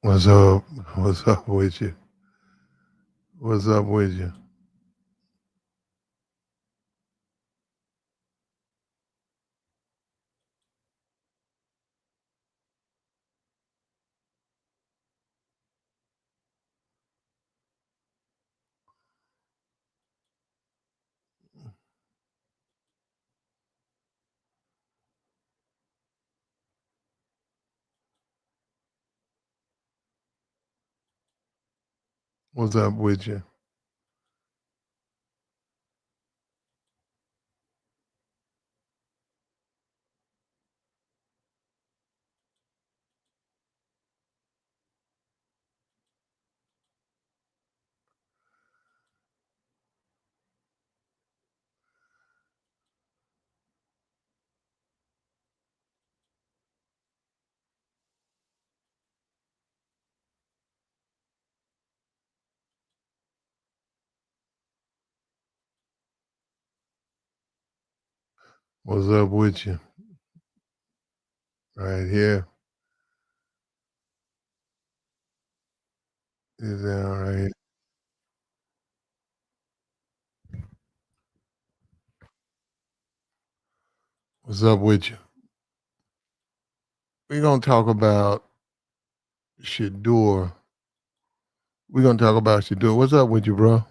What's up? What's up with you? What's up with you? What's up with you? What's up with you? Right here. Is that all right? What's up with you? We're gonna talk about Shedeur. We're gonna talk about Shedeur. What's up with you, bro?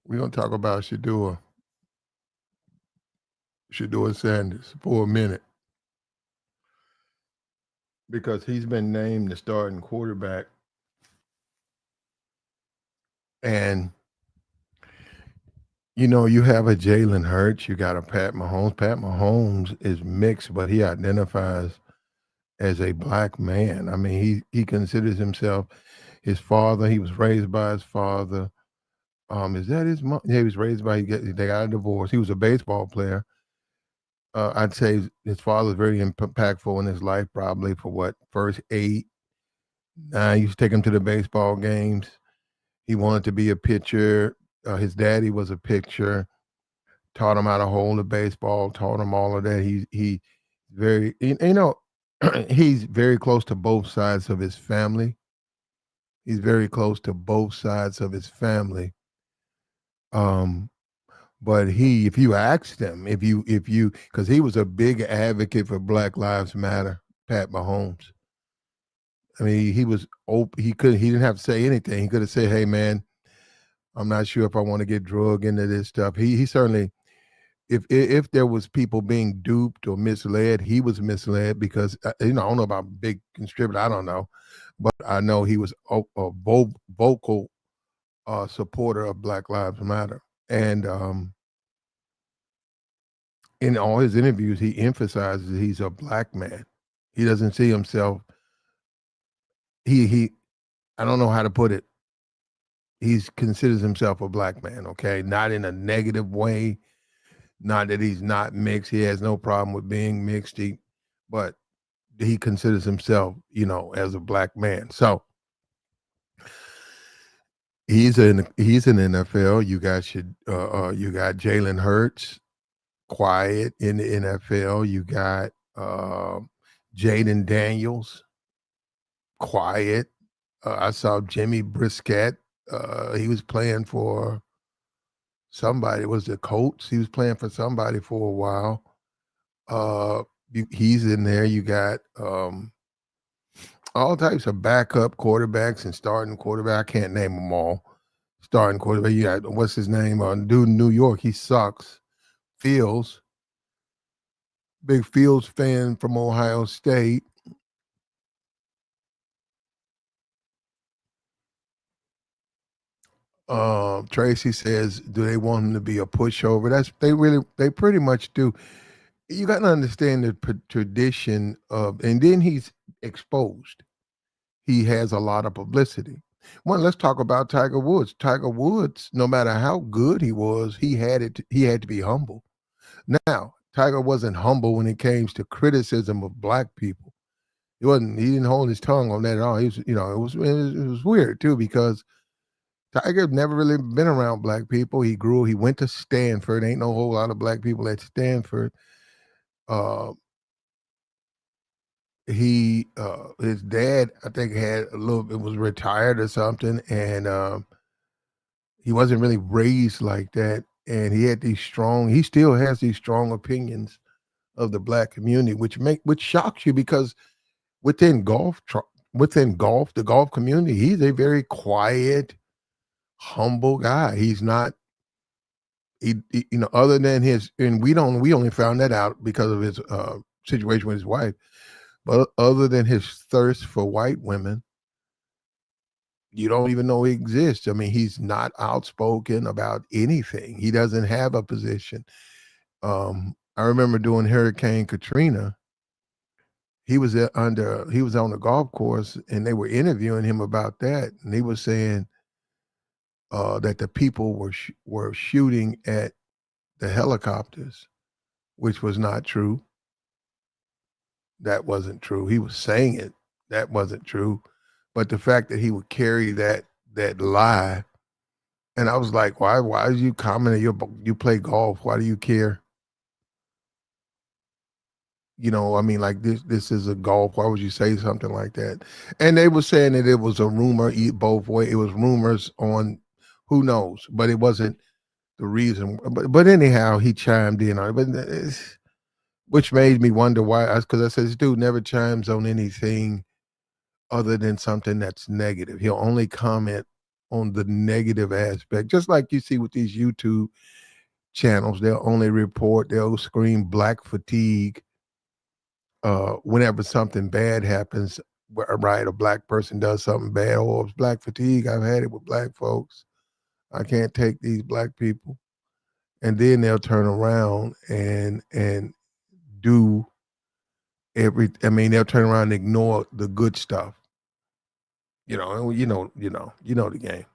We're gonna talk about Shedeur Sanders for a minute because he's been named the starting quarterback, and you have a Jalen Hurts, you got a Pat Mahomes. Pat Mahomes is mixed, but he identifies as a black man. I mean, he considers himself his father. He was raised by his father. Is that his mom? Yeah, he was raised by. They got a divorce. He was a baseball player. I'd say his father was very impactful in his life, probably for what first 8, 9. He used to take him to the baseball games. He wanted to be a pitcher. His daddy was a pitcher. Taught him how to hold a baseball. Taught him all of that. He very he's very close to both sides of his family. He's very close to both sides of his family. Um, but if you asked him, because he was a big advocate for Black Lives Matter, Pat Mahomes. I mean, he was open. He didn't have to say anything. He could have said, "Hey, man, I'm not sure if I want to get drug into this stuff." He certainly, if there was people being duped or misled, he was misled because I don't know about big contributor. I don't know, but I know he was a vocal supporter of Black Lives Matter. And in all his interviews, he emphasizes he's a black man. He doesn't see himself. He. I don't know how to put it. He considers himself a black man. Okay, not in a negative way. Not that he's not mixed. He has no problem with being mixed. But he considers himself, as a black man. So he's in NFL. You got Jalen Hurts quiet in the NFL. You got Jaden Daniels, quiet. I saw Jimmy Brisket. He was playing for somebody. Was the Colts? He was playing for somebody for a while. Uh, he's in there. You got all types of backup quarterbacks and starting quarterback. I can't name them all. Starting quarterback. You got what's his name? Dude in New York. He sucks. Fields. Big Fields fan from Ohio State. Tracy says, "Do they want him to be a pushover?" They pretty much do. You got to understand the tradition of, and then he's exposed. He has a lot of publicity. Well, let's talk about Tiger Woods. Tiger Woods, no matter how good he was, he had it. He had to be humble. Now, Tiger wasn't humble when it came to criticism of black people. He wasn't. He didn't hold his tongue on that at all. He was, it was weird too because Tiger never really been around black people. He grew. He went to Stanford. Ain't no whole lot of black people at Stanford. Uh, his dad, I think, had a little bit was retired or something, and he wasn't really raised like that. And he still has these strong opinions of the black community, which shocks you because within the golf community, he's a very quiet, humble guy. He's not other than his, and we only found that out because of his situation with his wife. But other than his thirst for white women, you don't even know he exists. I mean, he's not outspoken about anything. He doesn't have a position. I remember doing Hurricane Katrina. He was on the golf course, and they were interviewing him about that, and he was saying that the people were shooting at the helicopters, which was not true. That wasn't true. He was saying it. That wasn't true. But the fact that he would carry that lie, and I was like, why did you comment? You play golf. Why do you care? I mean, like this is a golf. Why would you say something like that? And they were saying that it was a rumor both way. It was rumors on who knows, but it wasn't the reason. But anyhow, he chimed in on it. But which made me wonder why. Because I said this dude never chimes on anything other than something that's negative. He'll only comment on the negative aspect, just like you see with these YouTube channels. They'll scream black fatigue whenever something bad happens, right? A black person does something bad, or it's black fatigue. I've had it with black folks. I can't take these black people. And then they'll turn around and do I mean, they'll turn around and ignore the good stuff. You know the game.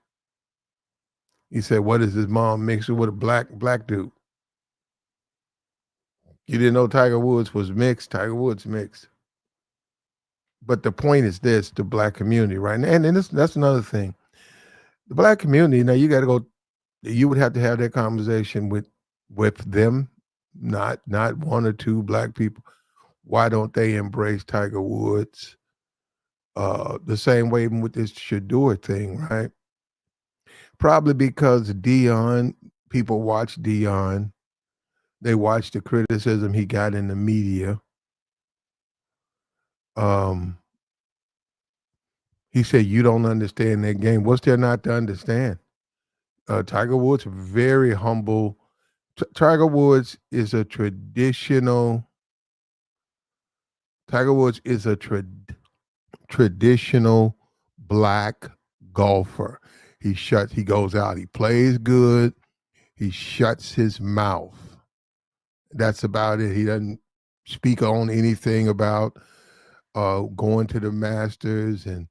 He said, "What is his mom mixed with a black dude?" You didn't know Tiger Woods was mixed. Tiger Woods mixed. But the point is this: the black community, right? And that's another thing. The black community. Now you got to go. You would have to have that conversation with them, not one or two black people. Why don't they embrace Tiger Woods? The same way with this Shedeur thing, right? Probably because people watch Dion. They watch the criticism he got in the media. Um, he said, "You don't understand that game." What's there not to understand? Tiger Woods, very humble. Tiger Woods is a traditional. Tiger Woods is a traditional black golfer. He goes out, he plays good, he shuts his mouth. That's about it. He doesn't speak on anything about going to the Masters and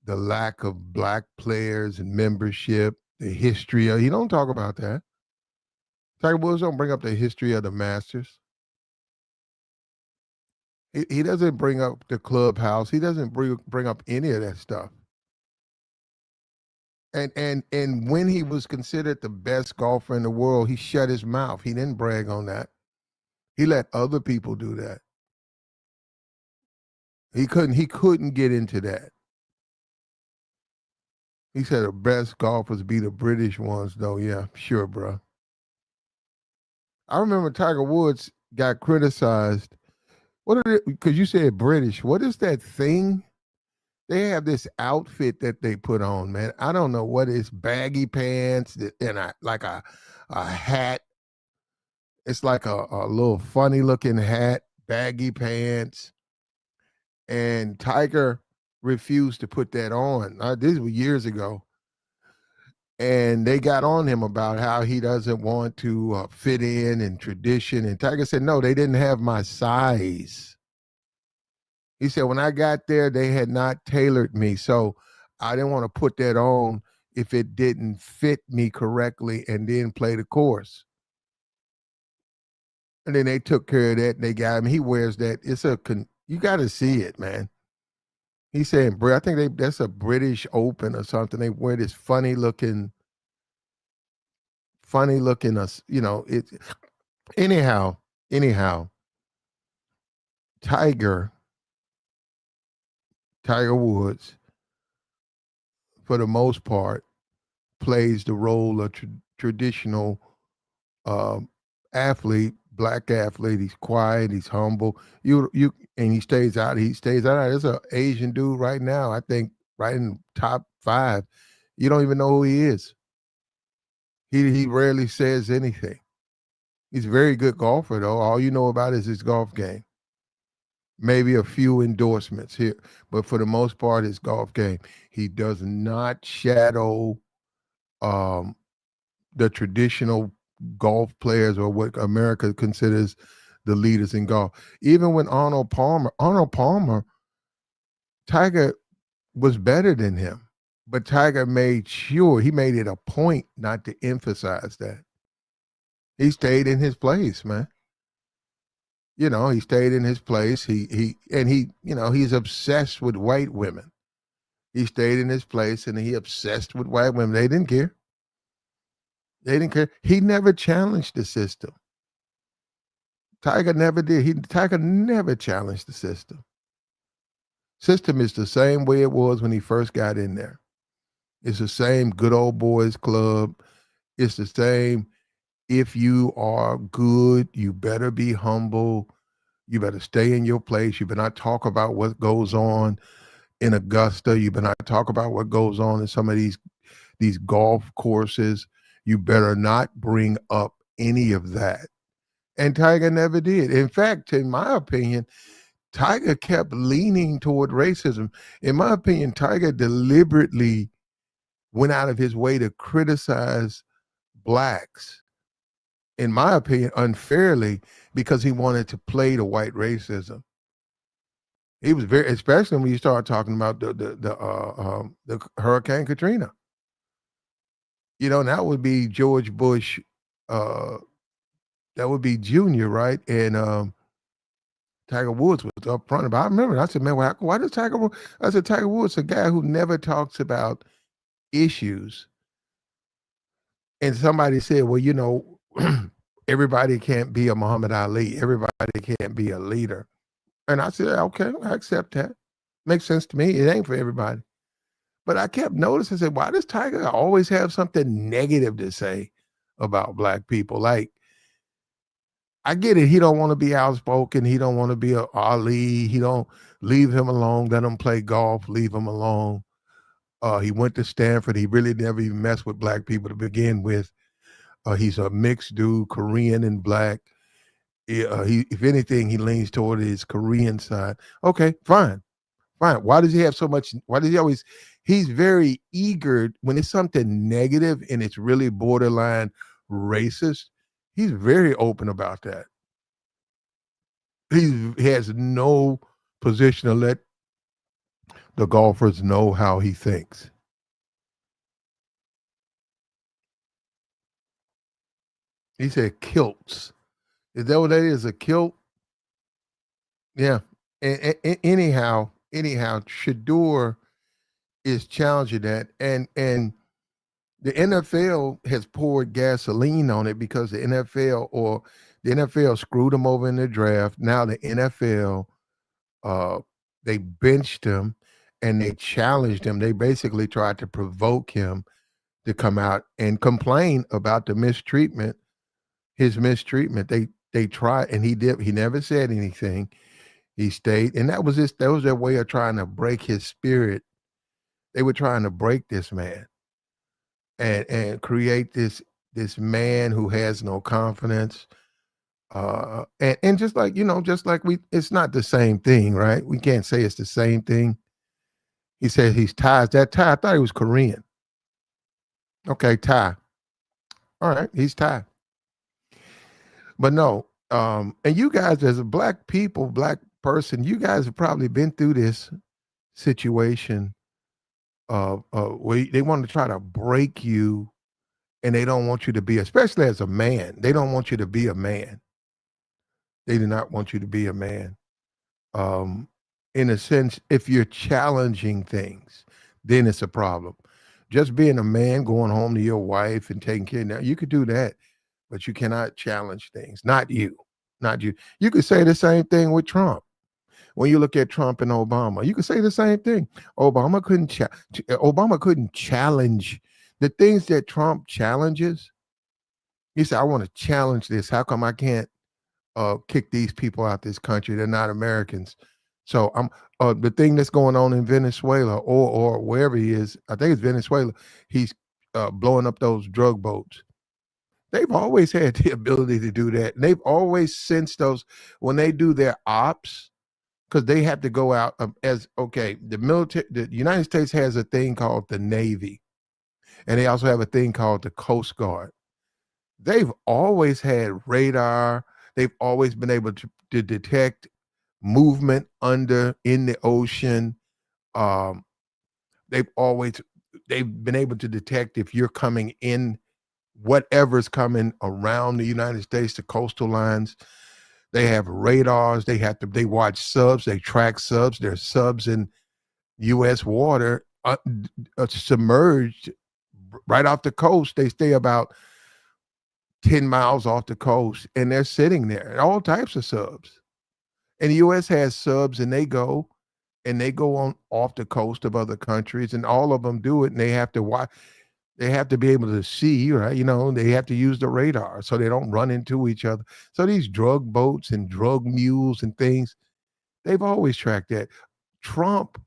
the lack of black players and membership, the history of. He don't talk about that. Tiger Woods don't bring up the history of the Masters. He doesn't bring up the clubhouse. He doesn't bring up any of that stuff. And when he was considered the best golfer in the world, he shut his mouth. He didn't brag on that. He let other people do that. He couldn't get into that. He said the best golfers be the British ones, though. Yeah, sure, bro. I remember Tiger Woods got criticized. What are because you said British. What is that thing? They have this outfit that they put on, man. I don't know what is baggy pants and like a hat. It's like a little funny looking hat, baggy pants. And Tiger refused to put that on. This was years ago. And they got on him about how he doesn't want to fit in tradition. And Tiger said, no, they didn't have my size. He said, when I got there, they had not tailored me. So I didn't want to put that on if it didn't fit me correctly and then play the course. And then they took care of that and they got him. He wears that. You got to see it, man. He's saying, I think that's a British Open or something. They wear this funny looking, it. Anyhow, Tiger Tiger Woods, for the most part, plays the role of traditional um, athlete, black athlete. He's quiet, he's humble. And he stays out. He stays out. There's an Asian dude right now, I think, right in top 5. You don't even know who he is. He rarely says anything. He's a very good golfer, though. All you know about is his golf game. Maybe a few endorsements here, but for the most part, his golf game. He does not shadow um, the traditional golf players or what America considers the leaders in golf. Even when Arnold Palmer, Tiger was better than him, but Tiger made sure he made it a point not to emphasize that. He stayed in his place, man. He stayed in his place. He's obsessed with white women. He stayed in his place and he obsessed with white women. They didn't care. They didn't care. He never challenged the system. Tiger never did. Tiger never challenged the system. System is the same way it was when he first got in there. It's the same good old boys club. It's the same. If you are good, you better be humble. You better stay in your place. You better not talk about what goes on in Augusta. You better not talk about what goes on in some of these golf courses. You better not bring up any of that. And Tiger never did. In fact, in my opinion, Tiger kept leaning toward racism. In my opinion, Tiger deliberately went out of his way to criticize blacks, in my opinion, unfairly, because he wanted to play the white racism. He was very, especially when you start talking about the Hurricane Katrina. That would be George Bush. That would be Junior, right? And Tiger Woods was up front about. I remember. I said, "Man, why does Tiger Woods?" I said, "Tiger Woods, a guy who never talks about issues." And somebody said, "Well, everybody can't be a Muhammad Ali. Everybody can't be a leader." And I said, "Okay, I accept that. Makes sense to me. It ain't for everybody." But I kept noticing, I said, "Why does Tiger always have something negative to say about black people?" Like, I get it. He don't want to be outspoken. He don't want to be a Ali. He don't leave him alone. Let him play golf. Leave him alone. He went to Stanford. He really never even messed with black people to begin with. He's a mixed dude, Korean and black. If anything, he leans toward his Korean side. Okay, fine. Why does he have so much? Why does he always? He's very eager when it's something negative and it's really borderline racist. He's very open about that. He has no position to let the golfers know how he thinks. He said kilts. Is that what that is? A kilt? Yeah. Anyhow, Shedeur is challenging that, and the NFL has poured gasoline on it because the NFL screwed him over in the draft. Now the NFL uh, they benched him and they challenged him. They basically tried to provoke him to come out and complain about the mistreatment, his mistreatment. They tried and he did. He never said anything. He stayed, and that was their way of trying to break his spirit. They were trying to break this man and create this man who has no confidence. And just like it's not the same thing, right? We can't say it's the same thing. He said he's Thai. Is that Thai? I thought he was Korean. Okay, Thai. All right, he's Thai. But no, and you guys as a black people, black person, you guys have probably been through this situation where they want to try to break you and they don't want you to be, especially as a man, they don't want you to be a man. They do not want you to be a man. Um, in a sense, if you're challenging things, then it's a problem. Just being a man, going home to your wife and taking care of that, you could do that, but you cannot challenge things. Not you. Not you. You could say the same thing with Trump. when you look at Trump and Obama, you could say the same thing. Obama couldn't challenge the things that Trump challenges. He said, "I want to challenge this. How come I can't kick these people out this country? They're not Americans." So I'm the thing that's going on in Venezuela or wherever he is. I think it's Venezuela. He's blowing up those drug boats. They've always had the ability to do that. And they've always sensed those when they do their ops, because they have to go out as okay. The military, the United States has a thing called the Navy, and they also have a thing called the Coast Guard. They've always had radar. They've always been able to detect movement under in the ocean. Um, they've always they've been able to detect if you're coming in, whatever's coming around the United States, the coastal lines. They have radars. They watch subs. They track subs. There's subs in U.S. water submerged right off the coast. They stay about 10 miles off the coast, and they're sitting there. All types of subs. And the U.S. has subs, and they go on off the coast of other countries, and all of them do it, and they have to watch. They have to be able to see, right? They have to use the radar so they don't run into each other. So these drug boats and drug mules and things, they've always tracked that. Trump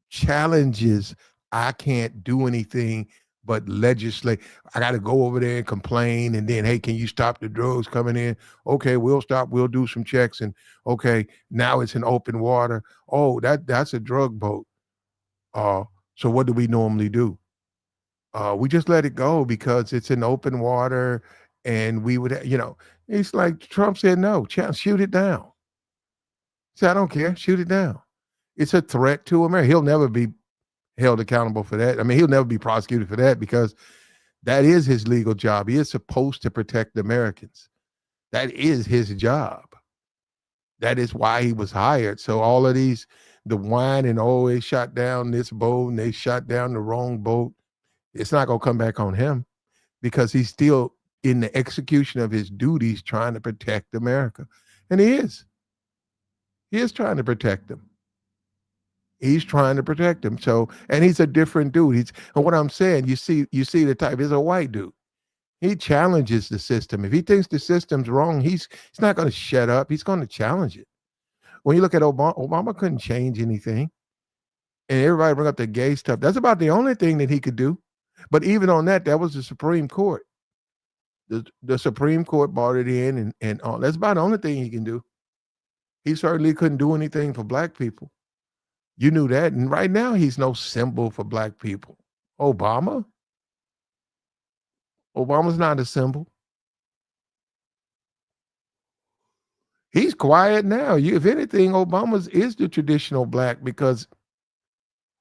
challenges, I can't do anything but legislate. I got to go over there and complain. And then, hey, can you stop the drugs coming in? Okay, we'll stop. We'll do some checks. And okay, now it's in open water. Oh, that's a drug boat. So what do we normally do? We just let it go because it's in open water, and we would, it's like Trump said, no, shoot it down. He said, I don't care, shoot it down. It's a threat to America. He'll never be held accountable for that. I mean, he'll never be prosecuted for that because that is his legal job. He is supposed to protect Americans. That is his job. That is why he was hired. So all of the whine and they shot down this boat and they shot down the wrong boat. It's not going to come back on him because he's still in the execution of his duties trying to protect America. And he is. He is trying to protect them. He's trying to protect them. So, and he's a different dude. And what I'm saying, you see the type, he's a white dude. He challenges the system. If he thinks the system's wrong, he's not going to shut up. He's going to challenge it. When you look at Obama couldn't change anything. And everybody bring up the gay stuff. That's about the only thing that he could do. But even on that was the Supreme Court. The Supreme Court brought it in, and all. That's about the only thing he can do. He certainly couldn't do anything for black people. You knew that. And right now, he's no symbol for black people. Obama's not a symbol. He's quiet now. If anything, Obama's is the traditional black because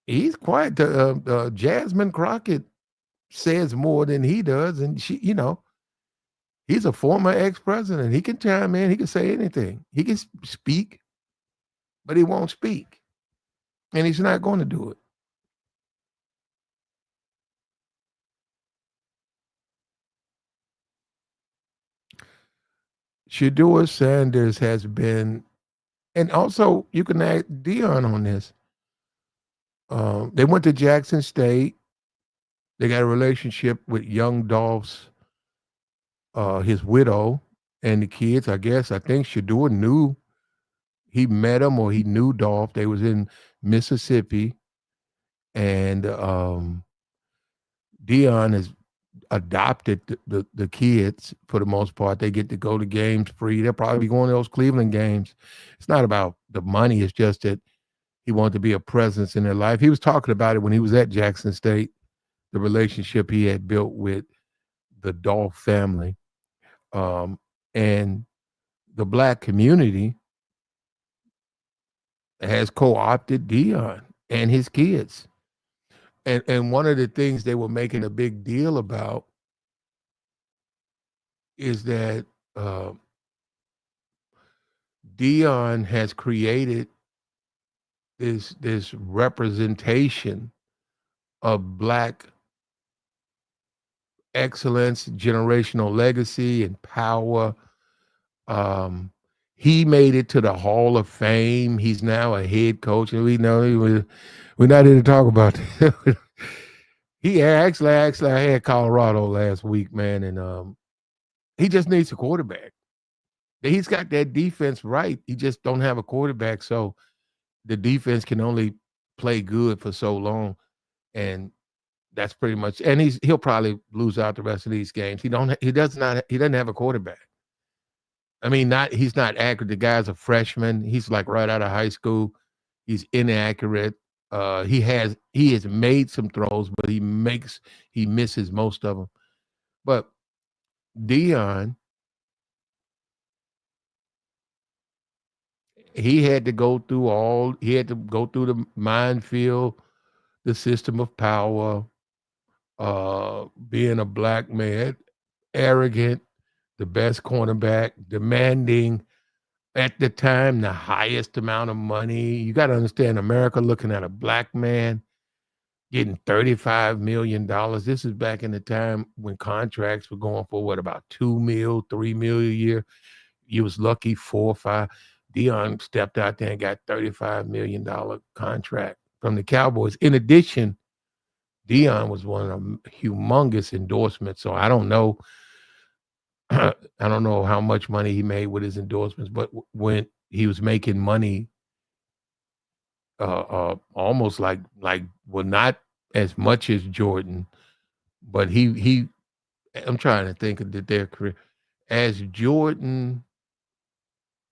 he's quiet. Jasmine Crockett says more than he does, and she, he's a former ex-president. He can chime in. He can say anything. He can speak, but he won't speak, and he's not going to do it. Shedeur Sanders has been, and also you can add Dion on this. They went to Jackson State. They got a relationship with young Dolph's, his widow, and the kids. I think Shedeur knew, he met him or he knew Dolph. They was in Mississippi, and Dion has adopted the kids for the most part. They get to go to games free. They'll probably be going to those Cleveland games. It's not about the money. It's just that he wanted to be a presence in their life. He was talking about it when he was at Jackson State, the relationship he had built with the Dolph family. And the black community has co-opted Dion and his kids. And one of the things they were making a big deal about is that Dion has created this representation of black excellence, generational legacy, and power. He made it to the Hall of Fame. He's now a head coach, and we know we're not here to talk about that. Actually, I had Colorado last week, man, and he just needs a quarterback. He's got that defense right. He just don't have a quarterback, so the defense can only play good for so long, and that's pretty much. And he'll probably lose out the rest of these games. He doesn't have a quarterback. I mean, not he's not accurate. The guy's a freshman. He's like right out of high school. He's inaccurate. He has made some throws, but he misses most of them. But Dion, he had to go through the minefield, the system of power, being a black man, arrogant, the best cornerback, demanding at the time the highest amount of money. You got to understand, America looking at a black man getting $35 million. This is back in the time when contracts were going for what, about 2 mil, 3 mil a year. You was lucky 4 or 5. Dion stepped out there and got $35 million contract from the Cowboys. In addition, Dion was one of them humongous endorsements. So I don't know. I don't know how much money he made with his endorsements, but when he was making money, almost like well, not as much as Jordan, but he. I'm trying to think of their career as Jordan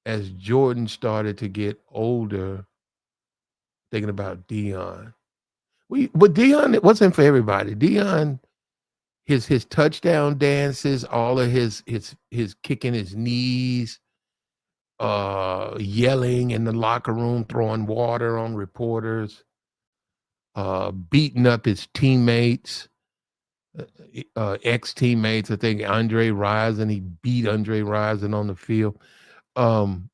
started to get older. Thinking about Dion, but Dion, it wasn't for everybody. Dion, his touchdown dances, all of his kicking his knees, yelling in the locker room, throwing water on reporters, beating up his teammates, ex teammates. I think Andre Rison, he beat Andre Rison on the field. Um,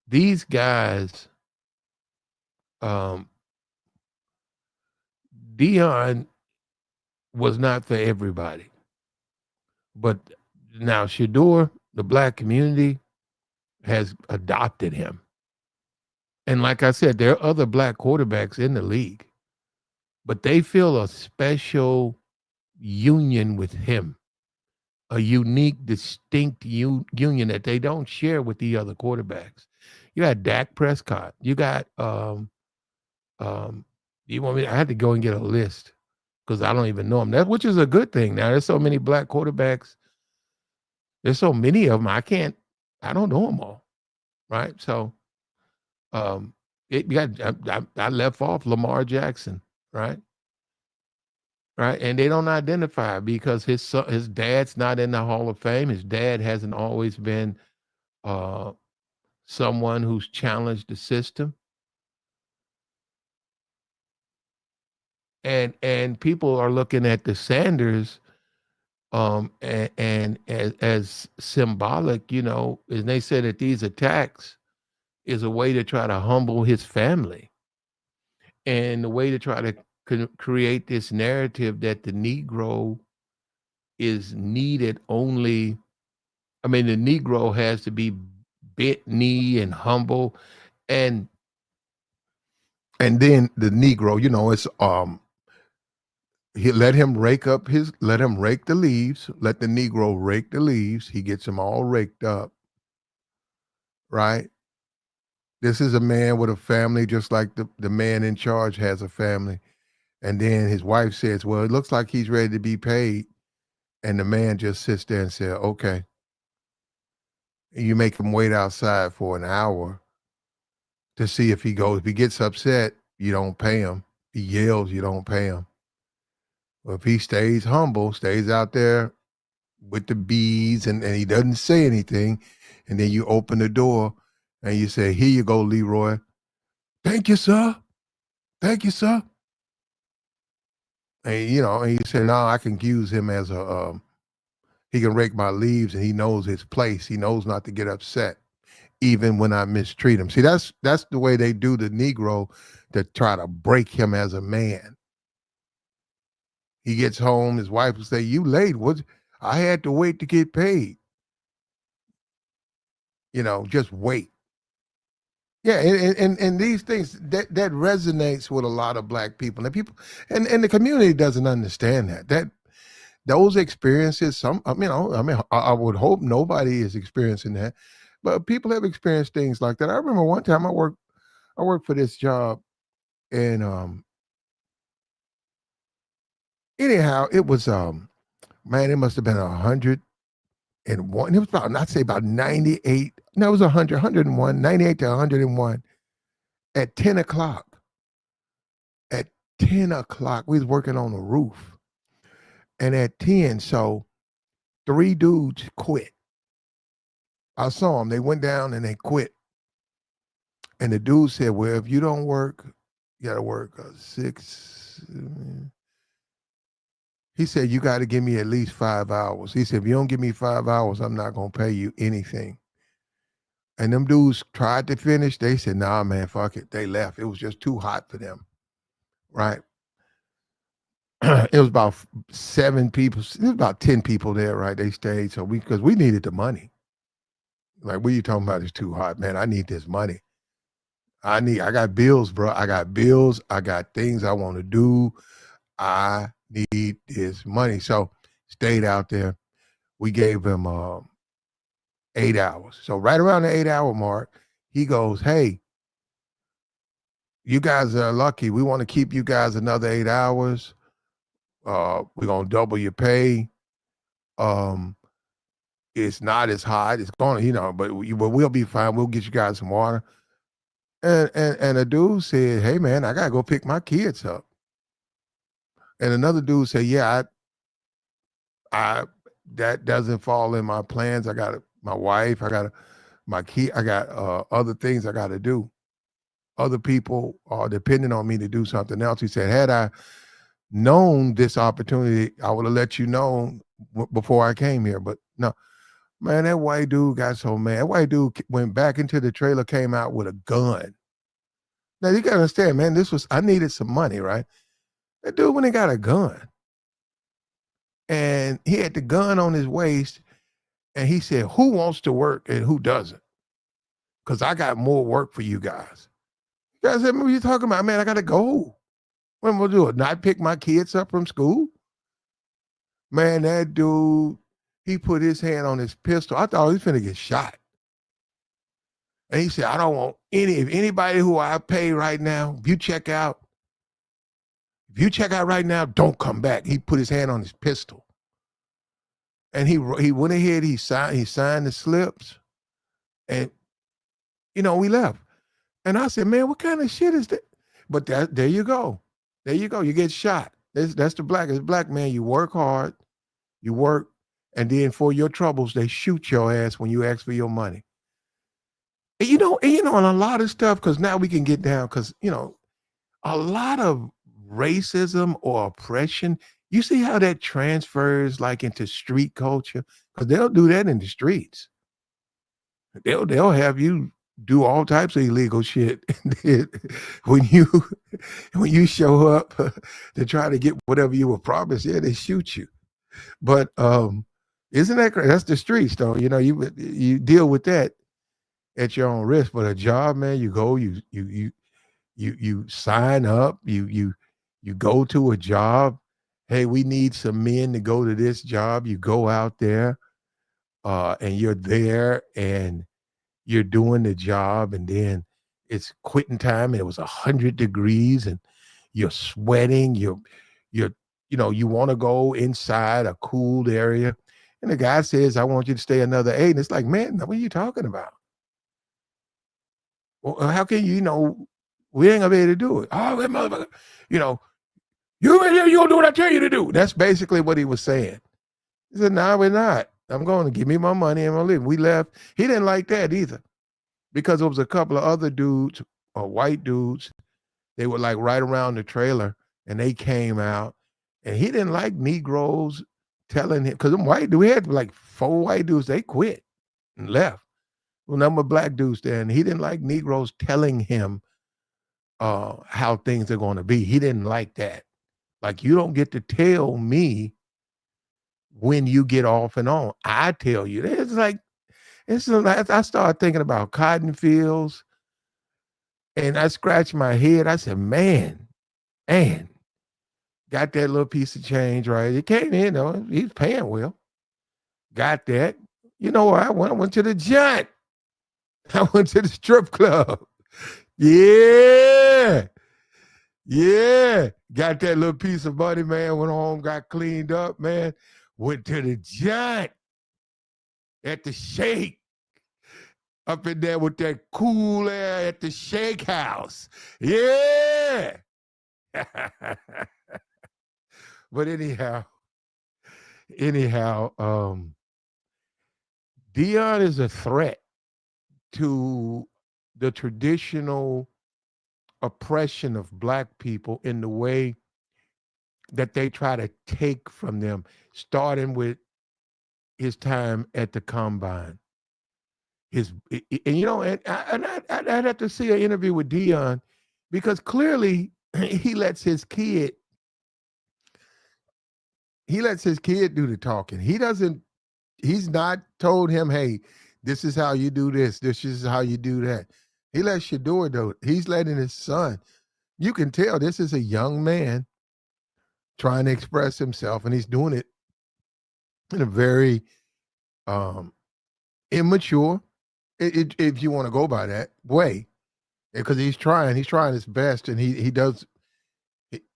these guys, um, Dion was not for everybody, but now Shedeur, the black community, has adopted him. And like I said, there are other black quarterbacks in the league, but they feel a special union with him, a unique, distinct union that they don't share with the other quarterbacks. You got Dak Prescott. You got um, you want me? I had to go and get a list because I don't even know them. That which is a good thing. Now there's so many black quarterbacks. There's so many of them. I don't know them all. Right. So it got I left off Lamar Jackson. Right. Right, and they don't identify because his dad's not in the Hall of Fame. His dad hasn't always been uh, someone who's challenged the system, and people are looking at the Sanders and as symbolic, and they say that these attacks is a way to try to humble his family and the way to try to create this narrative that the Negro is needed only. I mean, the Negro has to be bent knee and humble, and then the Negro, it's he let him rake the leaves, let the Negro rake the leaves. He gets them all raked up, right? This is a man with a family, just like the man in charge has a family. And then his wife says, "Well, it looks like he's ready to be paid," and the man just sits there and says, "Okay." You make him wait outside for an hour to see if he goes. If he gets upset, you don't pay him. He yells, you don't pay him. Well, if he stays humble, stays out there with the bees and he doesn't say anything, and then you open the door and you say, "Here you go, Leroy. Thank you, sir. Thank you, sir." And you say, "No, I can use him as he can rake my leaves and he knows his place. He knows not to get upset even when I mistreat him." See, that's the way they do the Negro to try to break him as a man. He gets home, his wife will say, "You late? What? I had to wait to get paid." just wait. Yeah, and these things that resonates with a lot of black people, and people, and the community doesn't understand that those experiences. I would hope nobody is experiencing that, but people have experienced things like that. I remember one time I worked for this job, and anyhow, it was man, it must have been 101. It was about, I'd say about 98. No, it was 101, 98 to 101 at 10 o'clock. At 10 o'clock, we was working on the roof. And at 10, so three dudes quit. I saw them. They went down and they quit. And the dude said, well, if you don't work, you got to work 6. He said, you got to give me at least 5 hours. He said, if you don't give me 5 hours, I'm not going to pay you anything. And them dudes tried to finish. They said, nah, man, fuck it. They left. It was just too hot for them. Right. It was about 7 people. It was about 10 people there, right? They stayed. So because we needed the money. Like, what are you talking about? It's too hot, man. I need this money. I got bills, bro. I got bills. I got things I want to do. I need this money. So stayed out there. We gave him 8 hours. So right around the 8 hour mark, he goes, hey, you guys are lucky. We want to keep you guys another 8 hours. We're going to double your pay. It's not as hot. It's going to, but we'll be fine. We'll get you guys some water. And a dude said, hey, man, I got to go pick my kids up. And another dude said, yeah, I that doesn't fall in my plans. I got my wife. I got my kid. I got other things I got to do. Other people are depending on me to do something else. He said, had I known this opportunity, I would have let you know before I came here. But no, man, that white dude got so mad. That white dude went back into the trailer, came out with a gun. Now you gotta understand, man, I needed some money, right? That dude went and got a gun. And he had the gun on his waist, and he said, who wants to work and who doesn't? Because I got more work for you guys. You guys said, what are you talking about? Man, I gotta go. What am I gonna do? Not pick my kids up from school? Man, that dude, he put his hand on his pistol. I thought he was finna get shot. And he said, I don't want if anybody who I pay right now, if you check out right now, don't come back. He put his hand on his pistol. And he went ahead, he signed the slips, and we left. And I said, man, what kind of shit is that? But there you go. There you go. You get shot. That's the black man. You work hard, you work, and then for your troubles, they shoot your ass when you ask for your money. And and a lot of stuff, because now we can get down, because a lot of racism or oppression, you see how that transfers like into street culture? Because they'll do that in the streets. They'll have you do all types of illegal shit. when you show up to try to get whatever you were promised, yeah, they shoot you. But isn't that crazy? That's the streets, though. You deal with that at your own risk. But a job, man, you go, you sign up, you go to a job. Hey, we need some men to go to this job. You go out there, and you're there, and you're doing the job, and then it's quitting time, and it was 100 degrees, and you're sweating. You want to go inside a cooled area, and the guy says, "I want you to stay another 8." And it's like, man, what are you talking about? Well, how can we ain't gonna be able to do it? Oh, that motherfucker, you gonna do what I tell you to do. That's basically what he was saying. He said, "No, we're not. I'm going to give me my money and I'm gonna leave." We left. He didn't like that either, because there was a couple of other dudes, or white dudes. They were like right around the trailer, and they came out, and he didn't like Negroes telling him, because them white dudes, we had like 4 white dudes. They quit and left. Well, number of black dudes there, and he didn't like Negroes telling him how things are going to be. He didn't like that. Like, you don't get to tell me when you get off and on. I tell you. It's like, It's like I started thinking about cotton fields, and I scratched my head. I said, man, got that little piece of change, right? It came in, though. He's paying well. Got that. You know where I went? I went to the joint. I went to the strip club. Yeah. Yeah. Got that little piece of money, man. Went home, got cleaned up, man. Went to the joint at the shake. Up in there with that cool air at the shake house. Yeah. But anyhow, Dion is a threat to the traditional oppression of black people in the way that they try to take from them, starting with his time at the combine. And you know, I'd have to see an interview with Dion because clearly he lets his kid do the talking. He's not told him, hey, this is how you do this is how you do that. He lets Shedeur do it. He's letting his son. You can tell this is a young man trying to express himself, and he's doing it in a very immature, if you want to go by that way, because he's trying his best, and he does,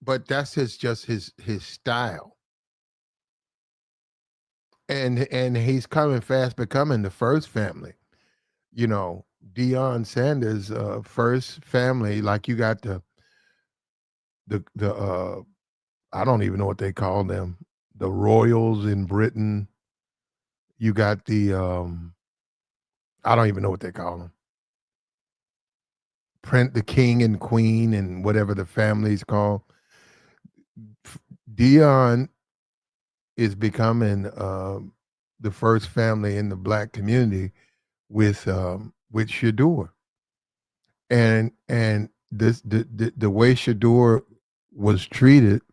but that's just his style, and he's coming fast, becoming the first family. You know, Deion Sanders' first family, like you got the I don't even know what they call them, the royals in Britain. You got the I don't even know what they call them. The king and queen and whatever the family's called. Dion is becoming the first family in the black community with Shedeur, and this the way Shedeur was treated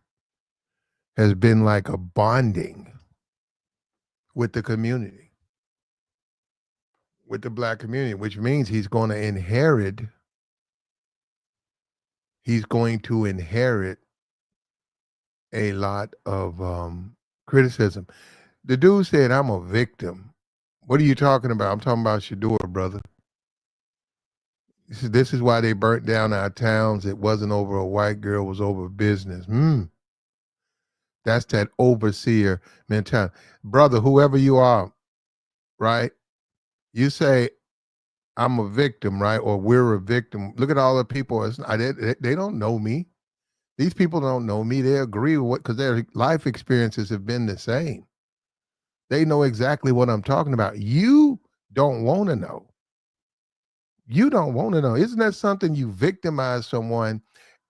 has been like a bonding with the community, with the black community, which means he's going to inherit a lot of criticism. The dude said, I'm a victim. What are you talking about? I'm talking about Shedeur, brother. This is why they burnt down our towns. It wasn't over a white girl, it was over business. That's that overseer mentality. Brother, whoever you are, right? You say, I'm a victim, right? Or we're a victim. Look at all the people. They don't know me. These people don't know me. They agree with because their life experiences have been the same. They know exactly what I'm talking about. You don't want to know. You don't want to know. Isn't that something? You victimize someone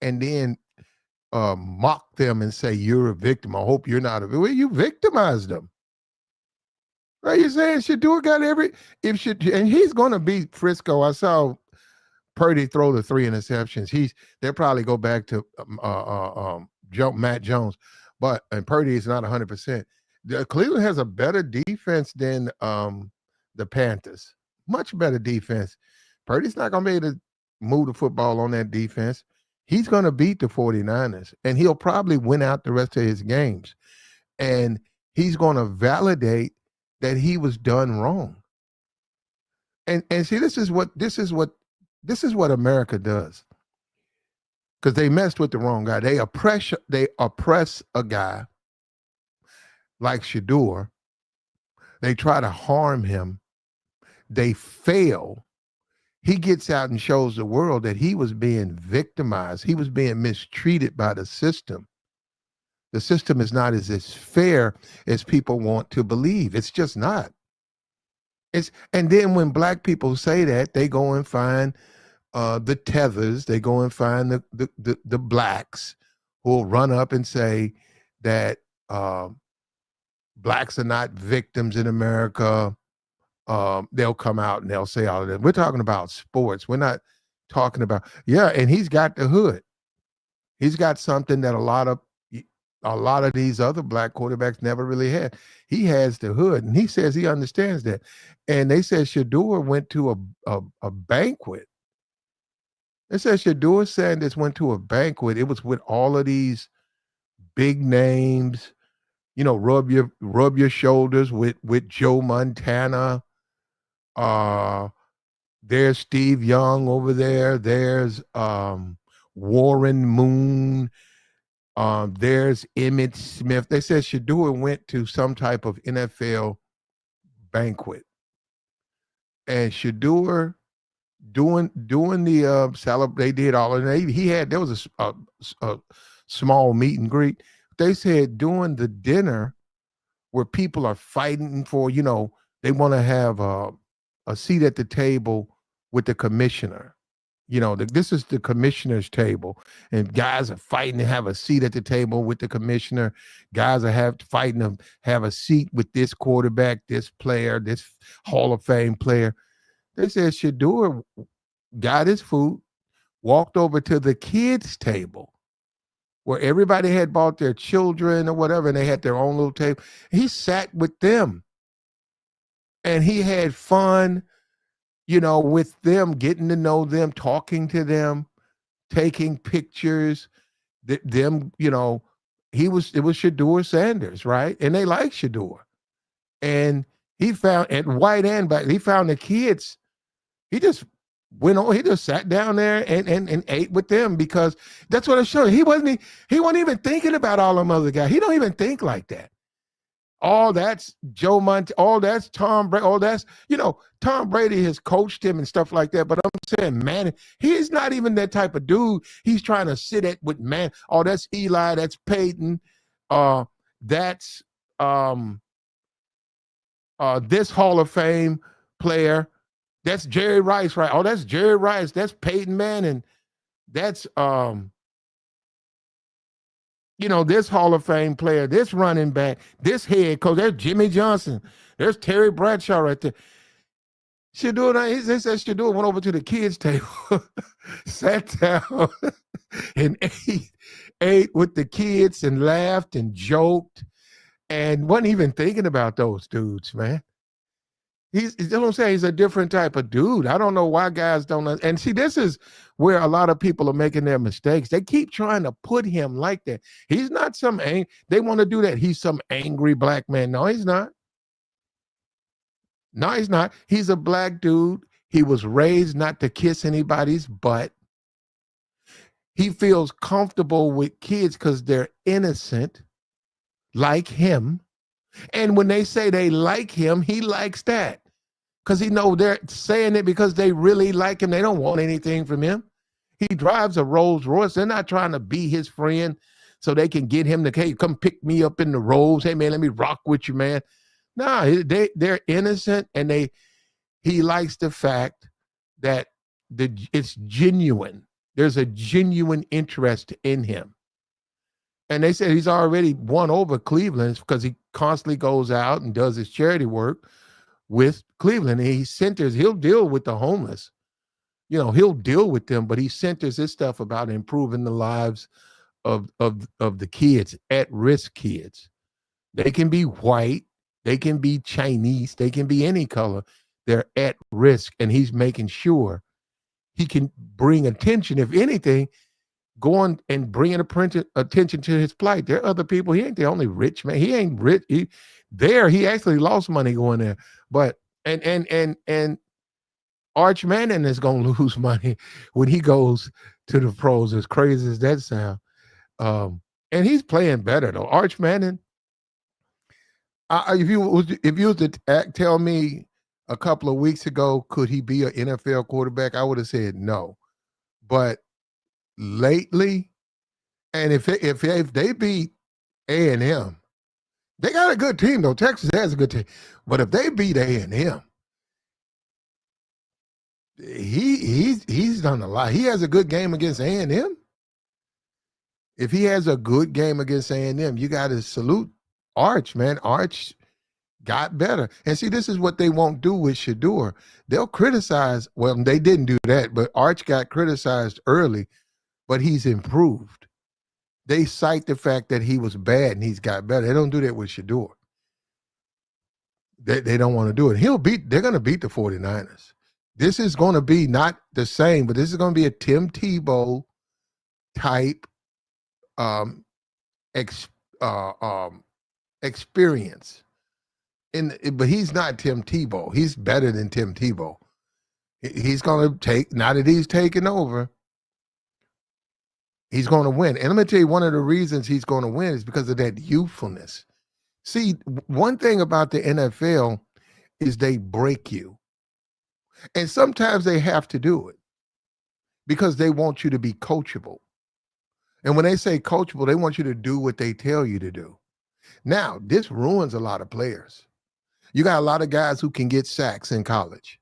and then mock them and say, you're a victim. I hope you're not a victim. Well, you victimize them. Right? You're saying Shedeur got and he's going to beat Frisco. I saw Purdy throw the 3 interceptions. They'll probably go back to Matt Jones, and Purdy is not 100%. Cleveland has a better defense than the Panthers. Much better defense. Purdy's not going to be able to move the football on that defense. He's going to beat the 49ers, and he'll probably win out the rest of his games. And he's going to validate that he was done wrong. And see, this is what America does. Because they messed with the wrong guy. They oppress a guy like Shedeur. They try to harm him. They fail. He gets out and shows the world that he was being victimized. He was being mistreated by the system. The system is not as fair as people want to believe. It's just not. And then when black people say that, they go and find the tethers. They go and find the blacks who will run up and say that blacks are not victims in America. They'll come out and they'll say all of that. We're talking about sports. We're not talking about, and he's got the hood. He's got something that a lot of a lot of these other black quarterbacks never really had. He has the hood, and he says he understands that. And they said Shedeur went to a banquet. They said Shedeur Sanders went to a banquet. It was with all of these big names. Rub your shoulders with Joe Montana. Uh, there's Steve Young over there. There's Warren Moon. There's Emmitt Smith. They said Shedeur went to some type of NFL banquet, and Shedeur doing the they did all of it. There was a small meet and greet. They said during the dinner where people are fighting for, they want to have a seat at the table with the commissioner. This is the commissioner's table, and guys are fighting to have a seat at the table with the commissioner. Guys are fighting to have a seat with this quarterback, this player, this Hall of Fame player. They said Shedeur got his food, walked over to the kids' table where everybody had brought their children or whatever, and they had their own little table. He sat with them, and he had fun, with them, getting to know them, talking to them, taking pictures. It was Shedeur Sanders, right? And they like Shedeur. And he found, at white and black, he found the kids. He just he just sat down there and ate with them, because that's what it showed. He wasn't even thinking about all them other guys. He don't even think like that. All that's Joe Montana, all that's Tom Brady, all that's, Tom Brady has coached him and stuff like that. But I'm saying, man, he's not even that type of dude. He's trying to sit with man. Oh, that's Eli, that's Peyton, that's this Hall of Fame player. That's Jerry Rice, right? Oh, that's Jerry Rice. That's Peyton Manning. That's this Hall of Fame player, this running back, this head coach, there's Jimmy Johnson, there's Terry Bradshaw right there. Shedeur went over to the kids' table, sat down, and ate with the kids and laughed and joked, and wasn't even thinking about those dudes, man. He's a different type of dude. I don't know why guys don't. And see, this is where a lot of people are making their mistakes. They keep trying to put him like that. He's not they want to do that. He's some angry black man. No, he's not. No, he's not. He's a black dude. He was raised not to kiss anybody's butt. He feels comfortable with kids because they're innocent, like him. And when they say they like him, he likes that. Because they're saying it because they really like him. They don't want anything from him. He drives a Rolls Royce. They're not trying to be his friend so they can get him to, hey, come pick me up in the Rolls. Hey, man, let me rock with you, man. No, they're innocent, and he likes the fact that it's genuine. There's a genuine interest in him. And they said he's already won over Cleveland because he constantly goes out and does his charity work with Cleveland. And he'll deal with the homeless. He'll deal with them, but he centers his stuff about improving the lives of the kids, at-risk kids. They can be white, they can be Chinese, they can be any color. They're at risk, and he's making sure he can bring attention, if anything, going and bringing attention to his plight. There are other people. He ain't the only rich man. He ain't rich. He actually lost money going there. But and Arch Manning is gonna lose money when he goes to the pros, as crazy as that sound. And he's playing better though. Arch Manning. If you was to tell me a couple of weeks ago, could he be an NFL quarterback? I would have said no. But lately, and if they beat A&M, they got a good team though. Texas has a good team, but if they beat A&M, he's done a lot. He has a good game against A&M. If he has a good game against A&M, you got to salute Arch, man. Arch got better. And see, this is what they won't do with Shedeur. They'll criticize. Well, they didn't do that, but Arch got criticized early, but he's improved. They cite the fact that he was bad and he's got better. They don't do that with Shedeur. They don't want to do it. They're going to beat the 49ers. This is going to be not the same, but this is going to be a Tim Tebow type um, ex, experience. But he's not Tim Tebow. He's better than Tim Tebow. He's going to take, now that he's taken over, he's going to win. And let me tell you, one of the reasons he's going to win is because of that youthfulness. See, one thing about the NFL is they break you. And sometimes they have to do it because they want you to be coachable. And when they say coachable, they want you to do what they tell you to do. Now, this ruins a lot of players. You got a lot of guys who can get sacks in college.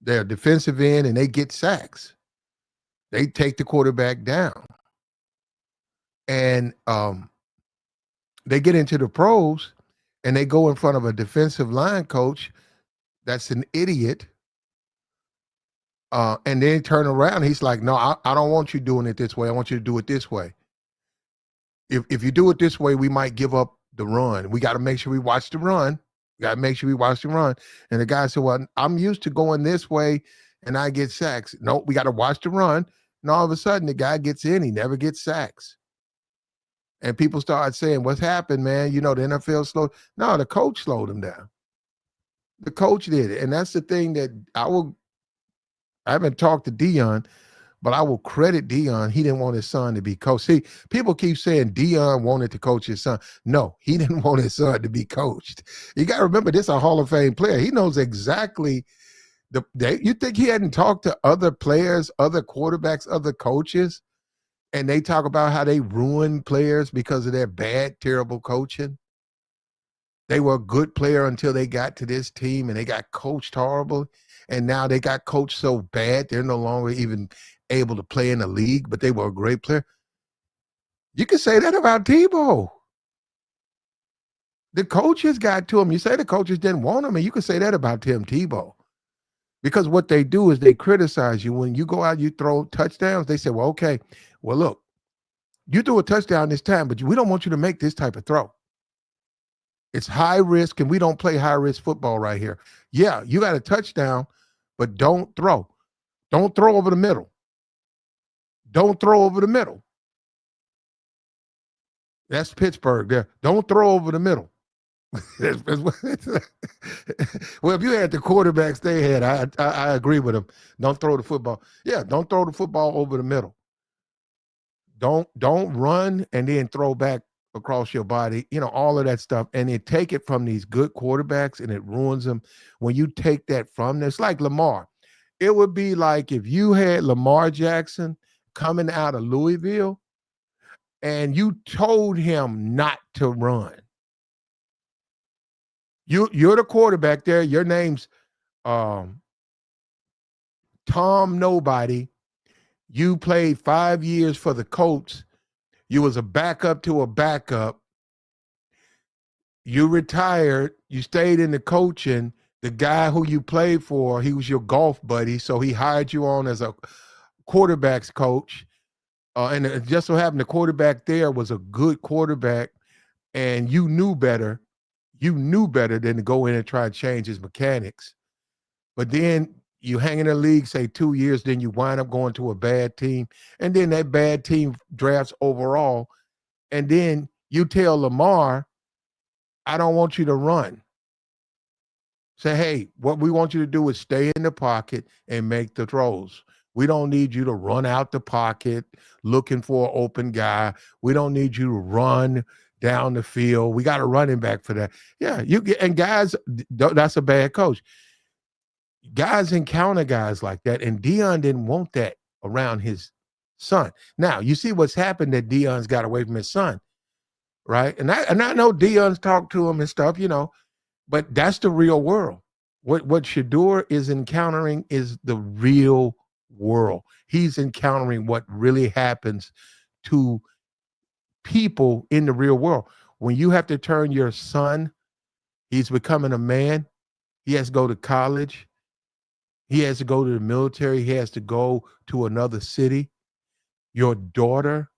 They're defensive end and they get sacks. They take the quarterback down. And they get into the pros and they go in front of a defensive line coach that's an idiot. And then turn around. He's like, no, I don't want you doing it this way. I want you to do it this way. If you do it this way, we might give up the run. We got to make sure we watch the run. We got to make sure we watch the run. And the guy said, well, I'm used to going this way and I get sacks. No, we got to watch the run. And all of a sudden, the guy gets in. He never gets sacks. And people start saying, what's happened, man? You know, the NFL slowed. No, the coach slowed him down. The coach did it. And that's the thing that I haven't talked to Deion, but I will credit Deion. He didn't want his son to be coached. See, people keep saying Deion wanted to coach his son. No, he didn't want his son to be coached. You got to remember, this is a Hall of Fame player. He knows exactly you think he hadn't talked to other players, other quarterbacks, other coaches, and they talk about how they ruin players because of their bad, terrible coaching? They were a good player until they got to this team and they got coached horrible. And now they got coached so bad, they're no longer even able to play in the league, but they were a great player. You can say that about Tebow. The coaches got to him. You say the coaches didn't want him, and you can say that about Tim Tebow. Because what they do is they criticize you. When you go out, you throw touchdowns, they say, well, okay, well, look, you threw a touchdown this time, but we don't want you to make this type of throw. It's high risk, and we don't play high risk football right here. Yeah, you got a touchdown, but don't throw. Don't throw over the middle. Don't throw over the middle. That's Pittsburgh there. Don't throw over the middle. Well, if you had the quarterbacks they had, I agree with them. Don't throw the football. Yeah, don't throw the football over the middle. Don't run and then throw back across your body, you know, all of that stuff. And they take it from these good quarterbacks and it ruins them. When you take that from them, it's like Lamar. It would be like if you had Lamar Jackson coming out of Louisville and you told him not to run. You're the quarterback there. Your name's Tom Nobody. You played 5 years for the Colts. You was a backup to a backup. You retired. You stayed in the coaching. The guy who you played for, he was your golf buddy, so he hired you on as a quarterback's coach. And it just so happened the quarterback there was a good quarterback, and you knew better. You knew better than to go in and try to change his mechanics. But then you hang in the league, say 2 years, then you wind up going to a bad team. And then that bad team drafts overall. And then you tell Lamar, I don't want you to run. Say, hey, what we want you to do is stay in the pocket and make the throws. We don't need you to run out the pocket looking for an open guy. We don't need you to run down the field. We got a running back for that. Yeah, you get, and guys, that's a bad coach. Guys encounter guys like that, and Deion didn't want that around his son. Now, you see what's happened that Deion's got away from his son, right? And I know Deion's talked to him and stuff, you know, but that's the real world. What Shedeur is encountering is the real world. He's encountering what really happens to people in the real world. When you have to turn your son, he's becoming a man. He has to go to college. He has to go to the military. He has to go to another city. Your daughter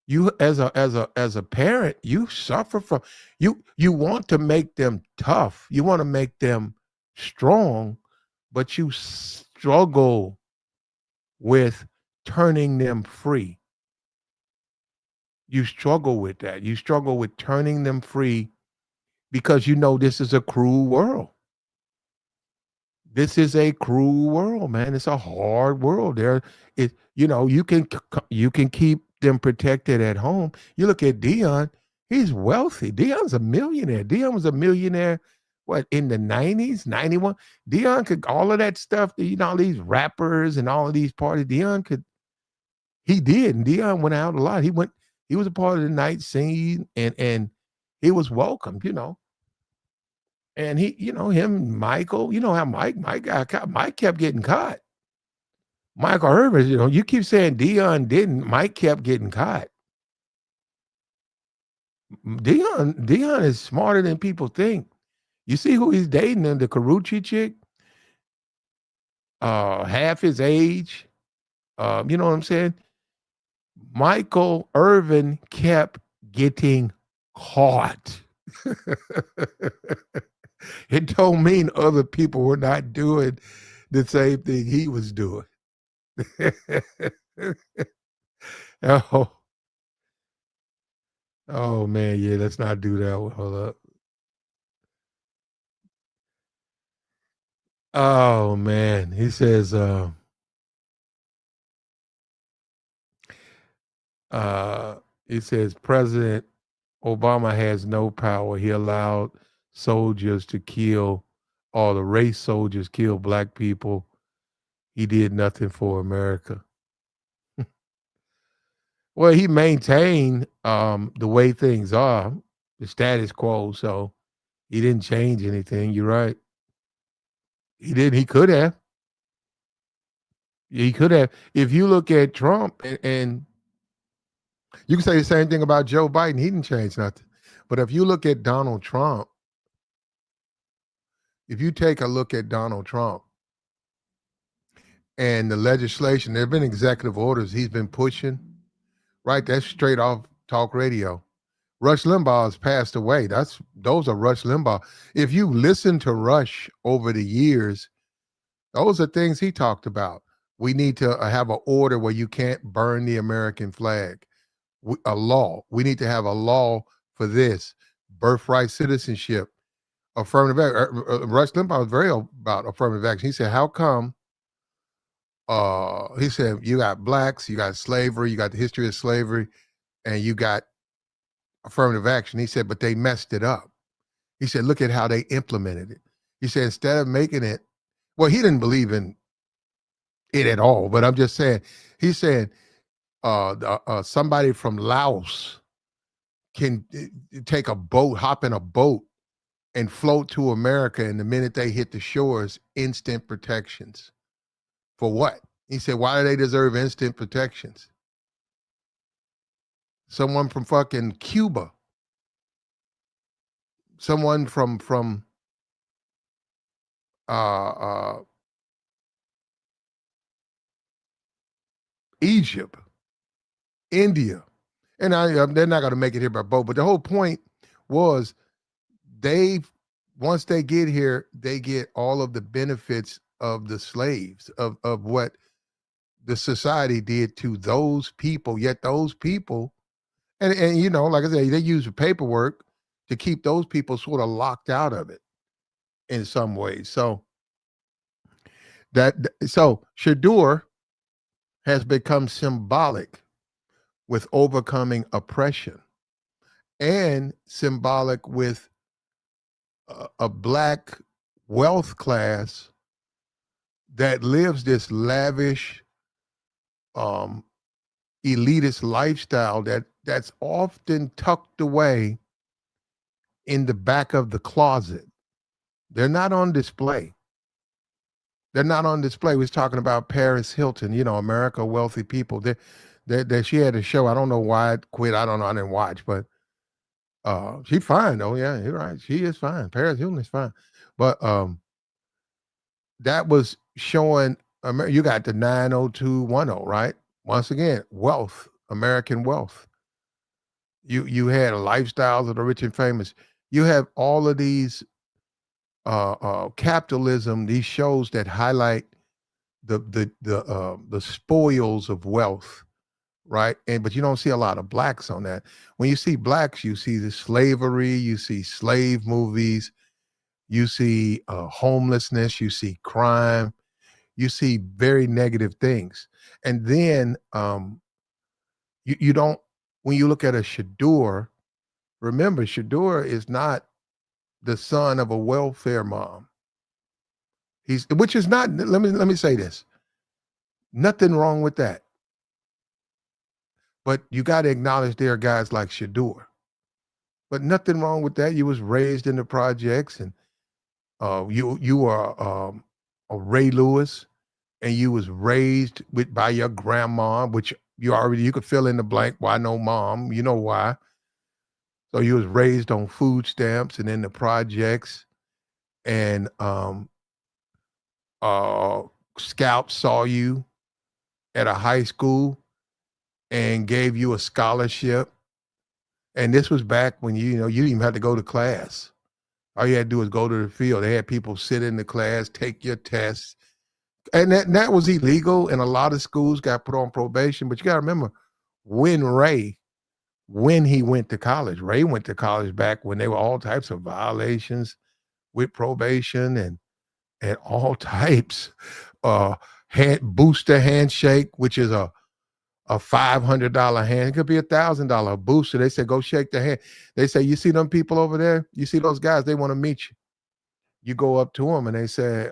You as a parent, you suffer from you want to make them tough. You want to make them strong, but you struggle with turning them free. You struggle with that. You struggle with turning them free because you know this is a cruel world. This is a cruel world, man. It's a hard world. You can keep them protected at home. You look at Dion, he's wealthy. Dion's a millionaire. Dion was a millionaire, what, in the 90s, 91? Dion could, all of that stuff, all these rappers and all of these parties, he did. And Dion went out a lot. He was a part of the night scene and he was welcomed. And him, Michael, how Mike got caught. Mike kept getting caught. Michael Herbert, you keep saying Dion didn't. Mike kept getting caught. Dion is smarter than people think. You see who he's dating, the Carucci chick? Half his age. You know what I'm saying? Michael Irvin kept getting caught. It don't mean other people were not doing the same thing he was doing. oh, oh man, yeah, let's not do that one. Hold up. Oh man, he says, he says President Obama has no power. He allowed soldiers to kill, all the race soldiers kill black people. He did nothing for America. Well, he maintained the way things are, the status quo. So he didn't change anything. You're right. He didn't. He could have. He could have. If you look at Trump, and you can say the same thing about Joe Biden, he didn't change nothing. But if you look at Donald Trump, if you take a look at Donald Trump and the legislation, there have been executive orders he's been pushing, right? That's straight off talk radio. Rush Limbaugh has passed away. Those are Rush Limbaugh. If you listen to Rush over the years, those are things he talked about. We need to have an order where you can't burn the American flag. A law. We need to have a law for this. Birthright citizenship, affirmative action. Rush Limbaugh was very about affirmative action. He said, how come, he said, you got blacks, you got slavery, you got the history of slavery, and you got affirmative action. He said, but they messed it up. He said, look at how they implemented it. He said, instead of making it, well, he didn't believe in it at all, but I'm just saying, he's saying somebody from Laos can take a boat, hop in a boat and float to America. And the minute they hit the shores, instant protections. For what? He said, why do they deserve instant protections? Someone from fucking Cuba. Someone from Egypt, India. And they're not going to make it here by boat. But the whole point was once they get here, they get all of the benefits of the slaves, of what the society did to those people. Yet those people, and like I said, they use the paperwork to keep those people sort of locked out of it in some ways. So Shedeur has become symbolic with overcoming oppression and symbolic with a black wealth class that lives this lavish, elitist lifestyle that's often tucked away in the back of the closet. They're not on display. They're not on display. We was talking about Paris Hilton, America, wealthy people. She had a show. I don't know why it quit. I don't know. I didn't watch, but she's fine though. Yeah, you're right. She is fine. Paris Hilton is fine. But that was showing you got the 90210, right? Once again, wealth, American wealth. You had lifestyles of the rich and famous. You have all of these capitalism, these shows that highlight the spoils of wealth, right? And but you don't see a lot of blacks on that. When you see blacks, you see the slavery, you see slave movies, you see homelessness, you see crime, you see very negative things. And then you don't, when you look at a Shedeur, remember Shedeur is not the son of a welfare mom. He's, which is not, let me say this. Nothing wrong with that. But you got to acknowledge there are guys like Shedeur. But nothing wrong with that. You was raised in the projects, and you are a Ray Lewis, and you was raised with by your grandma, which you could fill in the blank. Why no mom? You know why? So you was raised on food stamps and in the projects, and uh, scouts saw you at a high school and gave you a scholarship. And this was back when you didn't even have to go to class. All you had to do was go to the field. They had people sit in the class, take your tests. And that was illegal. And a lot of schools got put on probation. But you got to remember, when he went to college, Ray went to college back when there were all types of violations with probation and all types. Booster handshake, which is a $500 hand. It could be $1,000 booster. They say, go shake the hand. They say, you see them people over there? You see those guys? They want to meet you. You go up to them and they say,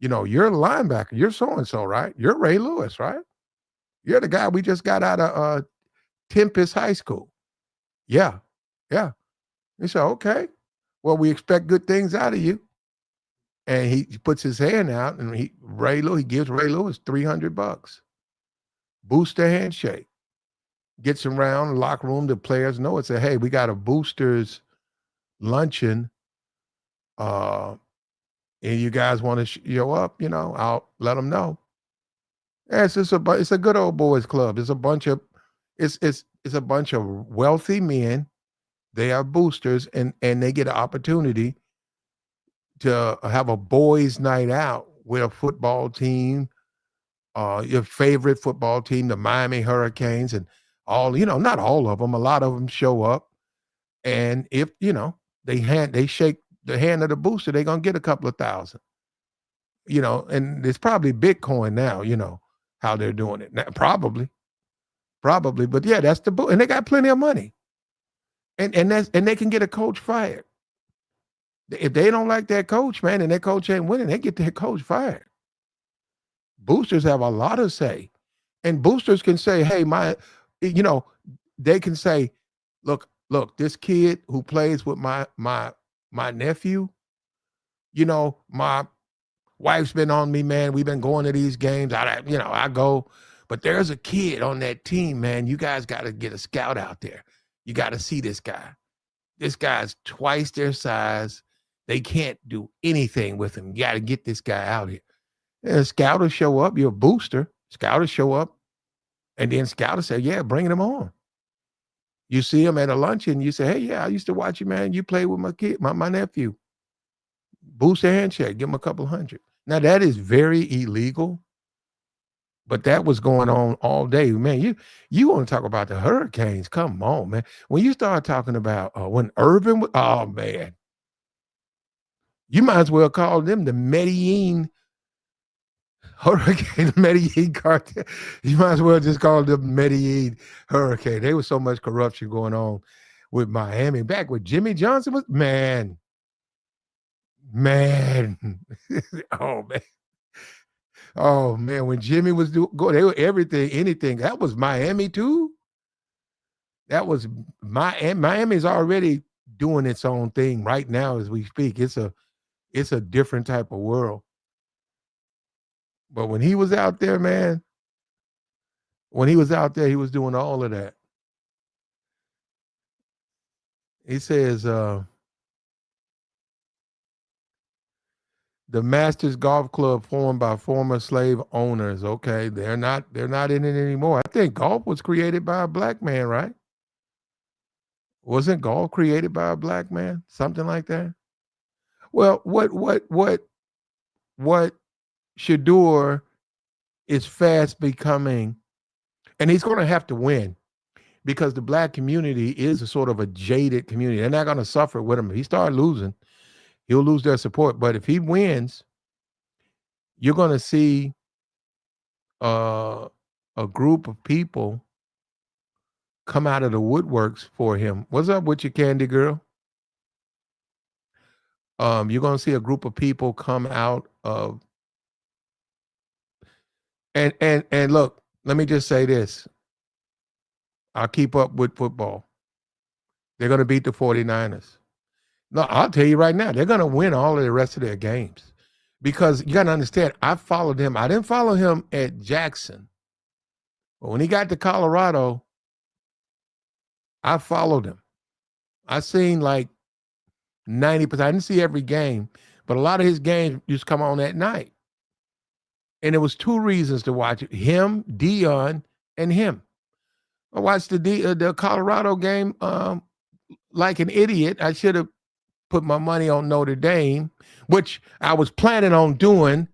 you're a linebacker. You're so-and-so, right? You're Ray Lewis, right? You're the guy we just got out of Tempest High School. Yeah. Yeah. They say, okay. Well, we expect good things out of you. And he puts his hand out and he gives Ray Lewis $300. Booster handshake. Gets around the locker room, the players know it. Say, hey, we got a boosters luncheon. And you guys want to show up? I'll let them know. Yeah, it's a good old boys club. It's a bunch of wealthy men. They are boosters, and they get an opportunity to have a boys' night out with a football team, your favorite football team, the Miami Hurricanes, and not all of them, a lot of them show up. And if, they shake the hand of the booster, they're going to get a couple of thousand, and it's probably Bitcoin now, how they're doing it now, probably, but yeah, that's the book. And they got plenty of money. And they can get a coach fired. If they don't like that coach, man, and that coach ain't winning, they get their coach fired. Boosters have a lot of say. And boosters can say, hey, they can say, look, this kid who plays with my nephew, my wife's been on me, man. We've been going to these games. I go, but there's a kid on that team, man. You guys got to get a scout out there. You got to see this guy. This guy's twice their size. They can't do anything with him. You got to get this guy out here. And a scout will show up. You're a booster. Scout will show up. And then scout will say, yeah, bring him on. You see him at a luncheon. You say, hey, yeah, I used to watch you, man. You play with my kid, my nephew. Booster handshake. Give him a couple hundred. Now, that is very illegal. But that was going on all day. Man, you want to talk about the Hurricanes. Come on, man. When you start talking about when Urban, oh, man. You might as well call them the Medellin Hurricane, Medellin cartel. You might as well just call them Medellin Hurricane. There was so much corruption going on with Miami. Back with Jimmy Johnson was, man. Oh, man. Oh, man. When Jimmy was going, they were everything, anything. That was Miami, too. That was Miami's already doing its own thing right now as we speak. It's a different type of world. But when he was out there, man, he was doing all of that. He says, the Masters Golf Club formed by former slave owners. Okay, they're not in it anymore. I think golf was created by a black man, right? Wasn't golf created by a black man? Something like that. Well, what Shedeur is fast becoming, and he's going to have to win because the black community is a sort of a jaded community. They're not going to suffer with him. If he starts losing, he'll lose their support. But if he wins, you're going to see uh, a group of people come out of the woodworks for him. What's up with you, Candy Girl? You're going to see a group of people come out of and look. Let me just say this: I'll keep up with football. They're going to beat the 49ers. No, I'll tell you right now, they're going to win all of the rest of their games because you got to understand. I followed him. I didn't follow him at Jackson, but when he got to Colorado, I followed him. I seen like 90%. I didn't see every game, but a lot of his games used to come on at night. And there was two reasons to watch it: him, Dion, and him. I watched the Colorado game like an idiot. I should have put my money on Notre Dame, which I was planning on doing.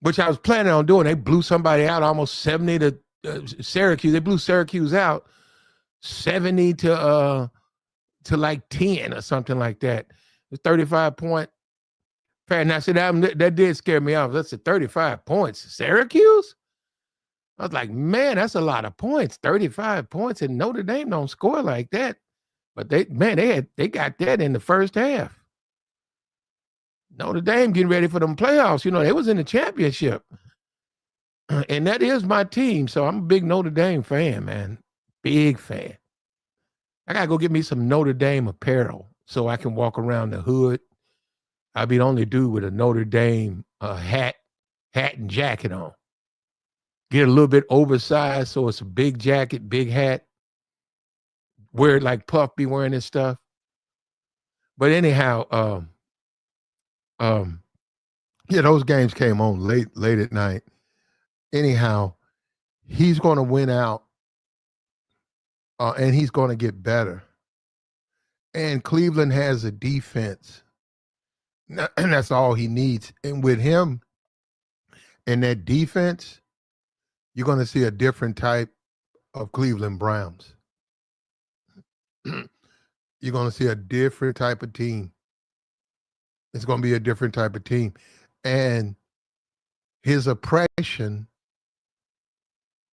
They blew somebody out almost 70 to Syracuse. They blew Syracuse out 70 to like 10 or something like that. It's 35-point. And I said, that did scare me off. That's 35 points. Syracuse? I was like, man, that's a lot of points. 35 points, and Notre Dame don't score like that. But they got that in the first half. Notre Dame getting ready for them playoffs. You know, they was in the championship. And that is my team. So I'm a big Notre Dame fan, man. Big fan. I got to go get me some Notre Dame apparel so I can walk around the hood. I'll be the only dude with a Notre Dame hat and jacket on. Get a little bit oversized so it's a big jacket, big hat. Wear it like Puff be wearing this stuff. But anyhow, those games came on late at night. Anyhow, he's going to win out, and he's going to get better. And Cleveland has a defense, and that's all he needs. And with him and that defense, you're going to see a different type of Cleveland Browns. You're going to see a different type of team. It's going to be a different type of team. And his oppression,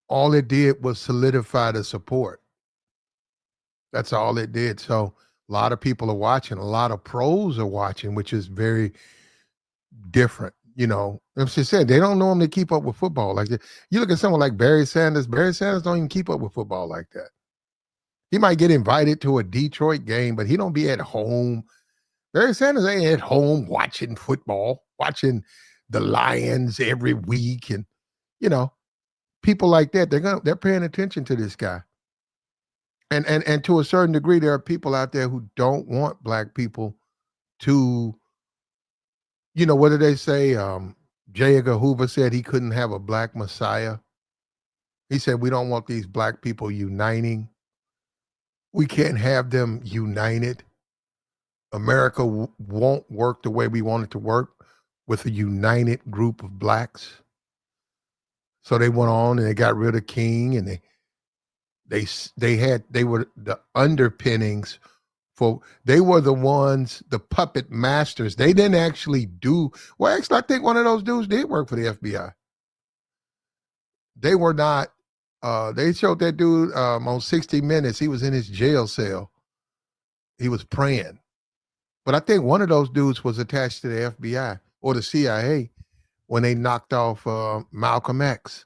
all it did was solidify the support. That's all it did. So a lot of people are watching. A lot of pros are watching, which is very different. You know, as she said, they don't normally keep up with football like that. You look at someone like Barry Sanders. Barry Sanders don't even keep up with football like that. He might get invited to a Detroit game, but he don't be at home. Barry Sanders ain't at home watching football, watching the Lions every week. And, you know, people like that, they're paying attention to this guy. And to a certain degree, there are people out there who don't want black people to, you know, what did they say? J. Edgar Hoover said he couldn't have a black messiah. He said, we don't want these black people uniting. We can't have them united. America won't work the way we want it to work with a united group of blacks. So they went on and they got rid of King, and they were the underpinnings for, they were the ones, the puppet masters. They didn't actually do, well, actually, I think one of those dudes did work for the FBI. They were not, they showed that dude on 60 Minutes. He was in his jail cell. He was praying. But I think one of those dudes was attached to the FBI or the CIA when they knocked off Malcolm X.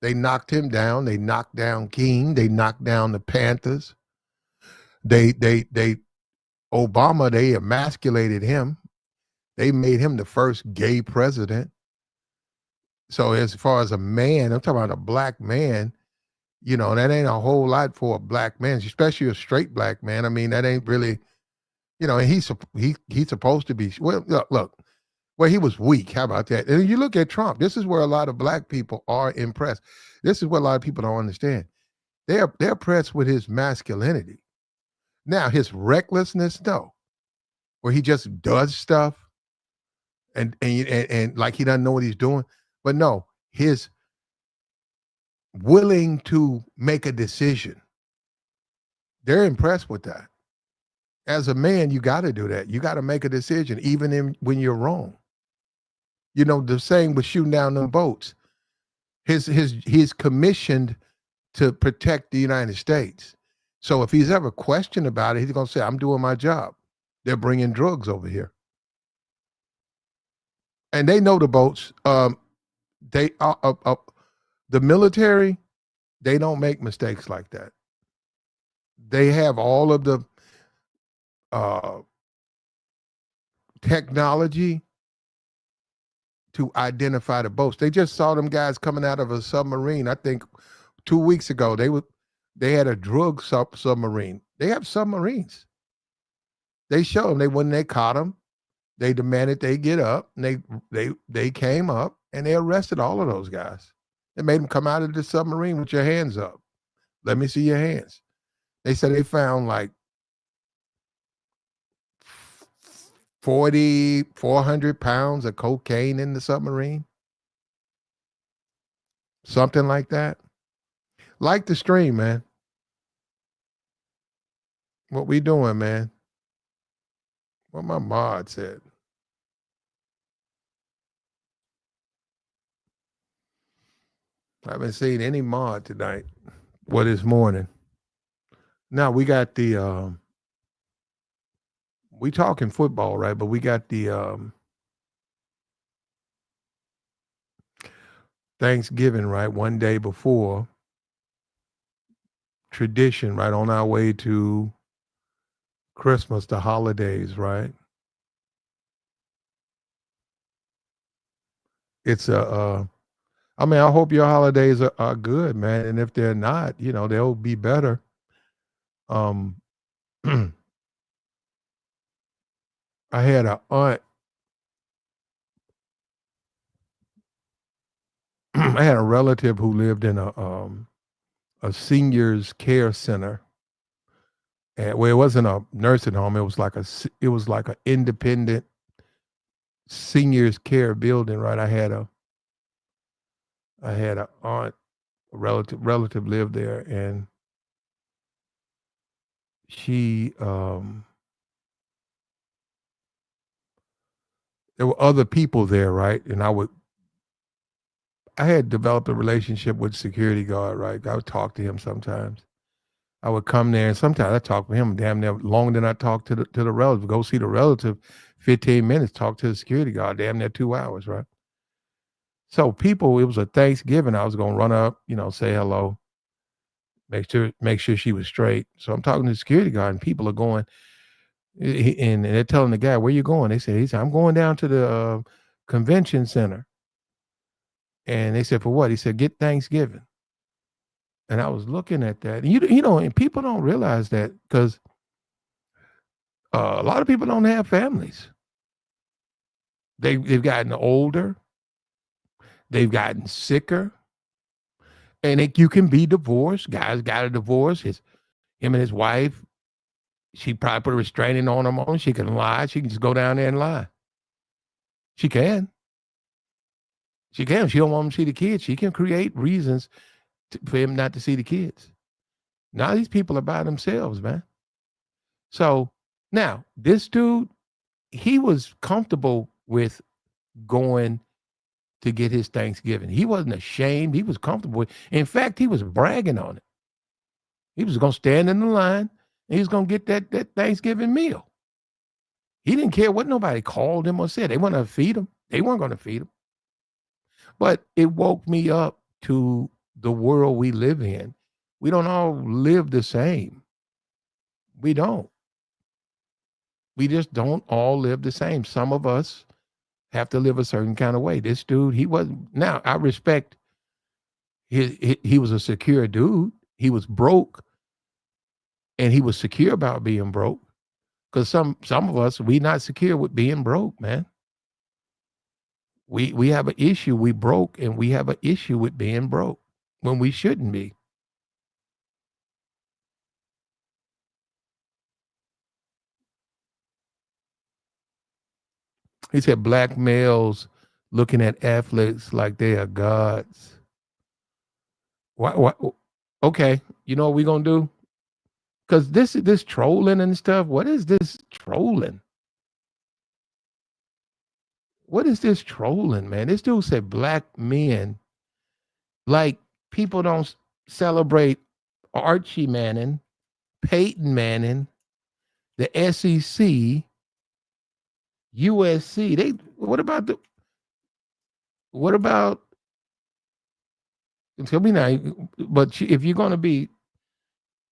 They knocked him down. They knocked down King. They knocked down the Panthers. Obama, they emasculated him. They made him the first gay president. So as far as a man, I'm talking about a black man, you know, that ain't a whole lot for a black man, especially a straight black man. I mean, that ain't really, you know, and he's supposed to be, well, look, well, he was weak. How about that? And you look at Trump, this is where a lot of black people are impressed. This is what a lot of people don't understand. They're impressed with his masculinity. Now his recklessness, no, where he just does stuff and like he doesn't know what he's doing. But no, his willing to make a decision. They're impressed with that. As a man, you got to do that. You got to make a decision, when you're wrong. You know, the saying with shooting down them boats. He's commissioned to protect the United States. So if he's ever questioned about it, he's gonna say, "I'm doing my job." They're bringing drugs over here, and they know the boats. They the military. They don't make mistakes like that. They have all of the uh, technology to identify the boats. They just saw them guys coming out of a submarine. I think 2 weeks ago they had a drug submarine. They have submarines. They show them. When they caught them, they demanded they get up, and they came up and they arrested all of those guys. They made them come out of the submarine with your hands up. Let me see your hands. They said they found like 400 pounds of cocaine in the submarine. Something like that. Like the stream, man. What we doing, man? What my mod said. I haven't seen any mod tonight. What is morning? Now we got the we talking football, right? But we got the Thanksgiving, right? One day before. Tradition, right? On our way to Christmas, the holidays, right? It's I mean, I hope your holidays are good, man. And if they're not, they'll be better. Um I had a aunt I had a relative who lived in a seniors care center, and well, it wasn't a nursing home. It was like an independent seniors care building, right? I had a aunt, a relative lived there, and she there were other people there, right? And I had developed a relationship with the security guard, right? I would talk to him sometimes. I would come there, and sometimes I talk with him damn near longer than I talk to the relative. Go see the relative, 15 minutes. Talk to the security guard, damn near 2 hours, right? So it was a Thanksgiving. I was gonna run up, say hello, make sure she was straight. So I'm talking to the security guard, and people are going, and they're telling the guy, "Where you going?" He said, "I'm going down to the convention center." And they said, "For what?" He said, "Get Thanksgiving." And I was looking at that, and and people don't realize that because a lot of people don't have families. They've gotten older, they've gotten sicker, and you can be divorced. Guys got a divorce. Him and his wife, she probably put a restraining on him. She can lie. She can just go down there and lie. She can. She can. She don't want him to see the kids. She can create reasons for him not to see the kids. Now these people are by themselves, man. So now this dude, he was comfortable with going to get his Thanksgiving. He wasn't ashamed. He was comfortable with. In fact, he was bragging on it. He was going to stand in the line and he was going to get that Thanksgiving meal. He didn't care what nobody called him or said. They weren't going to feed him. They weren't going to feed him. But it woke me up to the world we live in. We don't all live the same. We don't. We just don't all live the same. Some of us have to live a certain kind of way. This dude, he wasn't. Now, I respect he was a secure dude. He was broke, and he was secure about being broke. Because some of us, we not secure with being broke, man. We have an issue. We broke, and we have an issue with being broke when we shouldn't be. He said black males looking at athletes like they are gods. Why? Okay, you know what we gonna do? Because this trolling and stuff. What is this trolling? What is this trolling, man? This dude said black men, like people don't celebrate Archie Manning, Peyton Manning, the SEC, USC. They what about tell me now? But if you're gonna be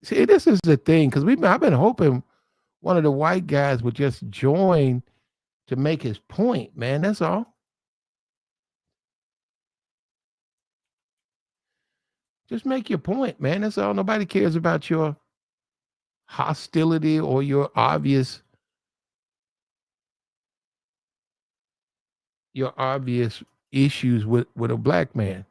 see, this is the thing because I've been hoping one of the white guys would just join to make his point, man. That's all. Just make your point, man. That's all. Nobody cares about your hostility or your obvious issues with a black man.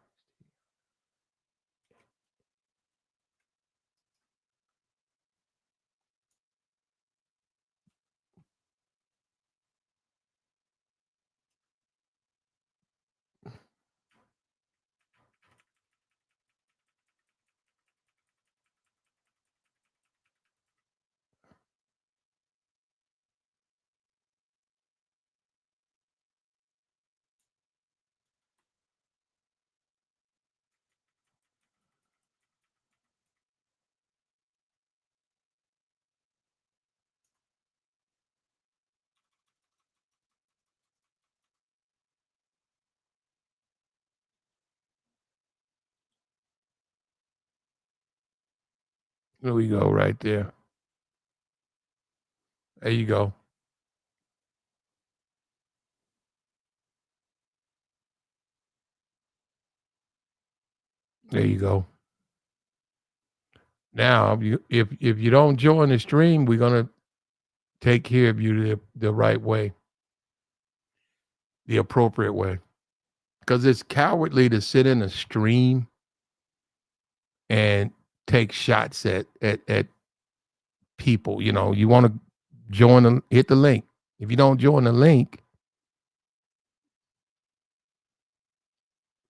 There we go, right there. There you go. There you go. Now, if you don't join the stream, we're gonna take care of you the right way, the appropriate way. Because it's cowardly to sit in a stream and take shots at people. You know, you want to hit the link. If you don't join the link,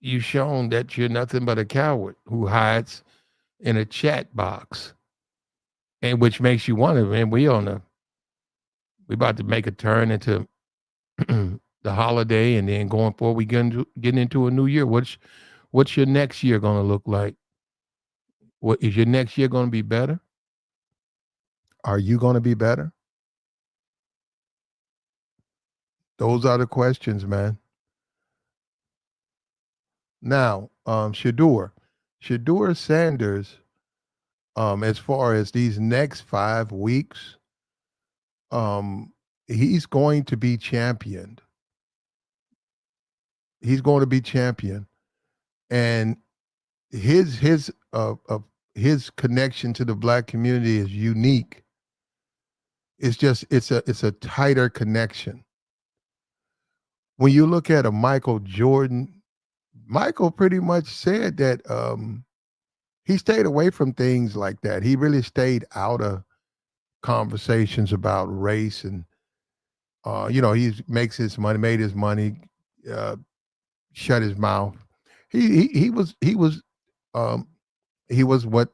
you've shown that you're nothing but a coward who hides in a chat box, and which makes you wonder, man, we about to make a turn into the holiday, and then going forward, we getting into a new year. What's your next year going to look like? What is your next year going to be better? Are you going to be better? Those are the questions, man. Now, Shedeur Sanders, as far as these next 5 weeks, he's going to be championed. He's going to be champion, and his connection to the black community is unique. It's a tighter connection. When you look at a Michael Jordan, Michael pretty much said that he stayed away from things like that. He really stayed out of conversations about race, and he makes his money, made his money, uh, shut his mouth. Um, he was what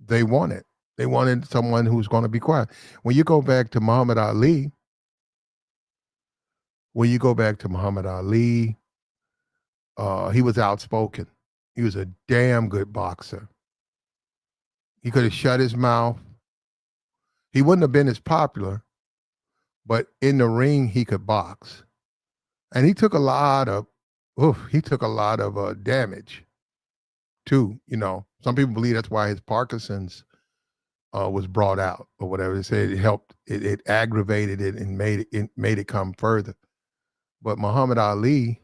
they wanted. They wanted someone who's going to be quiet. When you go back to Muhammad Ali, when you go back to Muhammad Ali, he was outspoken. He was a damn good boxer. He could have shut his mouth. He wouldn't have been as popular, but in the ring he could box, and he took a lot of damage too. You know, some people believe that's why his Parkinson's was brought out or whatever. They said it helped, it aggravated it and made it come further. But Muhammad Ali,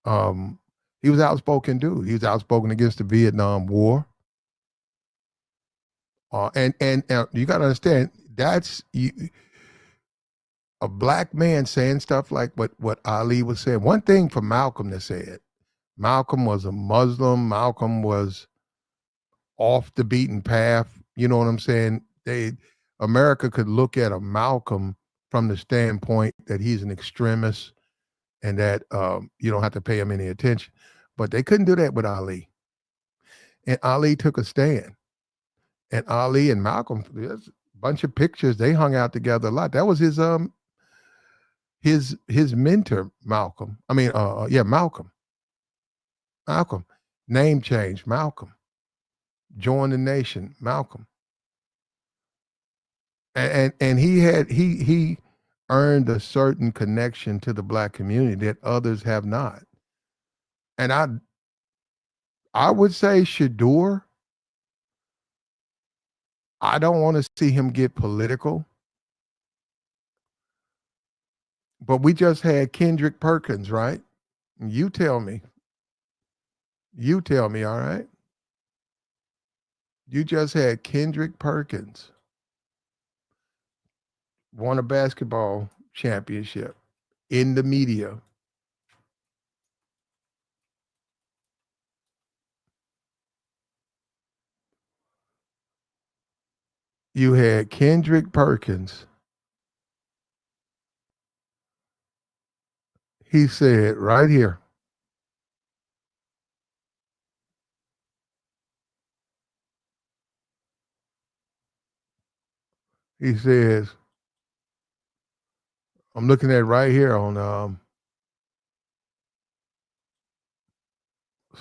um, he was outspoken dude. He was outspoken against the Vietnam War. And you got to understand a black man saying stuff like what Ali was saying. One thing for Malcolm to say it. Malcolm was a Muslim. Malcolm was off the beaten path. You know what I'm saying? America could look at a Malcolm from the standpoint that he's an extremist and that you don't have to pay him any attention. But they couldn't do that with Ali. And Ali took a stand. And Ali and Malcolm, there's a bunch of pictures. They hung out together a lot. That was his mentor, Malcolm. I mean, yeah, Malcolm. Malcolm. Name change, Malcolm. Join the nation, Malcolm. And he earned a certain connection to the black community that others have not. And I would say Shedeur, I don't want to see him get political, but we just had Kendrick Perkins, right? You tell me. You tell me, all right? You just had Kendrick Perkins won a basketball championship in the media. You had Kendrick Perkins. He said right here, he says, I'm looking at right here on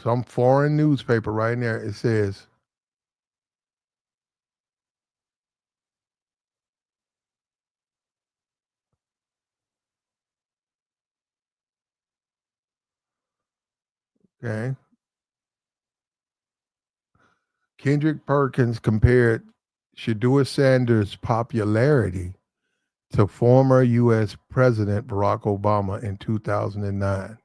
some foreign newspaper right there. It says, okay, Kendrick Perkins compared Shedeur Sanders' popularity to former U.S. President Barack Obama in 2009.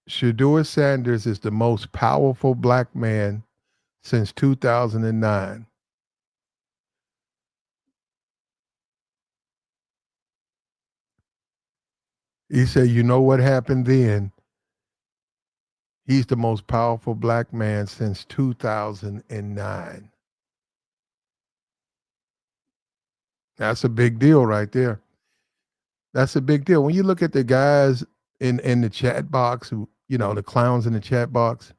Shedeur Sanders is the most powerful black man since 2009. He said, you know what happened then? He's the most powerful black man since 2009. That's a big deal right there. That's a big deal. When you look at the guys in the chat box who, the clowns in the chat box,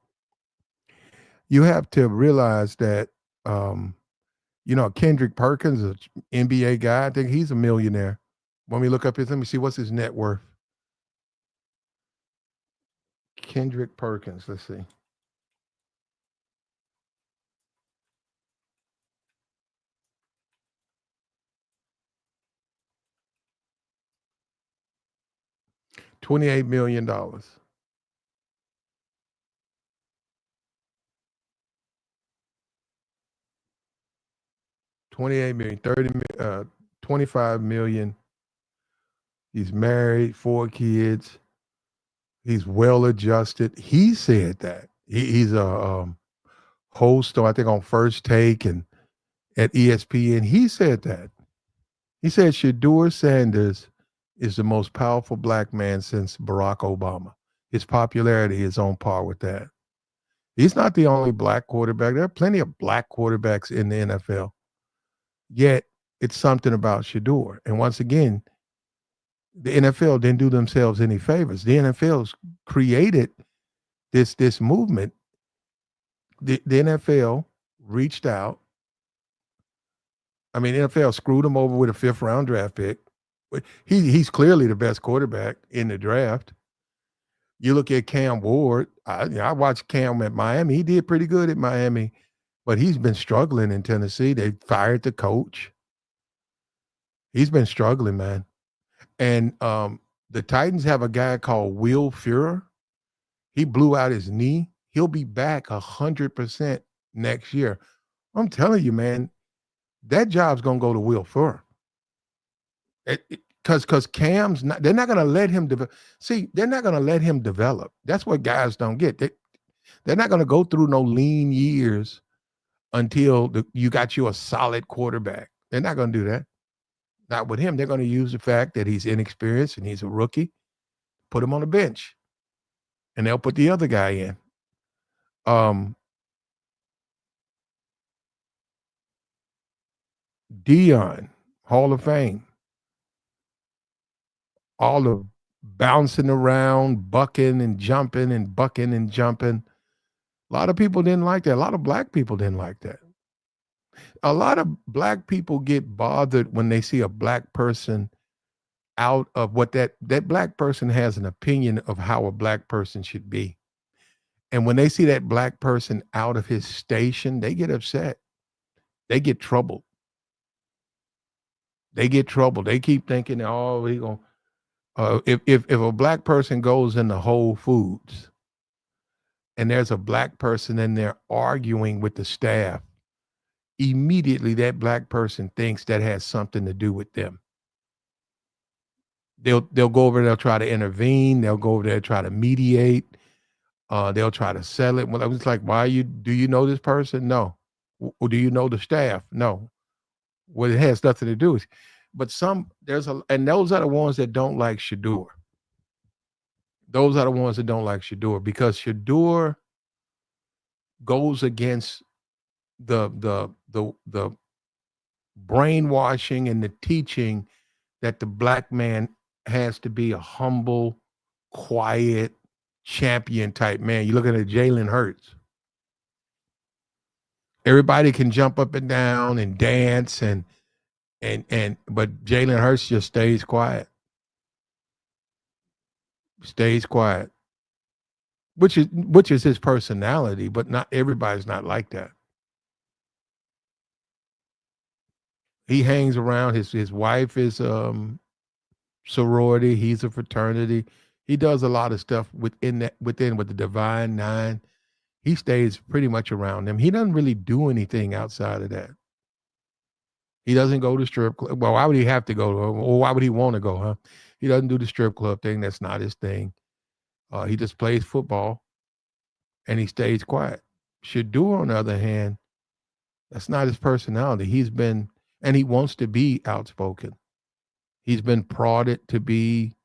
you have to realize that um, Kendrick Perkins, an NBA guy, I think he's a millionaire. When we look up his, let me see, what's his net worth? Kendrick Perkins, let's see. $28 million. 28 million, 30, 25 million. He's married, 4 kids. He's well adjusted. He said that. He's a host, I think, on First Take and at ESPN. He said that. He said Shedeur Sanders is the most powerful black man since Barack Obama. His popularity is on par with that. He's not the only black quarterback. There are plenty of black quarterbacks in the NFL. Yet it's something about Shedeur. And once again, the NFL didn't do themselves any favors. The NFL's created this movement. The NFL reached out. I mean, NFL screwed him over with a 5th-round draft pick. He's clearly the best quarterback in the draft. You look at Cam Ward. I watched Cam at Miami. He did pretty good at Miami, but he's been struggling in Tennessee. They fired the coach. He's been struggling, man. And the Titans have a guy called Will Fuhrer. He blew out his knee. He'll be back 100% next year. I'm telling you, man, that job's gonna go to Will Fuhrer. Because Cam's not, they're not gonna let him develop. See, they're not gonna let him develop. That's what guys don't get. They're not gonna go through no lean years until you got you a solid quarterback. They're not gonna do that. Not with him. They're gonna use the fact that he's inexperienced and he's a rookie, put him on the bench, and they'll put the other guy in. Um, Dion, Hall of Fame, all the bouncing around, bucking and jumping and bucking and jumping. A lot of people didn't like that. A lot of black people didn't like that. A lot of black people get bothered when they see a black person out of what that black person has an opinion of how a black person should be. And when they see that black person out of his station, they get upset. They get troubled. They get troubled. They keep thinking, oh, we going if a black person goes into Whole Foods and there's a black person in there arguing with the staff, immediately that black person thinks that has something to do with them. They'll go over, they'll try to intervene, they'll go over there, try to mediate, they'll try to sell it. Well, I was like, do you know this person? No. Or do you know the staff? No. Well, it has nothing to do with, but and those are the ones that don't like Shedeur. Those are the ones that don't like Shedeur because Shedeur goes against the brainwashing and the teaching that the black man has to be a humble, quiet, champion type man. You're looking at Jalen Hurts. Everybody can jump up and down and dance but Jalen Hurts just stays quiet. Stays quiet. Which is his personality, but not everybody's not like that. He hangs around. His wife is sorority. He's a fraternity. He does a lot of stuff within with the Divine Nine. He stays pretty much around them. He doesn't really do anything outside of that. He doesn't go to strip club. Well, why would he have to go? Or why would he want to go, huh? He doesn't do the strip club thing. That's not his thing. He just plays football and he stays quiet. Shedeur, on the other hand, that's not his personality. And he wants to be outspoken. He's been prodded to be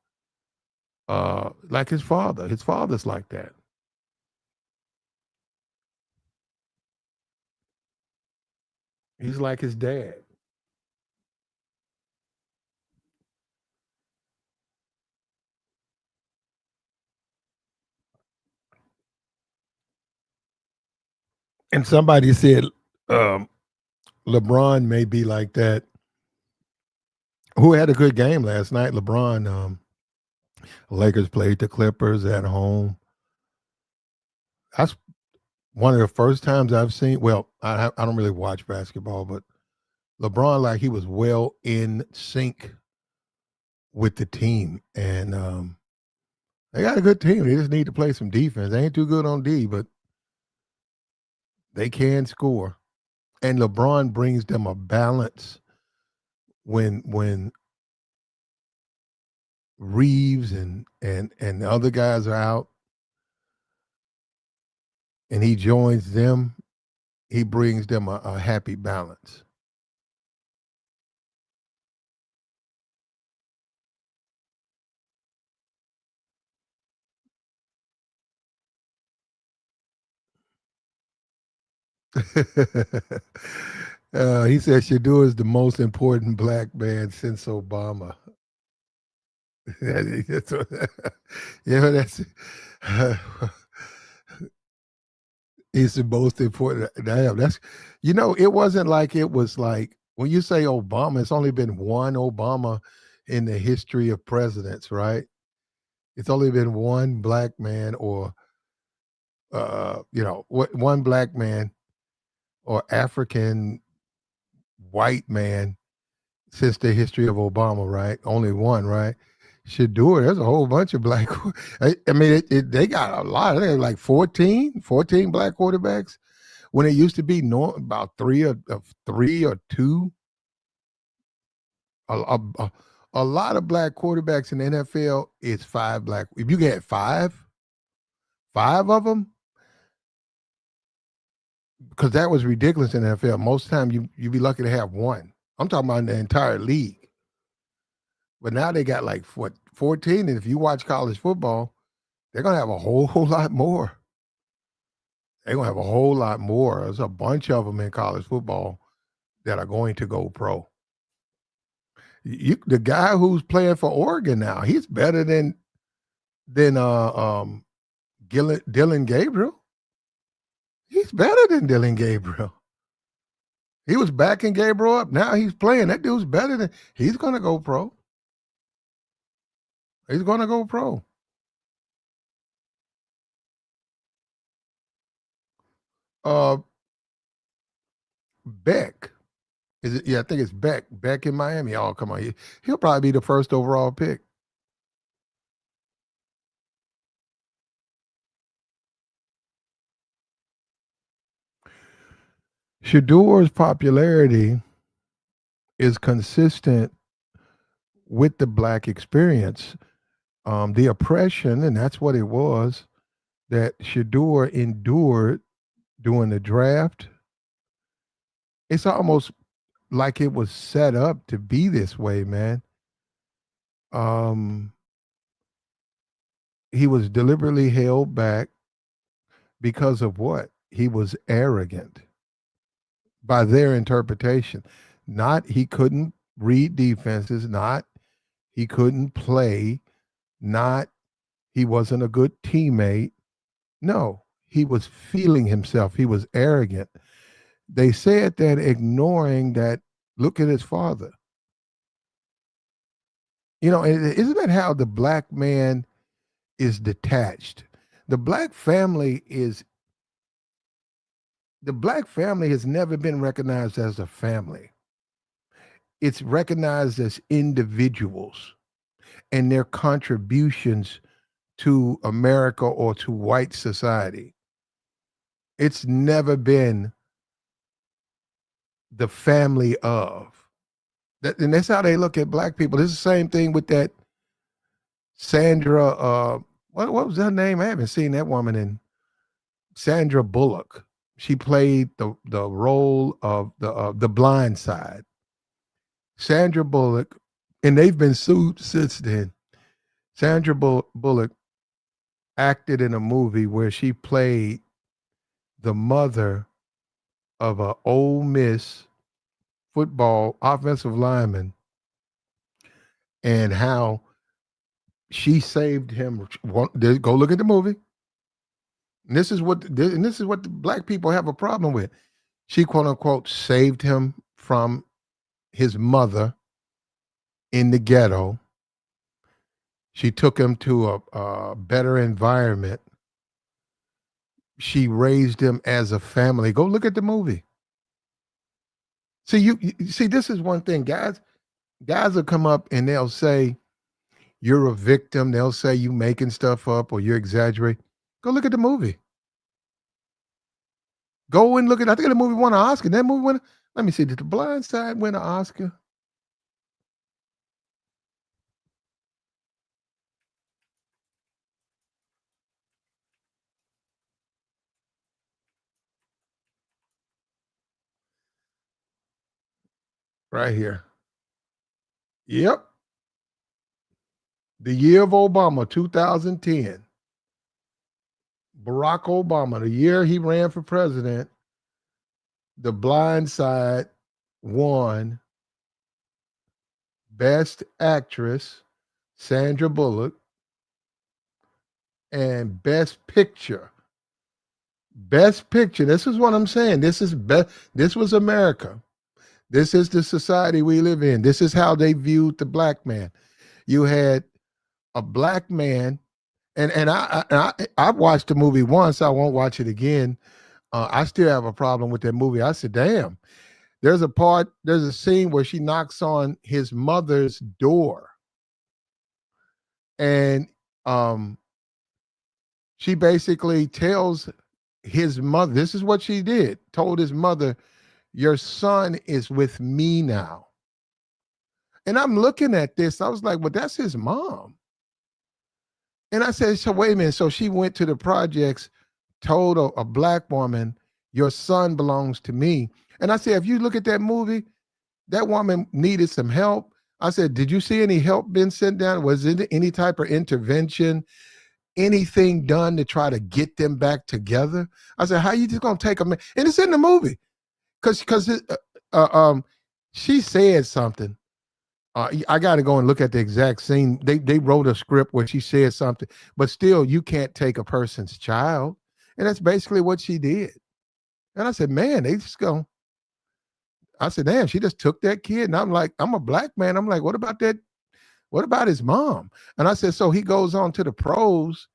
like his father. His father's like that. He's like his dad. And somebody said um, LeBron may be like that. Who had a good game last night? LeBron. Lakers played the Clippers at home. That's one of the first times I've seen. Well, I don't really watch basketball, but LeBron, like he was well in sync with the team, and they got a good team. They just need to play some defense. They ain't too good on D, but they can score. And LeBron brings them a balance when Reeves and the other guys are out, and he joins them. He brings them a happy balance. He said Shador is the most important black man since Obama. That's that's he's the most important. Damn, it wasn't like it was like when you say Obama, it's only been one Obama in the history of presidents, right? It's only been one black man or one black man or African white man since the history of Obama, right? Only one, right? Shedeur, there's a whole bunch of black. I mean, they got a lot. They have like 14 black quarterbacks when it used to be about three or two. A lot of black quarterbacks in the NFL is five black. If you get five of them, because that was ridiculous in the NFL. Most of the time, you'd be lucky to have one. I'm talking about in the entire league. But now they got like 14, and if you watch college football, they're gonna have a whole lot more. They're gonna have a whole lot more. There's a bunch of them in college football that are going to go pro. The guy who's playing for Oregon now, he's better than Dylan Gabriel. He's better than Dylan Gabriel. He was backing Gabriel up. Now he's playing. That dude's better than. He's gonna go pro. He's gonna go pro. Uh, Beck. Is it? Yeah, I think it's Beck. Beck in Miami. Oh, come on. He'll probably be the first overall pick. Shedeur's popularity is consistent with the black experience. The oppression, and that's what it was, that Shedeur endured during the draft. It's almost like it was set up to be this way, man. Um, he was deliberately held back because of what? He was arrogant by their interpretation. Not he couldn't read defenses, not he couldn't play, not he wasn't a good teammate. No, he was feeling himself. He was arrogant. They said that ignoring that, look at his father. You know, isn't that how the black man is detached? The black family is the black family has never been recognized as a family. It's recognized as individuals and their contributions to America or to white society. It's never been the family of that, and that's how they look at black people. It's the same thing with that Sandra. What was her name? I haven't seen that woman in. Sandra Bullock. She played the role of the Blind Side. Sandra Bullock, and they've been sued since then. Sandra Bullock acted in a movie where she played the mother of a Ole Miss football offensive lineman, and how she saved him. Go look at the movie. And this is what the black people have a problem with. She quote unquote saved him from his mother in the ghetto. She took him to a better environment. She raised him as a family. Go look at the movie. See, you see, this is one thing, guys. Guys will come up and they'll say you're a victim. They'll say you making stuff up or you're exaggerating. Go look at the movie. Go and look at. I think the movie won an Oscar. That movie won. Let me see. Did The Blind Side win an Oscar? Right here. Yep. The year of Obama, 2010. Barack Obama, the year he ran for president, The Blind Side won Best Actress, Sandra Bullock, and Best Picture. Best Picture. This is what I'm saying. This was America. This is the society we live in. This is how they viewed the black man. You had a black man, and I watched the movie once. I won't watch it again. I still have a problem with that movie. I said, damn. There's a scene where she knocks on his mother's door. And she basically tells his mother, this is what she did, told his mother, your son is with me now. And I'm looking at this. I was like, well, that's his mom. And I said, so wait a minute. So she went to the projects, told a black woman, your son belongs to me. And I said, if you look at that movie, that woman needed some help. I said, did you see any help being sent down? Was it any type of intervention, anything done to try to get them back together? I said, how you just going to take them? And it's in the movie. Because she said something. I got to go and look at the exact scene. They wrote a script where she said something, but still, you can't take a person's child, and that's basically what she did. And I said, man, they just go. I said, damn, she just took that kid, and I'm like, I'm a black man. I'm like, what about that? What about his mom? And I said, so he goes on to the pros.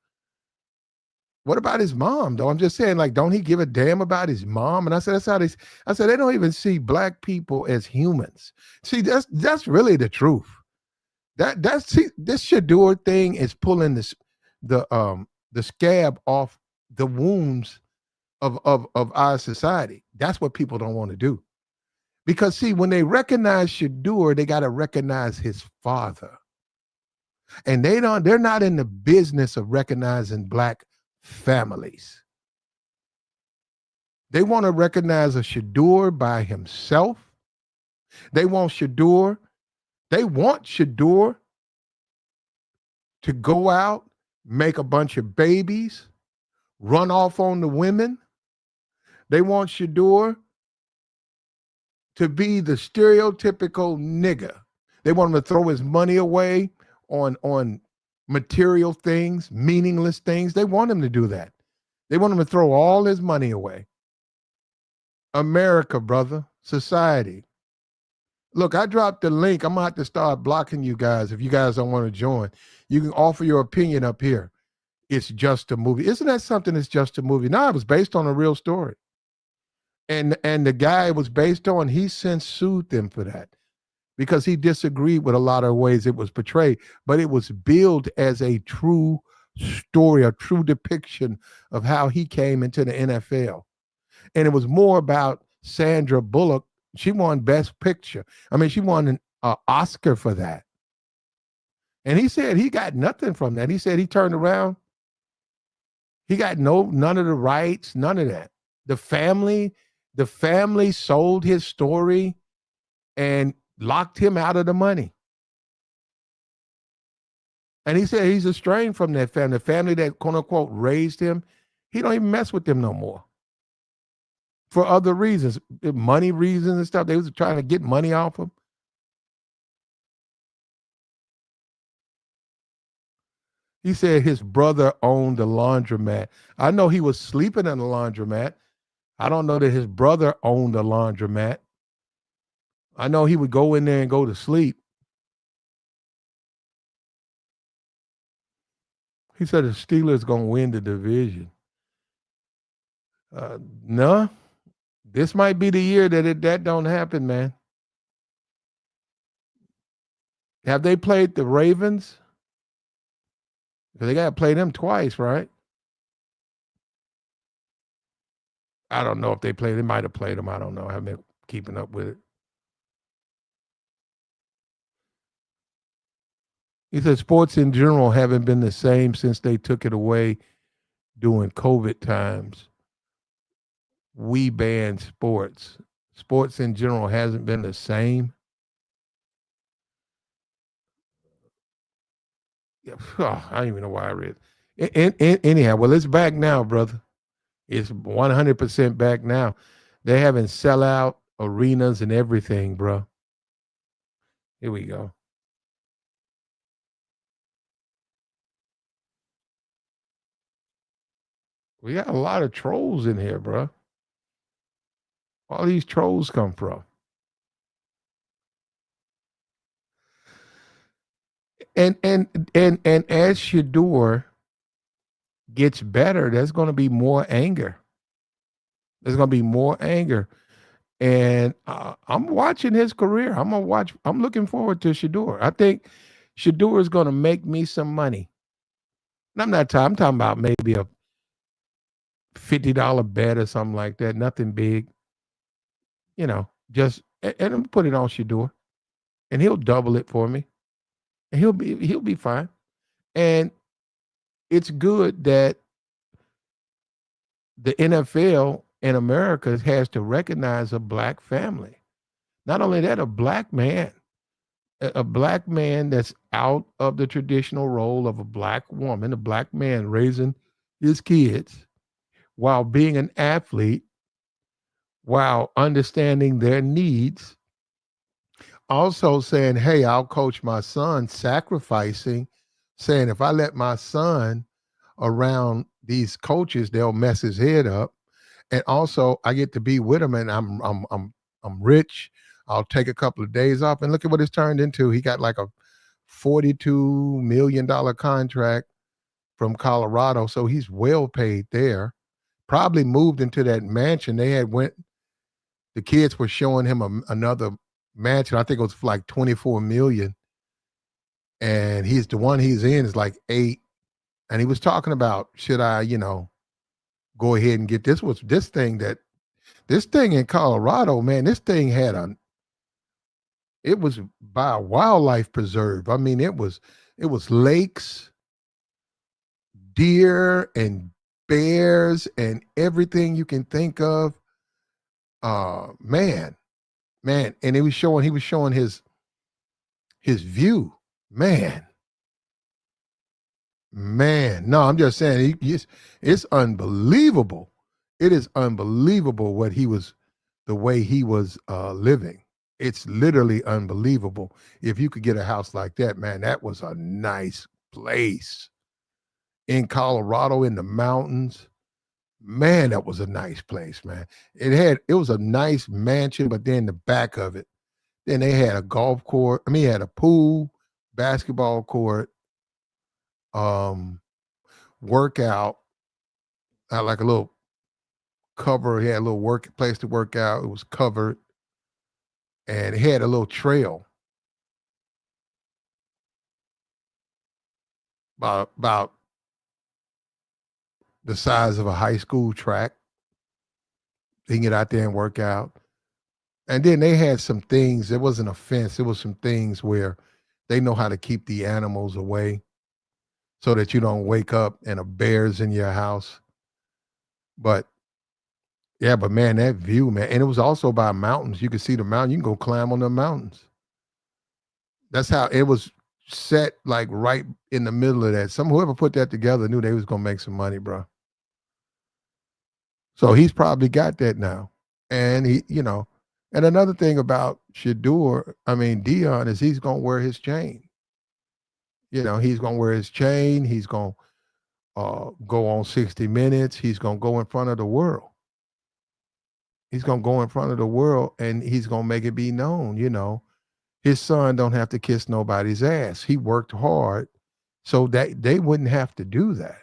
What about his mom, though? I'm just saying, like, don't he give a damn about his mom? And I said, that's how they. I said, they don't even see black people as humans. See, that's really the truth. That's see, this Shedeur thing is pulling this the scab off the wounds of our society. That's what people don't want to do. Because see, when they recognize Shedeur, they got to recognize his father. And they're not in the business of recognizing black families. They want to recognize a Shedeur by himself. They want Shedeur to go out, make a bunch of babies, run off on the women. They want Shedeur to be the stereotypical nigga. They want him to throw his money away on material things, meaningless things. They want him to do that. They want him to throw all his money away. America, brother, society. Look, I dropped the link. I'm gonna have to start blocking you guys if you guys don't want to join. You can offer your opinion up here. It's just a movie. Isn't that something that's just a movie? No, it was based on a real story. And the guy it was based on, he since sued them for that because he disagreed with a lot of ways it was portrayed, but it was billed as a true story, a true depiction of how he came into the NFL. And it was more about Sandra Bullock. She won Best Picture. I mean, she won an Oscar for that. And he said he got nothing from that. He said he turned around. He got none of the rights, none of that. The family sold his story and locked him out of the money. And he said he's estranged from that family. The family that quote unquote raised him, he don't even mess with them no more. For other reasons, money reasons and stuff. They was trying to get money off him. He said his brother owned the laundromat. I know he was sleeping in the laundromat. I don't know that his brother owned a laundromat. I know he would go in there and go to sleep. He said the Steelers going to win the division. No, this might be the year that don't happen, man. Have they played the Ravens? Because they got to play them twice, right? I don't know if they played. They might have played them. I don't know. I haven't been keeping up with it. He said sports in general haven't been the same since they took it away during COVID times. We banned sports. Sports in general hasn't been the same. Yeah, I don't even know why I read it. Anyhow, well, it's back now, brother. It's 100% back now. They're having sellout arenas and everything, bro. Here we go. We got a lot of trolls in here, bro. All these trolls come from. And as Shedeur gets better, there's going to be more anger. There's going to be more anger. And I'm watching his career. I'm looking forward to Shedeur. I think Shedeur is going to make me some money. And I'm talking about maybe a $50 bet or something like that. Nothing big. Just and put it on Shedeur. And he'll double it for me. And he'll be fine. And it's good that the NFL in America has to recognize a black family. Not only that, a black man that's out of the traditional role of a black woman, a black man raising his kids while being an athlete while understanding their needs, also saying, "Hey, I'll coach my son," sacrificing, saying, "If I let my son around these coaches, they'll mess his head up." And also, I get to be with him, and I'm rich. I'll take a couple of days off, and look at what it's turned into. He got like a $42 million contract from Colorado, so he's well paid there. Probably moved into that mansion. They had went. The kids were showing him another mansion. I think it was for like 24 million, and he's the one he's in is like 8. And he was talking about, should I, go ahead and get this? Was this thing that this thing in Colorado, man? This thing had a. It was by a wildlife preserve. I mean, it was lakes, deer, and bears, and everything you can think of. Man, man, and he was showing his view. Man, man. No, I'm just saying it's unbelievable. It is unbelievable the way he was living. It's literally unbelievable. If you could get a house like that, man, that was a nice place in Colorado in the mountains. Man, that was a nice place, man. It was a nice mansion, but then the back of it, then they had a golf court. I mean, he had a pool, basketball court, um, workout, like a little cover. He had a little work place to work out. It was covered, and it had a little trail about the size of a high school track. He can get out there and work out. And then they had some things. It wasn't a fence. It was some things where they know how to keep the animals away so that you don't wake up and a bear's in your house. But yeah, but man, that view, man, and it was also by mountains. You could see the mountain. You can go climb on the mountains. That's how it was set, like right in the middle of that. Whoever put that together knew they was gonna make some money, bro. So he's probably got that now. And and another thing about Dion, is he's gonna wear his chain. He's gonna wear his chain. He's gonna go on 60 Minutes. He's gonna go in front of the world. He's gonna go in front of the world, and he's gonna make it be known. His son don't have to kiss nobody's ass. He worked hard so that they wouldn't have to do that.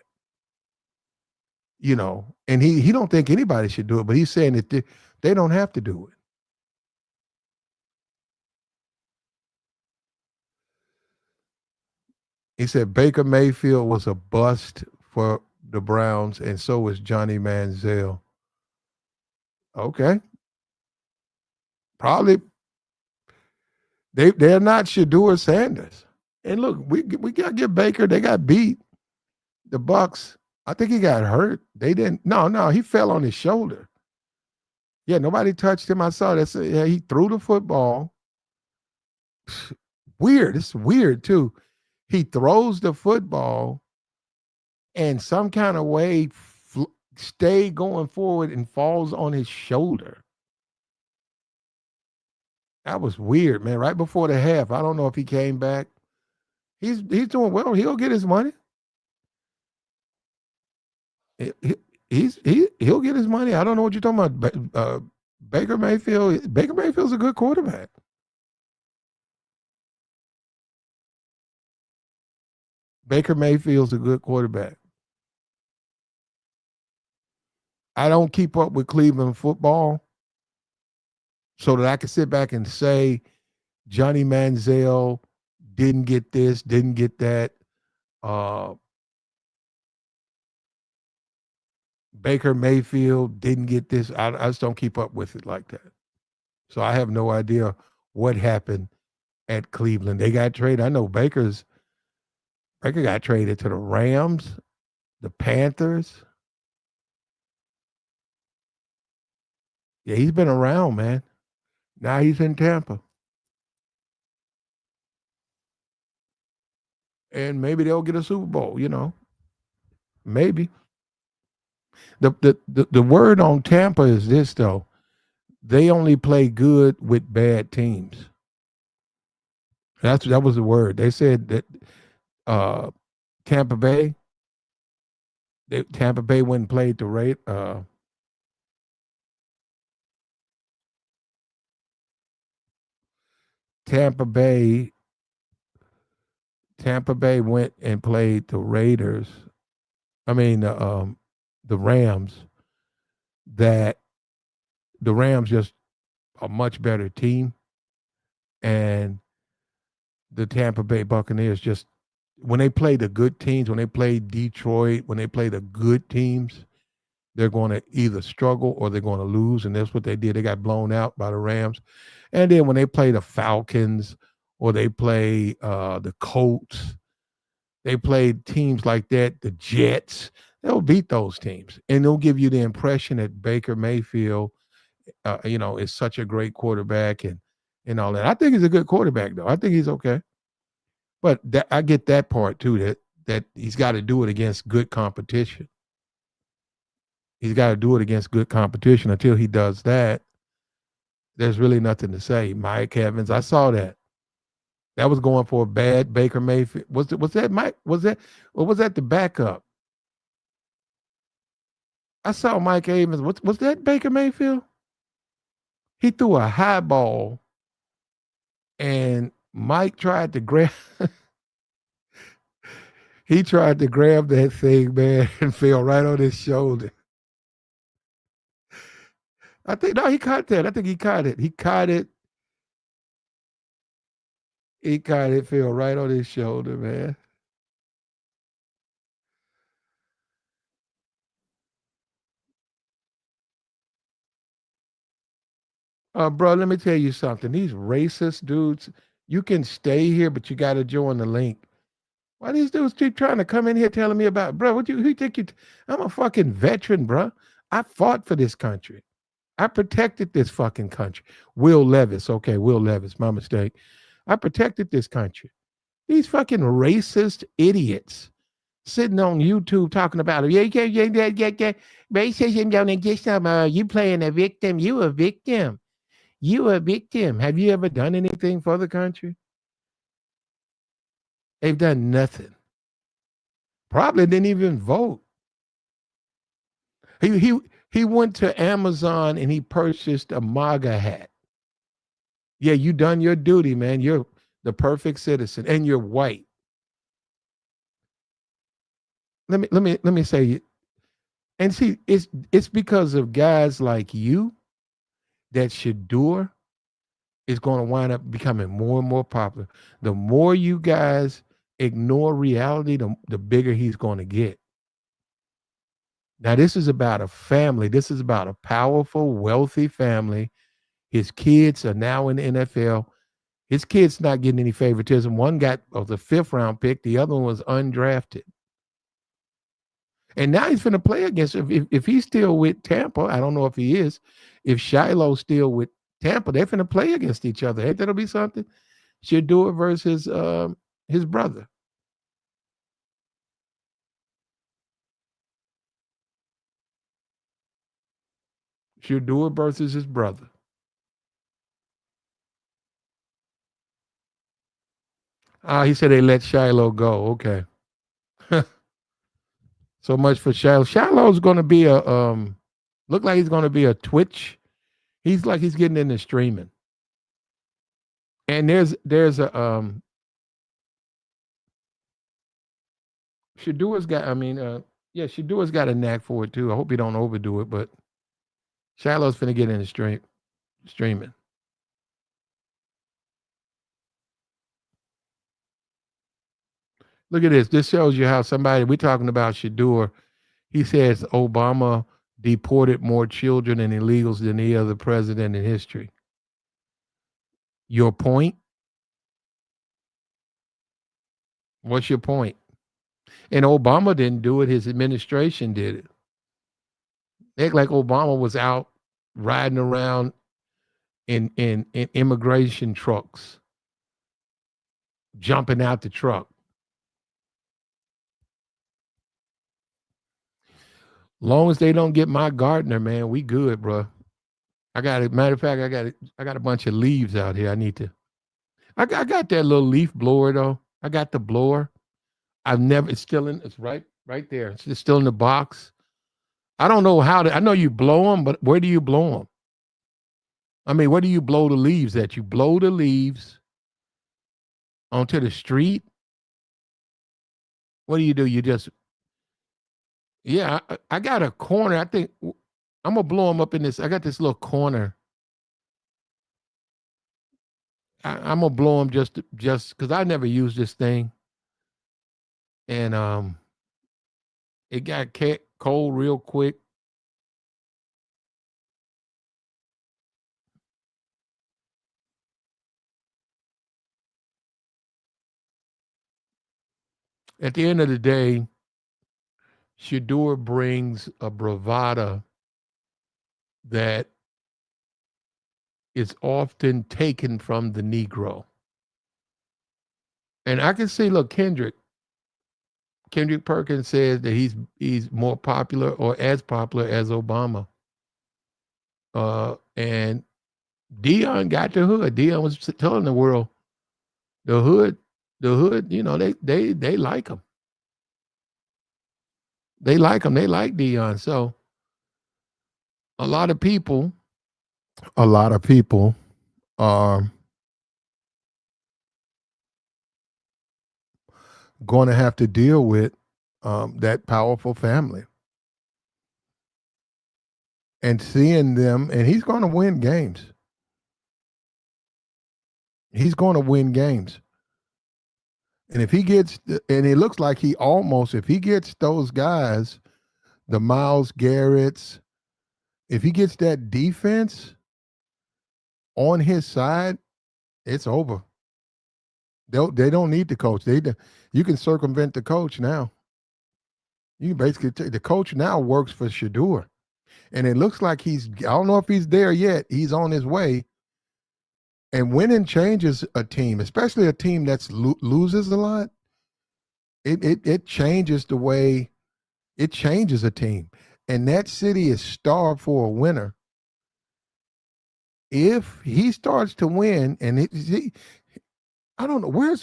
And he don't think anybody should do it, but he's saying that they don't have to do it. He said Baker Mayfield was a bust for the Browns, and so was Johnny Manziel. Okay, probably they're not Shedeur Sanders. And look, we got to give Baker. They got beat. The Bucks. I think he got hurt. They didn't. No, he fell on his shoulder. Yeah, nobody touched him. I saw that. Yeah, he threw the football. Weird. It's weird too. He throws the football, and some kind of way stay going forward and falls on his shoulder. That was weird, man. Right before the half, I don't know if he came back. He's doing well. He'll get his money. He'll get his money. I don't know what you're talking about. Baker Mayfield. Baker Mayfield's a good quarterback. Baker Mayfield's a good quarterback. I don't keep up with Cleveland football so that I can sit back and say Johnny Manziel didn't get this, didn't get that. Baker Mayfield didn't get this. I just don't keep up with it like that. So I have no idea what happened at Cleveland. They got traded. I know Baker got traded to the Rams, the Panthers. Yeah, he's been around, man. Now he's in Tampa. And maybe they'll get a Super Bowl. Maybe. The word on Tampa is this though. They only play good with bad teams. That was the word. They said that uh, Tampa Bay, Tampa Bay went and played the rate. Tampa Bay, Tampa Bay went and played the Raiders. I mean, the Rams. That the Rams just a much better team, and the Tampa Bay Buccaneers just when they play the good teams, when they play Detroit, when they play the good teams, they're going to either struggle or they're going to lose, and that's what they did. They got blown out by the Rams, and then when they play the Falcons or they play the Colts, they played teams like that, the Jets. They'll beat those teams, and they'll give you the impression that Baker Mayfield, is such a great quarterback and all that. I think he's a good quarterback, though. I think he's okay, but I get that part too. That he's got to do it against good competition. He's got to do it against good competition. Until he does that, there's really nothing to say. Mike Evans, I saw that. That was going for a bad Baker Mayfield. Was that Mike? Was that or was that the backup? I saw Mike Evans. Was that Baker Mayfield? He threw a high ball, and Mike tried to grab. He tried to grab that thing, man, and fell right on his shoulder. I think no, he caught that. I think he caught it. He caught it. He caught it. Fell right on his shoulder, man. Bro, let me tell you something. These racist dudes, you can stay here, but you got to join the link. Why these dudes keep trying to come in here telling me about, bro? Who you think I'm a fucking veteran, bro. I fought for this country. I protected this fucking country. Will Levis, okay, Will Levis, my mistake. I protected this country. These fucking racist idiots sitting on YouTube talking about it. Yeah. Racism don't exist no more. You playing a victim. You a victim. You a victim. Have you ever done anything for the country? They've done nothing. Probably didn't even vote. He went to Amazon and he purchased a MAGA hat. Yeah, you done your duty, man. You're the perfect citizen, and you're white. Let me say, and see, it's because of guys like you that Shedeur is going to wind up becoming more and more popular. The more you guys ignore reality, the bigger he's going to get. Now, this is about a family. This is about a powerful, wealthy family. His kids are now in the NFL. His kid's not getting any favoritism. One got the fifth round pick, the other one was undrafted. And now he's going to play against, if he's still with Tampa, I don't know if he is. If Shiloh's still with Tampa, they're going to play against each other. Ain't that'll be something? Shedeur versus his brother. Shedeur versus his brother. He said they let Shiloh go. Okay. So much for Shiloh. Shiloh's going to be look like he's going to be a Twitch. He's like he's getting into streaming. And there's a Shedeur's got. I mean, yeah, Shedeur's got a knack for it too. I hope he don't overdo it, but Shiloh's finna get into streaming. Look at this. This shows you how somebody we're talking about Shedeur. He says Obama deported more children and illegals than any other president in history. Your point? What's your point? And Obama didn't do it. His administration did it. They act like Obama was out riding around in immigration trucks, jumping out the truck. Long as they don't get my Gardner, man, we good, bro. I got it. Matter of fact, I got a bunch of leaves out here. I need to. I got that little leaf blower though. I got the blower. I've never. It's still in. It's right there. It's still in the box. I don't know how to. I know you blow them, but where do you blow them? I mean, where do you blow the leaves at? You blow the leaves onto the street. What do? You just yeah. I got a corner. I think I'm gonna blow them up in this. I got this little corner. I'm gonna blow them just because I never used this thing, and it got cold real quick. At the end of the day, Shedeur brings a bravado that is often taken from the Negro. And I can see, look, Kendrick Perkins says that he's more popular or as popular as Obama. And Dion got the hood. Dion was telling the world the hood, you know, they like him. They like him. They like Dion. So a lot of people are going to have to deal with that powerful family and seeing them, and he's going to win games. He's going to win games. And if he gets, and it looks like he almost, if he gets those guys, the Myles Garretts, if he gets that defense on his side, it's over. They don't need the coach. You can circumvent the coach now. You can basically take the coach now works for Shedeur. And it looks like I don't know if he's there yet. He's on his way. And winning changes a team, especially a team that's loses a lot. It changes the way it changes a team. And that city is starved for a winner. If he starts to win, and I don't know where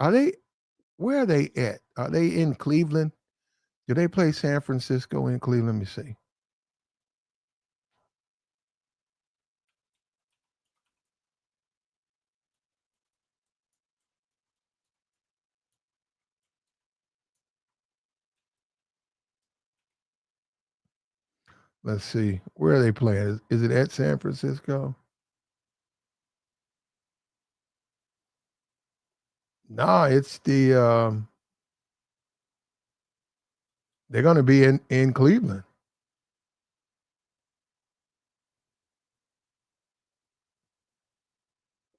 are they at? Are they in Cleveland? Do they play San Francisco in Cleveland? Let me see. Let's see. Where are they playing? Is it at San Francisco? No, it's they're going to be in Cleveland.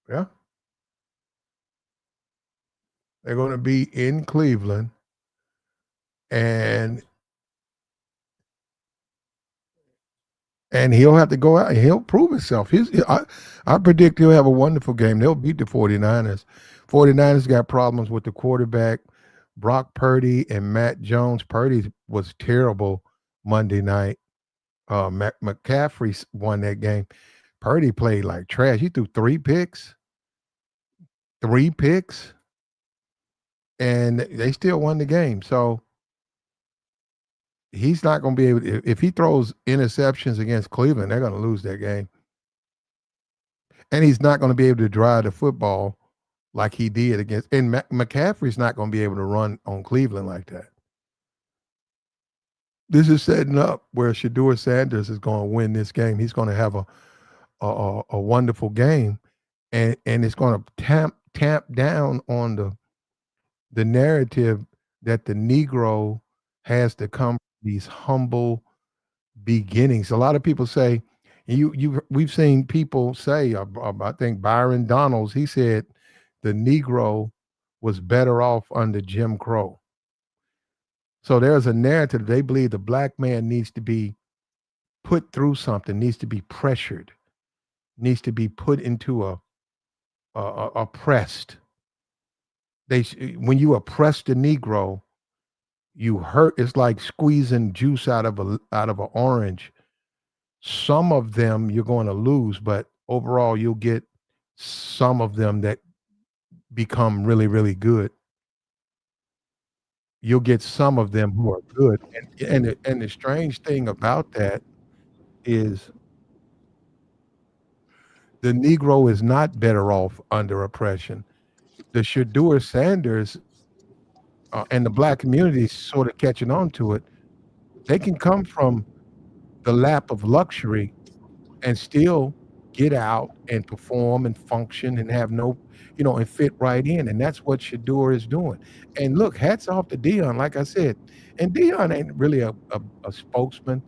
Yeah, they're going to be in Cleveland, and he'll have to go out and he'll prove himself. I predict he'll have a wonderful game. They'll beat the 49ers. 49ers got problems with the quarterback, Brock Purdy and Matt Jones. Purdy was terrible Monday night. McCaffrey won that game. Purdy played like trash. He threw three picks, and they still won the game. So he's not going to be able to, if he throws interceptions against Cleveland, they're going to lose that game. And he's not going to be able to drive the football like he did against, and McCaffrey's not going to be able to run on Cleveland like that. This is setting up where Shedeur Sanders is going to win this game. He's going to have a wonderful game, and it's going to tamp down on the narrative that the Negro has to come from these humble beginnings. A lot of people say, we've seen people say, I think Byron Donalds, he said the Negro was better off under Jim Crow. So there's a narrative. They believe the black man needs to be put through something, needs to be pressured, needs to be put into a oppressed. When you oppress the Negro, you hurt. It's like squeezing juice out of an orange. some of them you're going to lose, but overall you'll get some of them that become really, really good. You'll get some of them who are good, and the strange thing about that is the Negro is not better off under oppression. The Shedeur Sanders and the black community is sort of catching on to it. They can come from the lap of luxury and still get out and perform and function and have no, and fit right in. And that's what Shador is doing. And look, hats off to Dion, like I said. And Dion ain't really a spokesman.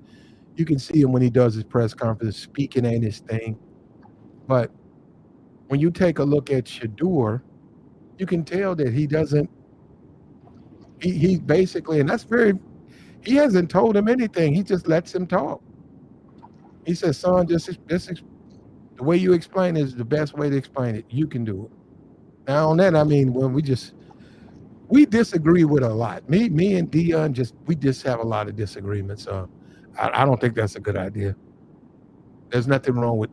You can see him when he does his press conference, speaking ain't his thing. But when you take a look at Shador, you can tell that he doesn't, he's basically, and that's very, he hasn't told him anything. He just lets him talk. He says, son, the way you explain it is the best way to explain it. You can do it. Now on that, I mean, when we disagree with a lot. Me and Dion we just have a lot of disagreements. I don't think that's a good idea. There's nothing wrong with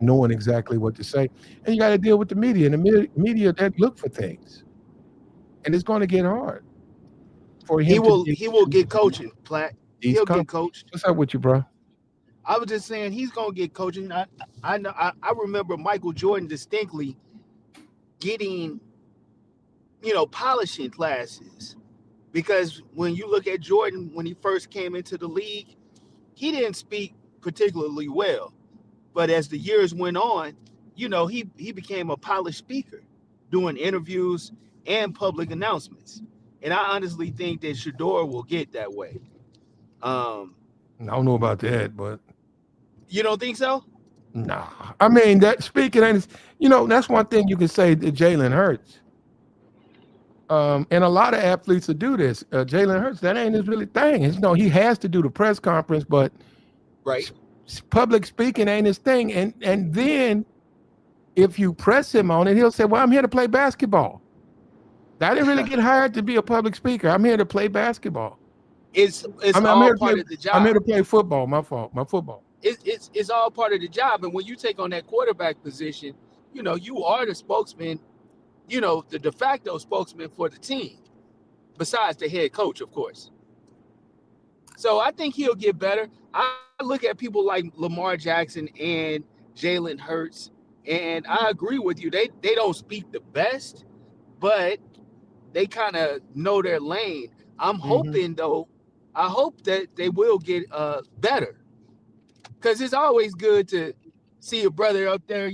knowing exactly what to say, and you got to deal with the media. And the media that look for things, and it's going to get hard for He him to will be. he will get coaching, Platt. He's He'll coming. get coached. What's up with you, bro? I was just saying he's gonna get coaching. I know I remember Michael Jordan distinctly getting, polishing classes, because when you look at Jordan when he first came into the league, he didn't speak particularly well. But as the years went on, he became a polished speaker, doing interviews and public announcements. And I honestly think that Shador will get that way. Um, I don't know about that, but you don't think so? nah. I mean, that speaking, and that's one thing you can say to Jalen Hurts. And a lot of athletes will do this. Jalen Hurts, that ain't his really thing. He has to do the press conference, but Right. public speaking ain't his thing. And then if you press him on it, he'll say, "Well, I'm here to play basketball. I didn't really get hired to be a public speaker. I'm here to play basketball. It's I'm all here to play. part of the I'm here job. to play football. My fault. My football." It's all part of the job. And when you take on that quarterback position, you are the spokesman, the de facto spokesman for the team, besides the head coach, of course. So I think he'll get better. I look at people like Lamar Jackson and Jalen Hurts, and I agree with you. They don't speak the best, but they kind of know their lane. I'm Hmm. hoping though, I hope that they will get better, because it's always good to see a brother up there,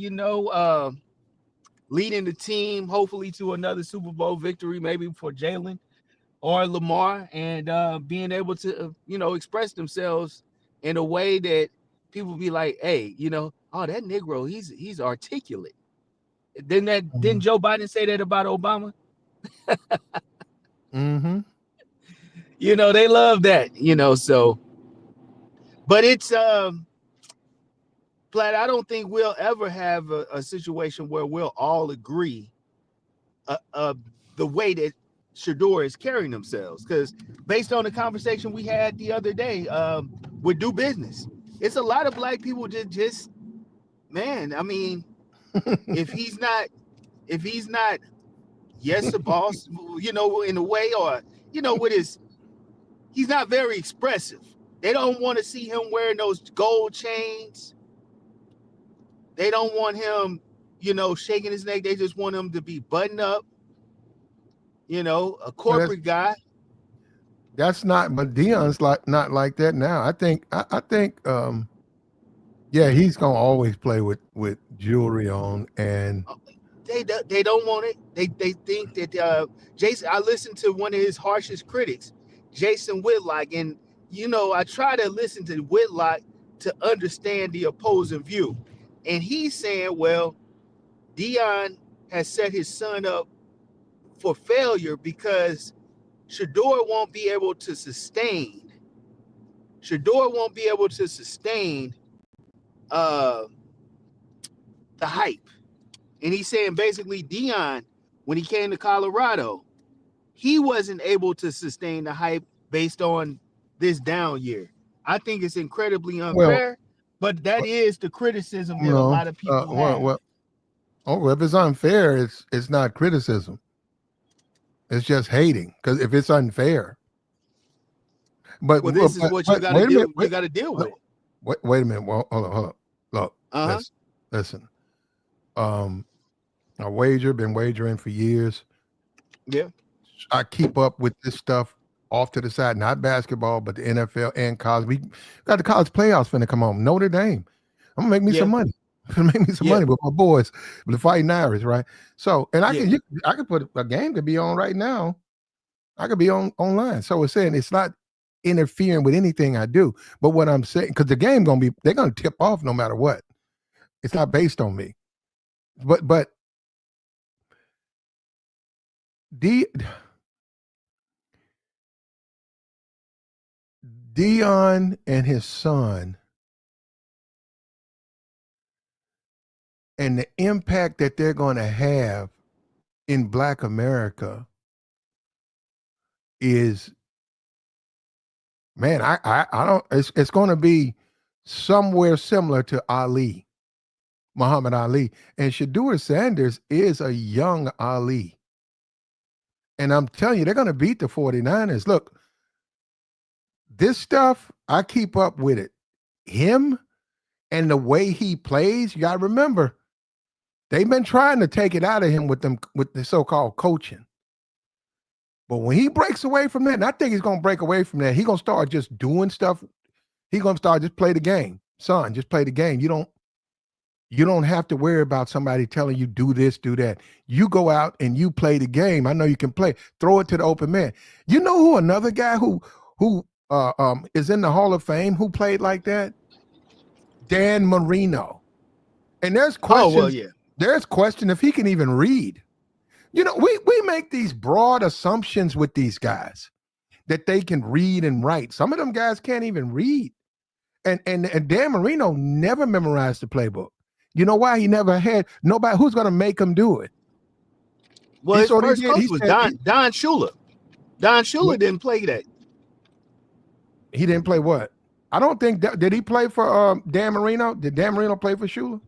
leading the team, hopefully to another Super Bowl victory, maybe for Jalen or Lamar, and being able to, express themselves in a way that people be like, hey, oh, that Negro, he's articulate. Didn't Joe Biden say that about Obama? Hmm. They love that, so, but it's Platt, I don't think we'll ever have a situation where we'll all agree the way that Shador is carrying themselves. Because based on the conversation we had the other day with Do Business, it's a lot of black people just man. I mean, if he's not if he's not yes a boss, in a way, or with he's not very expressive. They don't want to see him wearing those gold chains. They don't want him, shaking his neck. They just want him to be buttoned up, a Well, that's corporate guy. that's not. But Dion's not like that now. I think yeah, he's gonna always play with jewelry on, and They don't want it. They think that Jason. I listened to one of his harshest critics, Jason Whitlock, and I try to listen to Whitlock to understand the opposing view, and he's saying, well, Dion has set his son up for failure because Shador won't be able to sustain. Shador won't be able to sustain uh, the hype. And he's saying basically Dion, when he came to Colorado, he wasn't able to sustain the hype based on this down year. I think it's incredibly well, unfair. But that is the criticism that a No, lot of people well, have. well, oh, if it's unfair, it's not criticism. It's just hating because if it's unfair. Well, this is what you But got to wait a minute. deal. You got to deal with No, it. wait a minute. Well, hold on. Look, Uh huh. listen. Um, I been wagering for years. Yeah. I keep up with this stuff off to the side, not basketball, but the NFL and college. We got the college playoffs finna come on. Notre Dame. I'm gonna make me Yeah. some money. I'm gonna make me some Yeah. money with my boys, with the Fighting Irish, right? So, and Yeah. I can put a game could be on right now. I could be online. So it's saying it's not interfering with anything I do. But what I'm saying, because the game they're gonna tip off no matter what. It's not based on me. But D Dion and his son and the impact that they're going to have in Black America is, man, I don't, it's going to be somewhere similar to Ali, Muhammad Ali. And Shedeur Sanders is a young Ali. And I'm telling you, they're going to beat the 49ers. Look, this stuff, I keep up with it. Him and the way he plays, you got to remember, they've been trying to take it out of him with the so-called coaching. But when he breaks away from that, and I think he's gonna break away from that, he's gonna start just doing stuff. He's gonna start just play the game. Son, just play the game. You don't have to worry about somebody telling you do this, do that. You go out and you play the game. I know you can play. Throw it to the open man. You know who another guy who is in the Hall of Fame who played like that? Dan Marino. And Oh well, yeah. there's question if he can even read. You know, we make these broad assumptions with these guys that they can read and write. Some of them guys can't even read. And Dan Marino never memorized the playbook. You know why? He never had nobody who's going to make him do it. Well, his So first did. coach was Don Shula. Don Shula What? didn't play that. He didn't play what? I don't think did he play for Dan Marino? Did Dan Marino play for Shula?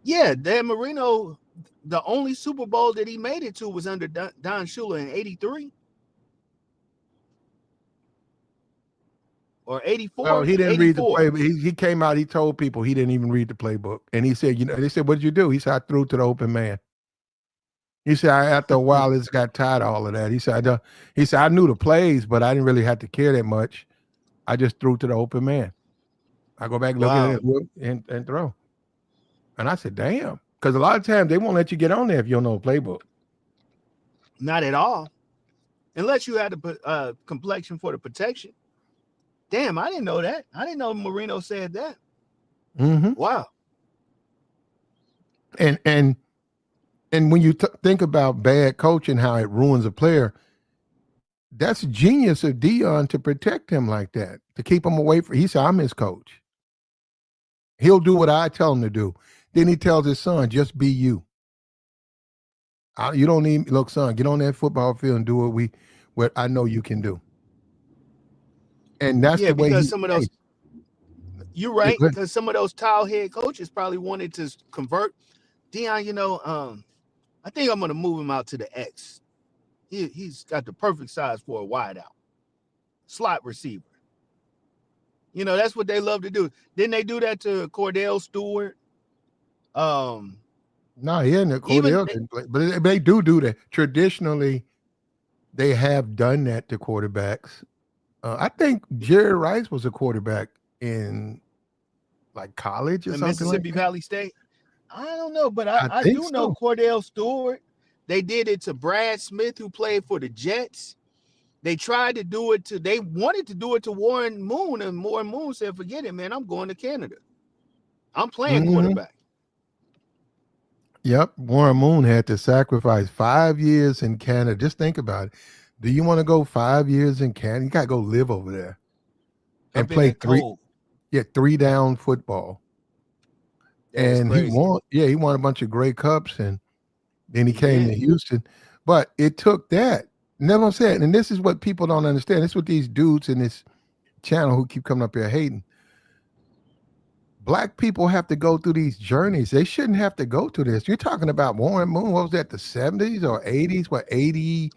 Yeah, Dan Marino. The only Super Bowl that he made it to was under Don Shula in '83 or Well, '84. he didn't read the '84. playbook. He came out, he told people he didn't even read the playbook. And he said, they said, what did you do? He said, I threw to the open man. He said, after a while, it's got tired of all of that. He said, I knew the plays, but I didn't really have to care that much. I just threw to the open man. I go back, look at it, and throw. And I said, damn. Because a lot of times they won't let you get on there if you don't know a playbook. Not at all. Unless you had the complexion for the protection. Damn, I didn't know that. I didn't know Marino said that. Mm-hmm. Wow. And when you think about bad coaching, how it ruins a player, that's genius of Dion to protect him like that, to keep him away from. He said, I'm his coach. He'll do what I tell him to do. Then he tells his son, just be you. You don't need, look, son, get on that football field and do what I know you can do. And that's the way because some of those, you're right, because some of those towel head coaches probably wanted to convert Dion. I think I'm going to move him out to the X. He's got the perfect size for a wideout, slot receiver. That's what they love to do. Didn't they do that to Cordell Stewart? No, he didn't. Cordell didn't play, but they do that. Traditionally, they have done that to quarterbacks. I think Jerry Rice was a quarterback in like college or something Mississippi like Valley State. I don't know, but I think do know Cordell Stewart. They did it to Brad Smith, who played for the Jets. They tried to do it they wanted to do it to Warren Moon, and Warren Moon said, forget it, man, I'm going to Canada. I'm playing quarterback. Yep. Warren Moon had to sacrifice 5 years in Canada. Just think about it. Do you want to go 5 years in Canada? You got to go live over there and play three down football. That's and crazy. He won a bunch of Grey Cups, and then he came to Houston. But it took that. Never said, and this is what people don't understand. This is what these dudes in this channel who keep coming up here hating. Black people have to go through these journeys. They shouldn't have to go through this. You're talking about Warren Moon. What was that, the 70s or 80s? What, 80,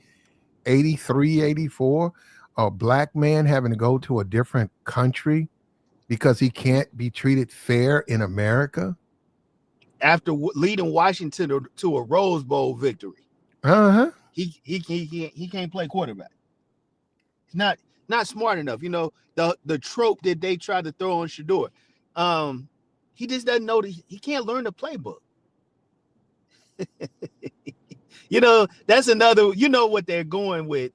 83, 84? A black man having to go to a different country because he can't be treated fair in America? After leading Washington to a Rose Bowl victory, he can't play quarterback. He's not smart enough. You know, the trope that they try to throw on Shedeur. He just doesn't know that he can't learn the playbook. You know, that's another, you know what they're going with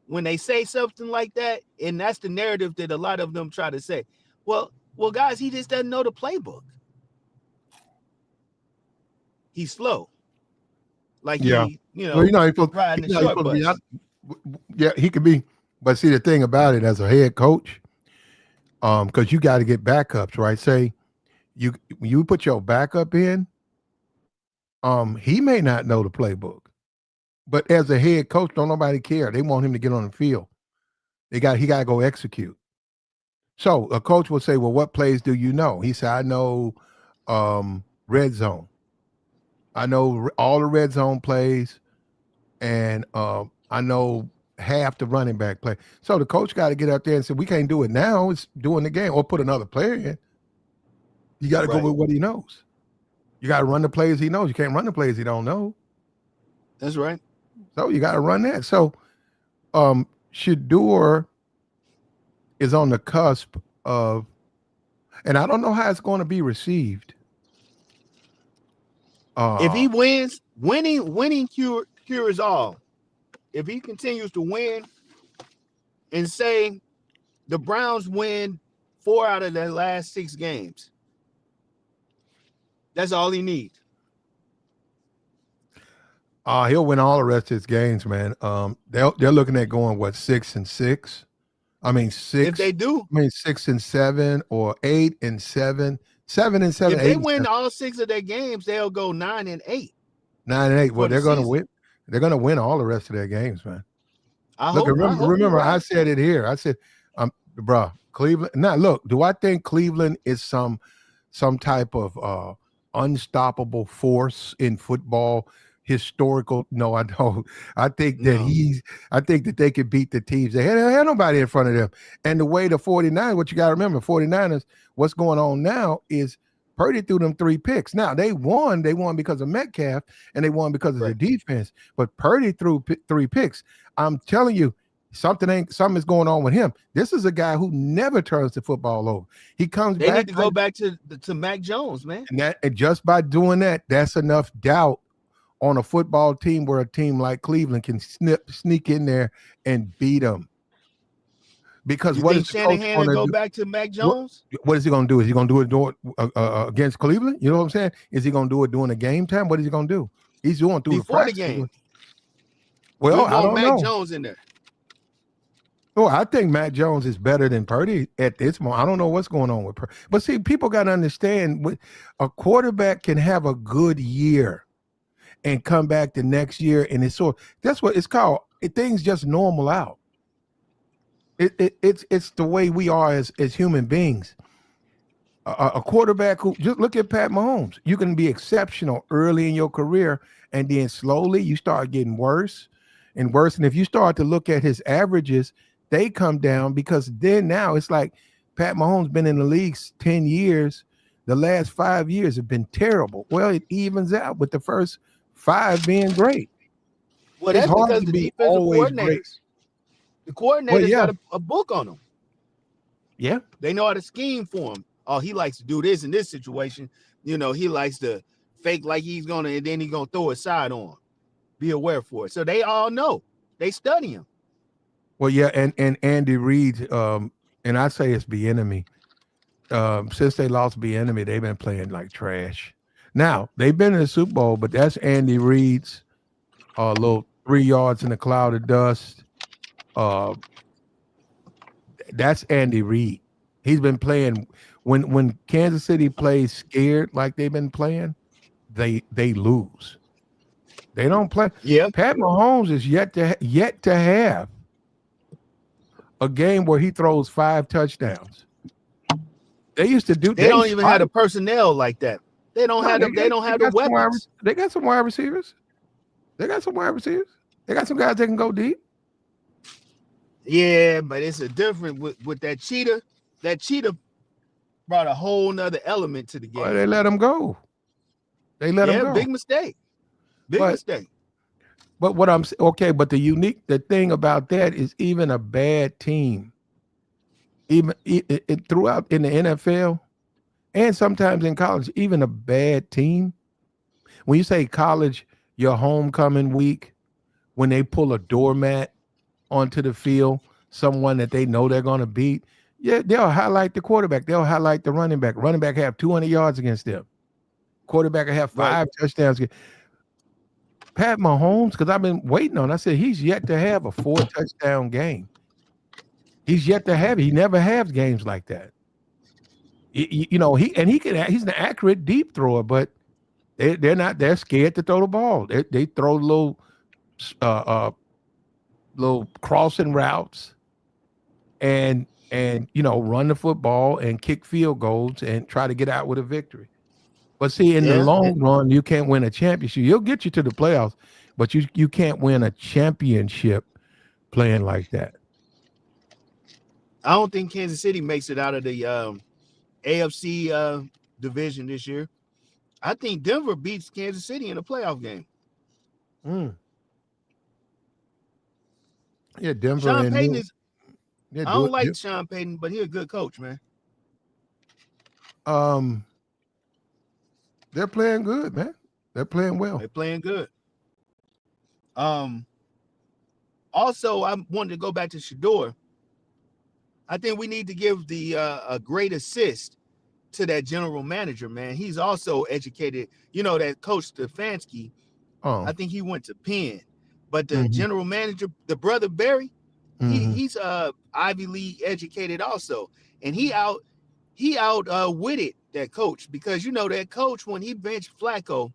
when they say something like that, and that's the narrative that a lot of them try to say. Well, guys, he just doesn't know the playbook. He's slow. Like Yeah. he, you know, Well, you know, he's riding the short supposed to be bus. out. Yeah, he could be. But see, the thing about it, as a head coach, because you got to get backups, right? Say you put your backup in, he may not know the playbook, but as a head coach, don't nobody care. They want him to get on the field. He got to go execute. So a coach will say, "Well, what plays do you know?" He said, "I know red zone. I know all the red zone plays, and I know half the running back play." So the coach got to get out there and say, "We can't do it now. It's doing the game, or put another player in." You got to go with what he knows. You got to run the plays he knows. You can't run the plays he don't know. That's right. So you got to run that. So Shedeur is on the cusp of, and I don't know how it's going to be received. If he wins, winning cures all. If he continues to win, and say the Browns win 4 out of their last 6 games, that's all he needs. He'll win all the rest of his games, man. They're looking at going 6-6. I mean 6. If they do, I mean 6-7 or 8-7, 7-7. If they win all 6 of their games, they'll go 9-8. 9-8. Well, they're going to win. They're going to win all the rest of their games, man. Remember, right. I said it here. I said, bruh, Cleveland. Now, look, do I think Cleveland is some type of unstoppable force in football? Historical? No, I don't. I think that I think that they could beat the teams. They had nobody in front of them. And the way the 49ers, what you got to remember, 49ers, what's going on now is Purdy threw them 3 picks. Now they won because of Metcalf, and they won because of the defense. But Purdy threw 3 picks. I'm telling you, something is going on with him. This is a guy who never turns the football over. He comes back. They need to go back to Mac Jones, man. And just by doing that, that's enough doubt on a football team where a team like Cleveland can sneak in there and beat them. Because what is Shanahan going to go back to Mac Jones? What is he going to do? Is he going to do it against Cleveland? You know what I'm saying? Is he going to do it during the game time? What is he going to do? He's doing through before the game. Well, I don't know. Mac Jones in there. Oh, I think Mac Jones is better than Purdy at this moment. I don't know what's going on with Purdy. But see, people got to understand, a quarterback can have a good year and come back the next year, and that's what it's called. Things just normal out. It's the way we are as human beings. A quarterback who, just look at Pat Mahomes. You can be exceptional early in your career, and then slowly you start getting worse and worse. And if you start to look at his averages, they come down, because then now it's like Pat Mahomes been in the league 10 years. The last 5 years have been terrible. Well, it evens out with the first 5 being great. Well, that's because the defensive coordinators. The coordinators got a book on them. Yeah. They know how to scheme for him. Oh, he likes to do this in this situation. You know, he likes to fake like he's going to, and then he's going to throw a side on. Be aware for it. So they all know. They study him. Well, yeah, and Andy Reid, and I say it's Bieniemy. Since they lost Bieniemy, they've been playing like trash. Now, they've been in the Super Bowl, but that's Andy Reid's little 3 yards in a cloud of dust. That's Andy Reid. He's been playing when Kansas City plays scared like they've been playing, they lose. They don't play. Yeah. Pat Mahomes is yet to have a game where he throws 5 touchdowns. They used to do. They They don't even have started. the personnel like that. They don't No, have they don't they have the got some weapons. they got some wide receivers. They got some wide receivers. They got some guys that can go deep. Yeah, but it's a different with that cheetah. That cheetah brought a whole nother element to the Or game. they let them go. They let them Yeah, go. big mistake. Big But mistake. what I'm okay. But the thing about that is even a bad team, even throughout in the NFL and sometimes in college, even a bad team. When you say college, your homecoming week, when they pull a doormat onto the field, someone that they know they're going to beat, yeah, they'll highlight the quarterback. They'll highlight the running back. Running back have 200 yards against them. Quarterback will have Right. 5 touchdowns. Pat Mahomes, because I've been waiting on. I said he's yet to have a 4 touchdown game. He's yet to have it. He never has games like that. He's an accurate deep thrower, but they're not. They're scared to throw the ball. They throw uh, uh, little crossing routes and run the football and kick field goals and try to get out with a victory. But see, in the Yeah. long run, you can't win a championship. You'll get you to the playoffs, but you can't win a championship playing like that. I don't think Kansas City makes it out of the AFC division this year. I think Denver beats Kansas City in a playoff game. Mm. Yeah, Denver Sean and Payton New. is. Yeah, I do don't it. like Sean Payton, but he's a good coach, man. Um, they're playing good, man. They're playing well. They're playing good. Um. Also, I wanted to go back to Shedeur. I think we need to give the a great assist to that general manager, man. He's also educated. You know that coach Stefanski. I Oh, think he went to Penn, but the mm-hmm, general manager, the brother Barry, mm-hmm, he's Ivy League educated also, and he out witted that coach because you know that coach when he benched Flacco,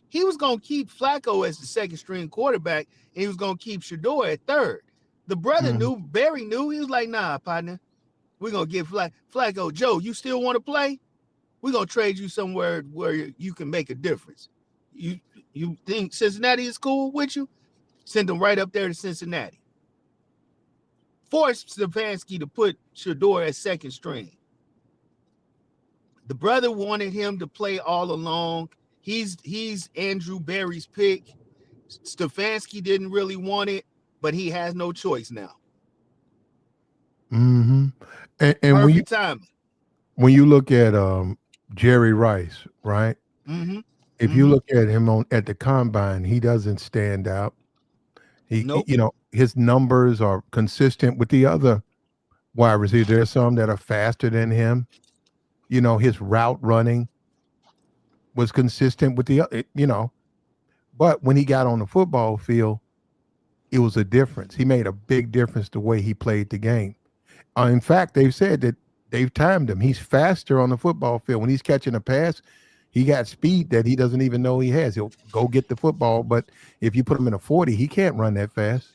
he was gonna keep Flacco as the second string quarterback, and he was gonna keep Shedeur at third. The brother mm-hmm. knew, Barry knew. He was like, "Nah, partner, we're gonna give Flacco. Joe, you still want to play? We're gonna trade you somewhere where you can make a difference. You you think Cincinnati is cool with you? Send him right up there to Cincinnati. Forced Stefanski to put Shedeur at second string. The brother wanted him to play all along. He's Andrew Barry's pick. Stefanski didn't really want it, but he has no choice now. Mm-hmm. And Perfect timing. when you look at Jerry Rice, right? Mm-hmm. If you Mm-hmm. look at him at the combine, he doesn't stand out. Nope. His numbers are consistent with the other wide receivers. There's some that are faster than him. His route running was consistent with the but when he got on the football field, it was a difference. He made a big difference the way he played the game. In fact, they've said that they've timed him. He's faster on the football field. When he's catching a pass, he got speed that he doesn't even know he has. He'll go get the football, but if you put him in a 40, he can't run that fast.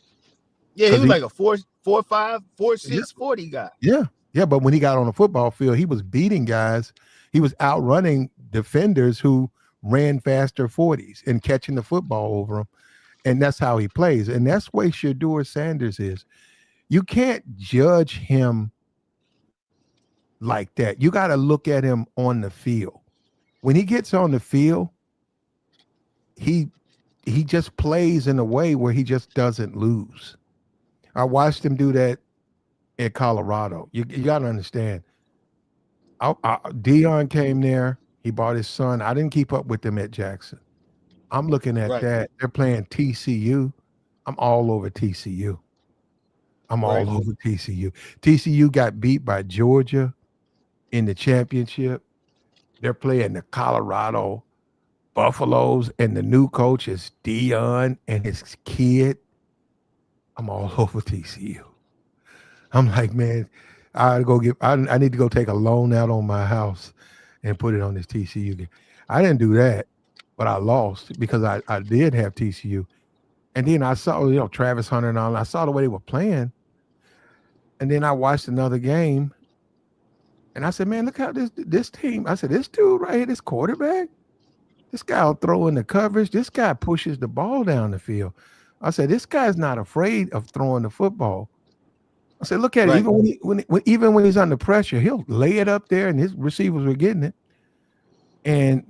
Yeah, he Because was he like a 4.5, yeah, 4.6, 40 guy. yeah, yeah. But when he got on the football field, he was beating guys. He was outrunning defenders who ran faster 40s and catching the football over them. And that's how he plays. And that's the way Shedeur Sanders is. You can't judge him like that. You got to look at him on the field. When he gets on the field, he he just plays in a way where he just doesn't lose. I watched him do that in Colorado. You got to understand. Dion came there. He brought his son. I didn't keep up with them at Jackson. I'm looking at Right, that. They're playing TCU. I'm all over TCU. I'm right. all over TCU. TCU got beat by Georgia in the championship. They're playing the Colorado Buffaloes, and the new coach is Dion and his kid. I'm all over TCU. I'm like, man, I need to go take a loan out on my house and put it on this TCU game. I didn't do that, but I lost because I did have TCU. And then I saw, Travis Hunter and all. I saw the way they were playing. And then I watched another game And I said, man, look how this team. I said, this dude right here, this quarterback, this guy will throw in the coverage. This guy pushes the ball down the field. I said, this guy's not afraid of throwing the football. I said, look at it. Right. Even even when he's under pressure, he'll lay it up there, and his receivers were getting it. And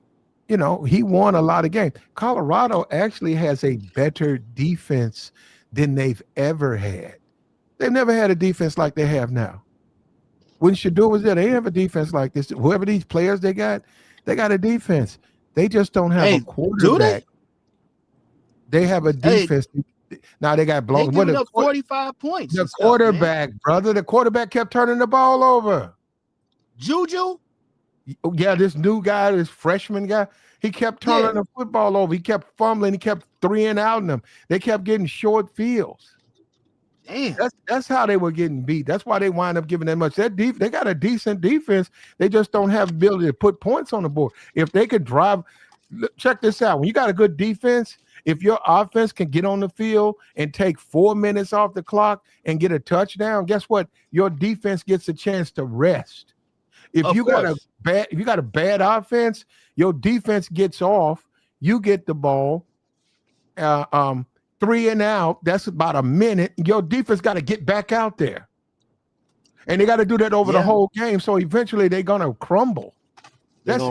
he won a lot of games. Colorado actually has a better defense than they've ever had. They've never had a defense like they have now. When Shedeur was there, they didn't have a defense like this. Whoever these players they got a defense. They just don't have a quarterback. They have a defense. Now they got blown. They giving up 45 points. The quarterback, brother. The quarterback kept turning the ball over. Juju? Yeah, this new guy, this freshman guy, he kept turning the football over. He kept fumbling. He kept 3-and-outing them. They kept getting short fields. Damn. That's how they were getting beat. That's why they wind up giving that much. They got a decent defense. They just don't have the ability to put points on the board. If they could drive, check this out. When you got a good defense, if your offense can get on the field and take 4 minutes off the clock and get a touchdown, guess what? Your defense gets a chance to rest. If you got a bad offense, your defense gets off, you get the ball, 3 and out, that's about a minute. Your defense got to get back out there. And they got to do that over the whole game. So eventually they're going to crumble. That's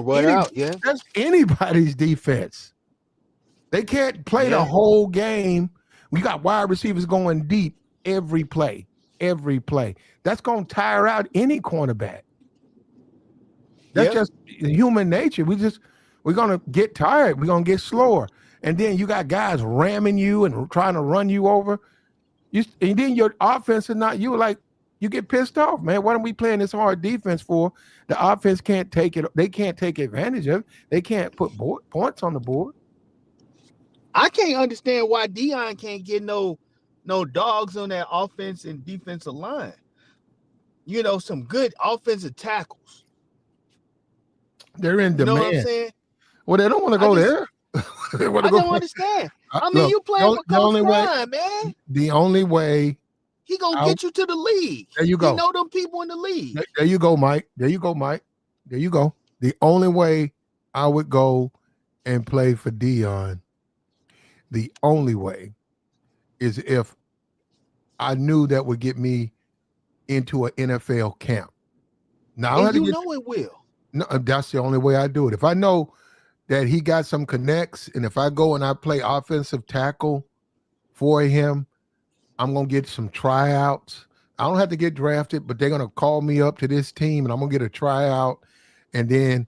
That's anybody's defense. They can't play the whole game. We got wide receivers going deep every play. That's going to tire out any cornerback. That's just human nature. We're going to get tired. We're going to get slower. And then you got guys ramming you and trying to run you over. And then your offense is not you. Like, you get pissed off, man. What are we playing this hard defense for? The offense can't take it. They can't take advantage of it. They can't put points on the board. I can't understand why Deion can't get no dogs on that offense and defensive line. Some good offensive tackles. They're in demand. You know what I'm saying? Well, they don't want to go there. I don't understand. You playing for Coach Prime, man. The only way he gonna get you to the league. There you go. You know them people in the league. There you go, Mike. There you go. The only way I would go and play for Deion, the only way, is if I knew that would get me into an NFL camp. Now, and you know it will. No, that's the only way I do it. If I know that he got some connects, and if I go and I play offensive tackle for him, I'm going to get some tryouts. I don't have to get drafted, but they're going to call me up to this team, and I'm going to get a tryout, and then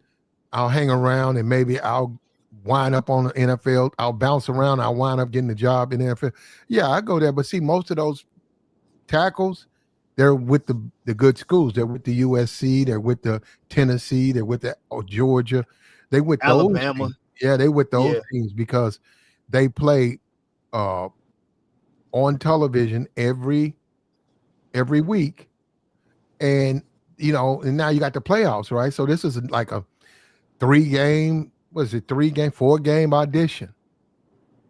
I'll hang around, and maybe I'll wind up on the NFL. I'll bounce around. I'll wind up getting the job in the NFL. Yeah, I go there. But see, most of those tackles, they're with the good schools. They're with the USC. They're with the Tennessee. They're with the Georgia. They with Alabama. Those teams. Yeah, they with those teams because they play on television every week, and and now you got the playoffs, right? So this is like a 4-game audition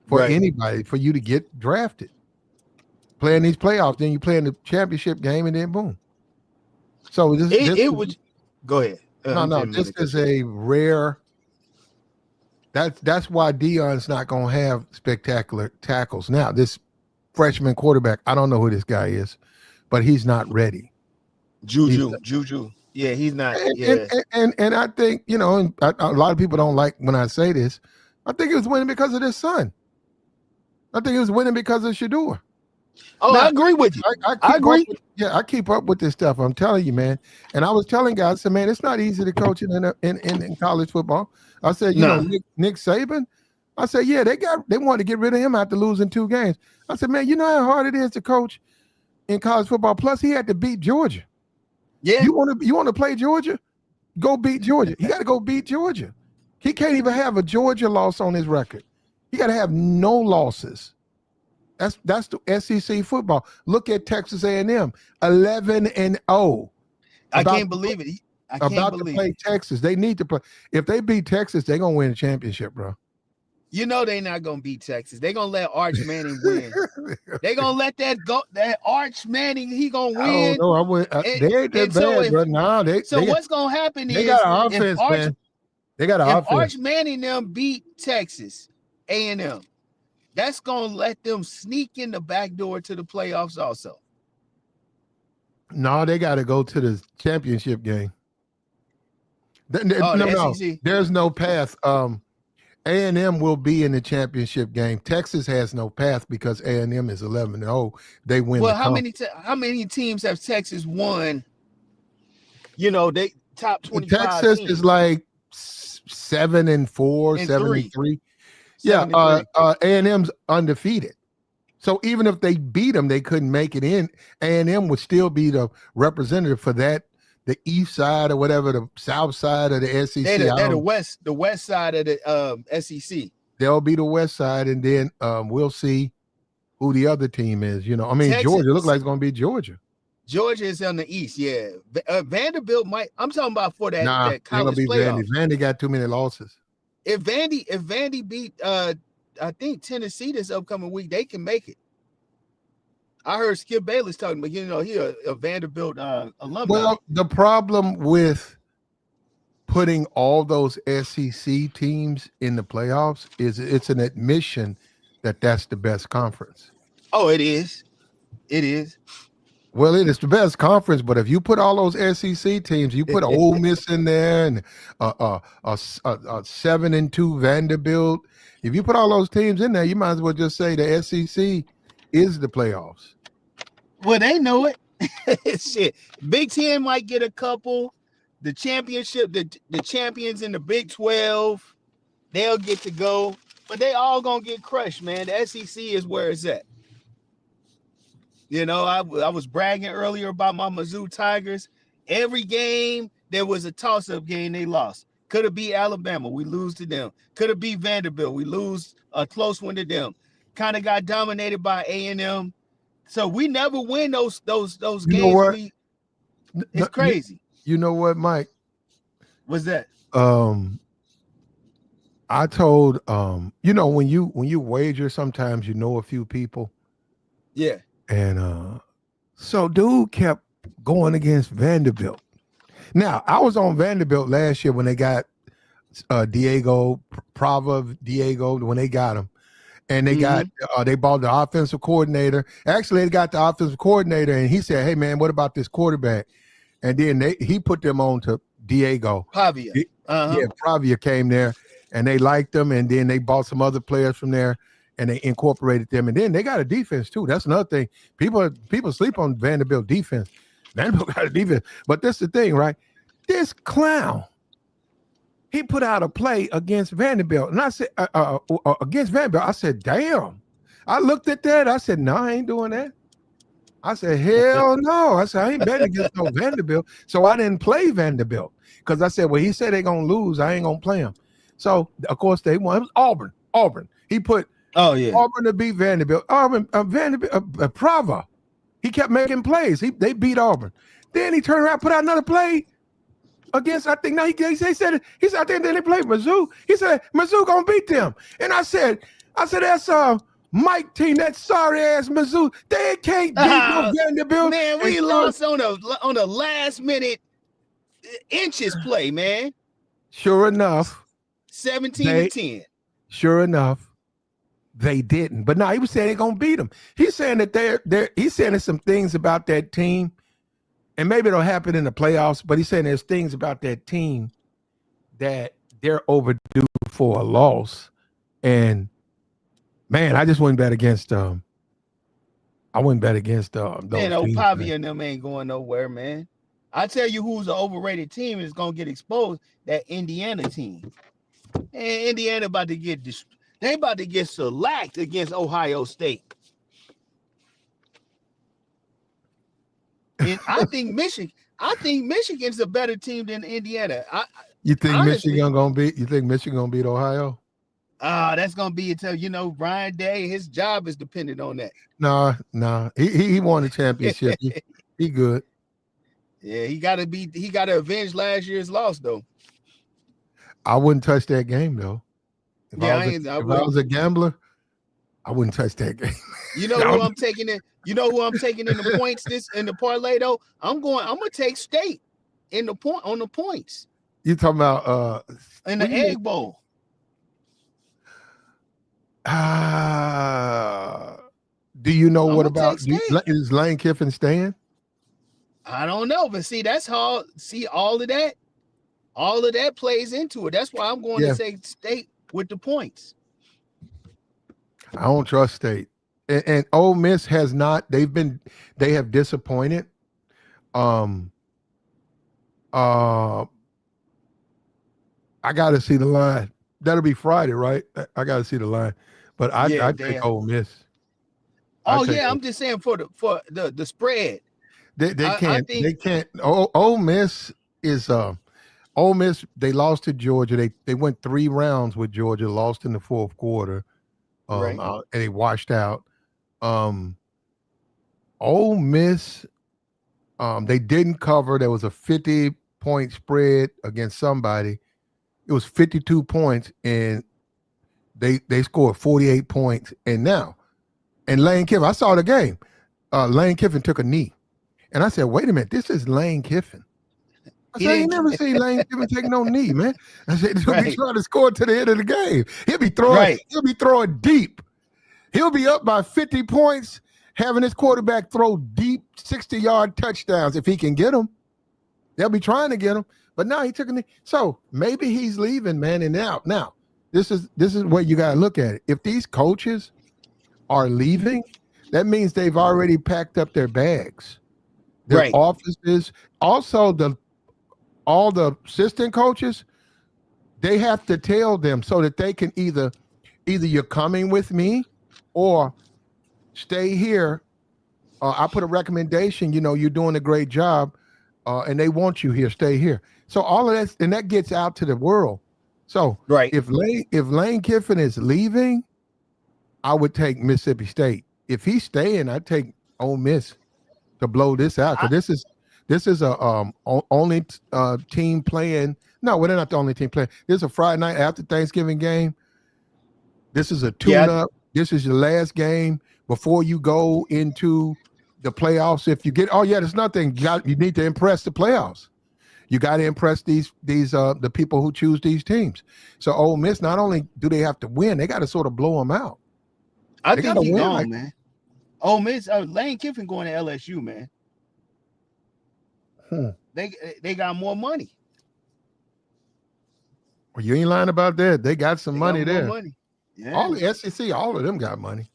for anybody for you to get drafted. Playing these playoffs, then you play in the championship game, and then boom. So this would go ahead. No, this is a rare. That's why Deion's not going to have spectacular tackles. Now, this freshman quarterback, I don't know who this guy is, but he's not ready. Juju. Yeah, he's not. And I think, a lot of people don't like when I say this. I think he was winning because of his son. I think he was winning because of Shedeur. Oh, I agree with you. I agree. I keep up with this stuff. I'm telling you, man. And I was telling guys, I said, man, it's not easy to coach in college football. I said, Nick Saban. I said, yeah, they wanted to get rid of him after losing 2 games. I said, man, you know how hard it is to coach in college football. Plus, he had to beat Georgia. Yeah. You want to play Georgia? Go beat Georgia. You got to go beat Georgia. He can't even have a Georgia loss on his record. He got to have no losses. That's the SEC football. Look at Texas A&M, 11-0. I can't believe it. To play Texas. They need to play. If they beat Texas, they're gonna win a championship, bro. You know they're not gonna beat Texas. They're gonna let Arch Manning win. They're gonna let that go. That Arch Manning, he gonna I don't win. know. And, They ain't that and so bad, if bro. Nah, so, what's gonna happen they got is an offense, man. They got an if offense. Arch Manning them beat Texas A&M, that's gonna let them sneak in the back door to the playoffs also. No, they got to go to the championship game. Oh, the No. SEC. There's no path. A&M will be in the championship game. Texas has no path because A&M is 11-0. They win Well, the conference. how many teams have Texas won? You know, they top 25 Texas is teams like 7-4, and 7-3. 3, Yeah, 7-3. A&M's undefeated. So even if they beat them, they couldn't make it in. A&M would still be the representative for that, the east side or whatever, the south side of the SEC. They're the west side of the SEC. They'll be the west side, and then we'll see who the other team is. You know, I mean, Texas, Georgia look like it's going to be Georgia. Georgia is on the east, yeah. Vanderbilt might. I'm talking about for that Nah, that they're college going to be playoff. Vandy. Vandy got too many losses. If Vandy beat I think Tennessee this upcoming week, they can make it. I heard Skip Bayless talking about, you know, he a Vanderbilt alumni. Well, the problem with putting all those SEC teams in the playoffs is it's an admission that that's the best conference. Oh, it is. It is. Well, it is the best conference, but if you put all those SEC teams, you put Ole Miss in there and a 7-2 Vanderbilt. If you put all those teams in there, you might as well just say the SEC is the playoffs. Well, they know it. Shit, Big Ten might get a couple. The championship, the champions in the Big 12, they'll get to go, but they all gonna get crushed, man. The SEC is where it's at. You know, I was bragging earlier about my Mizzou Tigers. Every game there was a toss-up game they lost. Could have beat Alabama, we lose to them. Could have beat Vanderbilt, we lose a close one to them. Kind of got dominated by A&M. So we never win those games. It's crazy. You know what, Mike? What's that? I told you know, when you wager, sometimes you know a few people. Yeah. And so dude kept going against Vanderbilt. Now, I was on Vanderbilt last year when they got Diego when they got him. And they got they bought the offensive coordinator. Actually, they got the offensive coordinator, and he said, "Hey man, what about this quarterback?" And then he put them on to Diego. Pavia. Yeah, Pavia came there, and they liked them, and then they bought some other players from there, and they incorporated them. And then they got a defense too. That's another thing. People sleep on Vanderbilt defense. Vanderbilt got a defense, but that's the thing, right? This clown, he put out a play against Vanderbilt, and I said, against Vanderbilt, I said, damn. I looked at that. I said, no, I ain't doing that. I said, hell no. I said, I ain't betting against no Vanderbilt. So I didn't play Vanderbilt because I said, well, he said they're going to lose. I ain't going to play him. So, of course, they won. It was Auburn. He put Auburn to beat Vanderbilt. Vanderbilt, Prava. He kept making plays. They beat Auburn. Then he turned around, put out another play against, I think, now he said I think they played Mizzou. He said, Mizzou going to beat them. And I said, that's Mike team, that sorry ass Mizzou. They can't beat no Vanderbilt. Man, we lost on a last minute inches play, man. Sure enough, 17-10. Sure enough, they didn't. But no, he was saying they're gonna beat them. He's saying that he's saying there's some things about that team, and maybe it'll happen in the playoffs, but he's saying there's things about that team that they're overdue for a loss. And man, I just wouldn't bet against those teams, Pavia and them ain't going nowhere, man. I tell you who's an overrated team is gonna get exposed. That Indiana team. And Indiana about to get shellacked against Ohio State. And I think Michigan's a better team than Indiana. You think Michigan gonna beat Ohio? That's gonna be until Ryan Day, his job is dependent on that. Nah. He won the championship. he good. Yeah, he gotta avenge last year's loss though. I wouldn't touch that game though. If I Yeah, was I if I wouldn't. was a gambler, I wouldn't touch that game. You know who I'm taking in? You know who I'm taking in the points this in the parlay though? I'm gonna take State in the point on the points You talking about in what the you mean? Egg Bowl. Ah, do you know I'm what gonna take about State. is Lane Kiffin staying? I don't know, but see, that's how see all of that plays into it. That's why I'm going to Yeah, take State with the points. I don't trust State. And Ole Miss has not. They have disappointed. Um uh I gotta see the line. That'll be Friday, right? I gotta see the line. But Yeah, I'd take Ole Miss. I oh take yeah, I'm just saying for the spread. they I can't think Ole Miss is Ole Miss, they lost to Georgia. They went 3 rounds with Georgia, lost in the fourth quarter. right, And they washed out. Um Ole Miss, they didn't cover. There was a 50-point spread against somebody. It was 52 points, and they scored 48 points. And Lane Kiffin, I saw the game. Lane Kiffin took a knee. And I said, wait a minute, this is Lane Kiffin. I he said, I ain't didn't. never seen Lane Kiffin take no knee, man. I said, he'll be Right, trying to score to the end of the game. He'll be right. throwing deep. He'll be up by 50 points, having his quarterback throw deep 60-yard touchdowns if he can get them. They'll be trying to get him. But now he took a knee. So maybe he's leaving, man. And now this is where you got to look at it. If these coaches are leaving, that means they've already packed up their bags. Their Right. offices, also all the assistant coaches, they have to tell them so that they can either you're coming with me or stay here. I put a recommendation, you're doing a great job, and they want you here, stay here. So all of that, and that gets out to the world. So Right. if Lane Kiffin is leaving, I would take Mississippi State. If he's staying, I'd take Ole Miss to blow this out, I, because this is a only team playing. No, well, they're not the only team playing. This is a Friday night after Thanksgiving game. This is a tune-up. This is your last game before you go into the playoffs. If you get, there's nothing. You need to impress the playoffs. You got to impress these the people who choose these teams. So Ole Miss, not only do they have to win, they got to sort of blow them out. I They think got to he win. gone, man. Oh, Miss Lane Kiffin going to LSU, man. They got more money. Well, you ain't lying about that. They got some money more there. money. Yeah. All the SEC, all of them got money.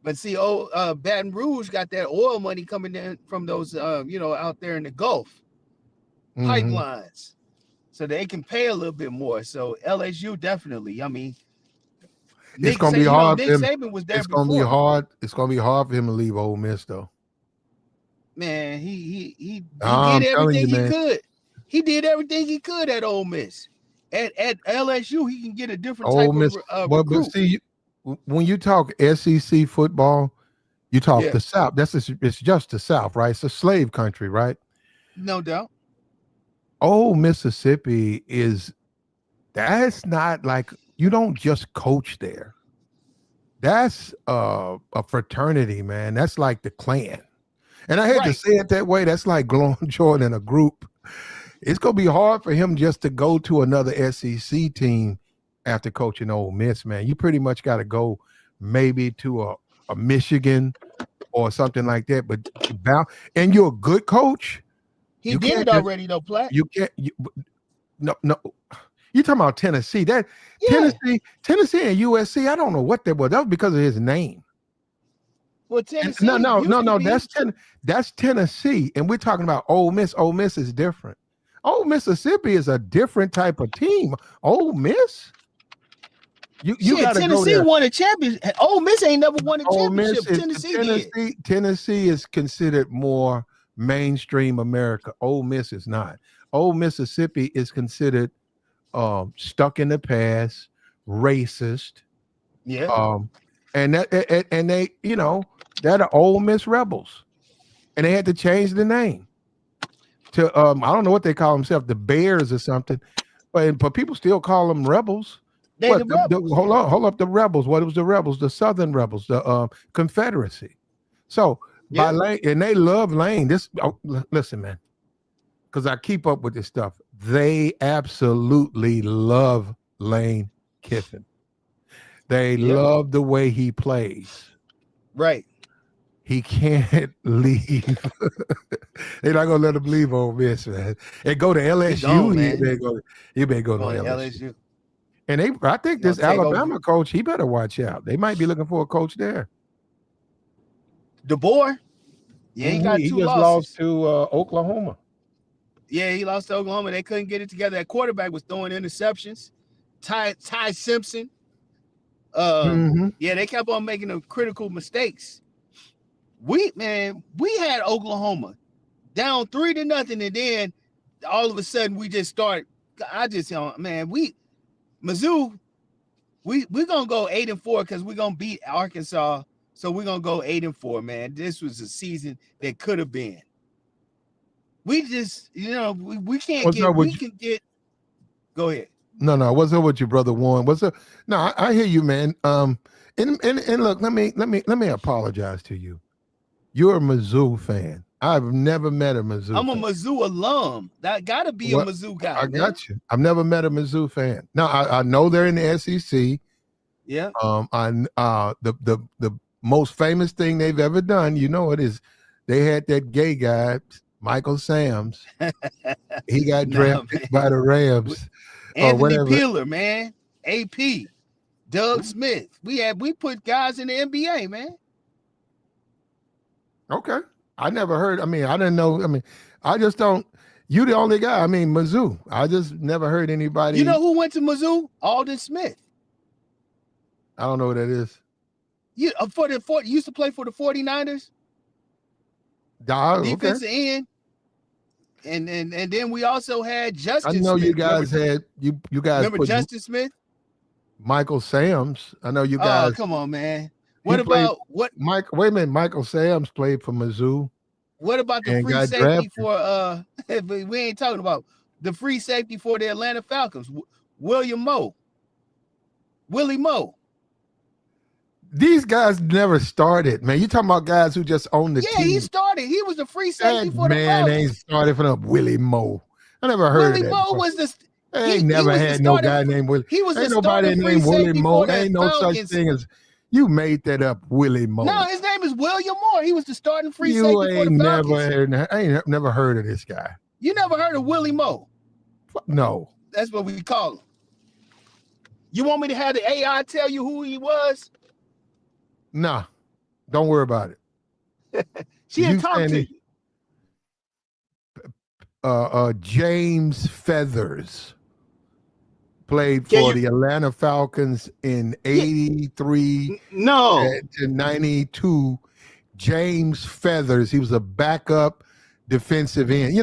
But see, Baton Rouge got that oil money coming in from those, out there in the Gulf pipelines, so they can pay a little bit more. So LSU definitely. I mean, It's gonna be hard. Nick Saban was there It's gonna before. be hard. It's gonna be hard for him to leave Ole Miss, though. Man, he I'm did telling you, everything he man. could. He did everything he could at Ole Miss. At LSU, he can get a different Ole type Miss, of but recruit. see, when you talk SEC football, you talk the South. It's just the South, right? It's a slave country, right? No doubt. Oh, Mississippi that's not like, you don't just coach there. That's a fraternity, man. That's like the Klan. And I hate to say it that way. That's like Glowing Jordan in a group. It's going to be hard for him just to go to another SEC team after coaching Ole Miss, man. You pretty much got to go maybe to a Michigan or something like that. But and you're a good coach. He did it already, though, Platt. You can't. No. You talking about Tennessee? Tennessee and USC. I don't know what that was. That was because of his name. Well, Tennessee. No. That's Tennessee, and we're talking about Ole Miss. Ole Miss is different. Ole Mississippi is a different type of team. Ole Miss. You got to go there. Tennessee won a championship. Ole Miss ain't never won a championship. Tennessee is considered more mainstream America. Ole Miss is not. Ole Mississippi is considered stuck in the past, racist. Yeah. And they, they're the Ole Miss Rebels, and they had to change the name to I don't know what they call themselves, the Bears or something, but people still call them Rebels. They What the the rebels. hold up the rebels. What was the rebels? The Southern rebels, the Confederacy. So by Yeah. Lane, and they love Lane. This listen, man, because I keep up with this stuff. They absolutely love Lane Kiffin. They Yep. love the way he plays. Right. He can't leave. They're not gonna let him leave Ole Miss, man. And go to He LSU. gone, man. He better go to Going to LSU. LSU. And I think He gonna this take over. Alabama coach, he better watch out. They might be looking for a coach there. DeBoer. Yeah, he got He 2 just lost losses. to Oklahoma. Yeah, he lost to Oklahoma. They couldn't get it together. That quarterback was throwing interceptions. Ty Simpson. Hmm. Yeah, they kept on making the critical mistakes. We had Oklahoma down 3-0, and then all of a sudden we just start. I just, man, Mizzou, we're gonna go 8-4 because we're gonna beat Arkansas. So we're gonna go 8-4, man. This was a season that could have been. We just, we can't What's get. up We with you? can get. Go ahead. No. What's up with your brother Warren? What's up? No, I hear you, man. And look, let me apologize to you. You're a Mizzou fan. I've never met a Mizzou I'm a fan. Mizzou alum. That gotta be a What? Mizzou guy, I man. got you. I've never met a Mizzou fan. No, I know they're in the SEC. Yeah. The most famous thing they've ever done, you know it is, they had that gay guy, Michael Sams. He got Nah, drafted by the Rams or Anthony whatever. Peeler, man. AP. Doug Smith. We put guys in the NBA, man. Okay. I never heard. I mean, I didn't know. I mean, I just don't. You the only guy. I mean, Mizzou. I just never heard You anybody. know who went to Mizzou? Alden Smith. I don't know what that is. You used to play for the 49ers, Okay. defensive end. And then we also had I Justin know you Smith. guys had you guys Remember put Justin Smith? Michael Sams. I know you Oh, guys. come on, man. He What played. about what Mike. Wait a minute. Michael Sams played for Mizzou what about the and free got safety drafted. for we ain't talking about the free safety for the Atlanta Falcons, William Moe. Willie Moe. These guys never started, man. You talking about guys who just own the Yeah, he team. started. He was the free That safety for the man ain't Falcons. started from up Willie Moe. I never heard of Willie that Moe before. was the I ain't he never was the had no starting guy named Willie. he was the Ain't starting nobody free named Willie safety for Moe. the Ain't no such Falcons. thing as you made that up, Willie No, Moe. his name is William Moore. He was the starting free You safety for the ain't never Falcons. heard. I ain't never heard of this guy. You never heard of Willie Moe? No, That's what we call him. You want me to have the AI tell you who he was? nah. Don't worry about it. She'll You talk saying to he, you. James Feathers played Can for you? the Atlanta Falcons in Yeah, 83 no. to 92. James Feathers. He was a backup defensive end.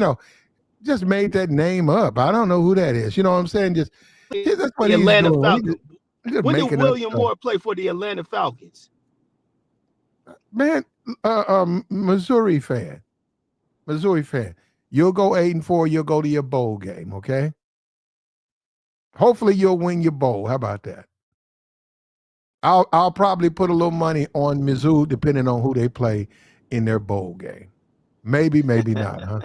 Just made that name up. I don't know who that is. You know what I'm saying? That's what The he's Atlanta doing. Falcons. He's just When did making up William stuff. Moore play for the Atlanta Falcons? Man, Missouri fan. Missouri fan. You'll go 8-4. You'll go to your bowl game. Okay. Hopefully you'll win your bowl. How about that? I'll probably put a little money on Mizzou depending on who they play in their bowl game. Maybe not, huh?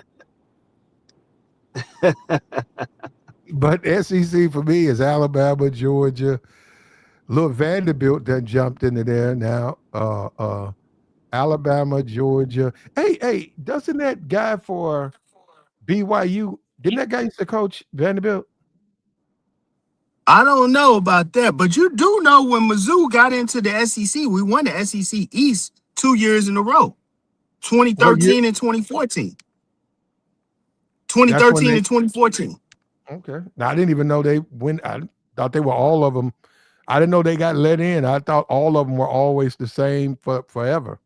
But SEC for me is Alabama, Georgia. Little Vanderbilt done jumped into there now. Alabama, Georgia. Hey, doesn't that guy for BYU, didn't that guy used to coach Vanderbilt? I don't know about that, but you do know when Mizzou got into the SEC, we won the SEC East 2 years in a row, What year? 2013 and 2014. That's when 2013 they and 2014. okay. Now I didn't even know they went. I thought they were all of them. I didn't know they got let in. I thought all of them were always the same forever.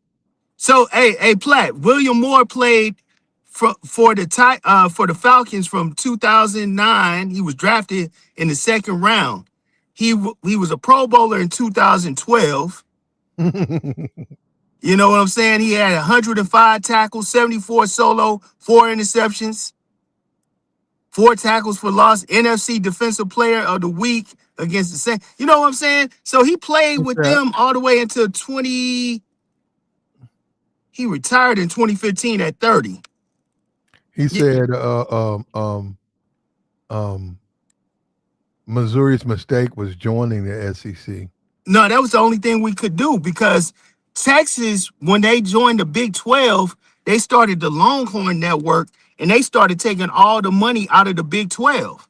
So, hey, Platt, William Moore played for the Falcons from 2009. He was drafted in the second round. He was a Pro Bowler in 2012. You know what I'm saying? He had 105 tackles, 74 solo, 4 interceptions, 4 tackles for loss, NFC Defensive Player of the Week, against the Saints. You know what I'm saying? So he played What's with that? them all the way until 20. He retired in 2015 at 30. He Y- said, um, Missouri's mistake was joining the SEC. No, that was the only thing we could do because Texas, when they joined the Big 12, they started the Longhorn Network and they started taking all the money out of the Big 12.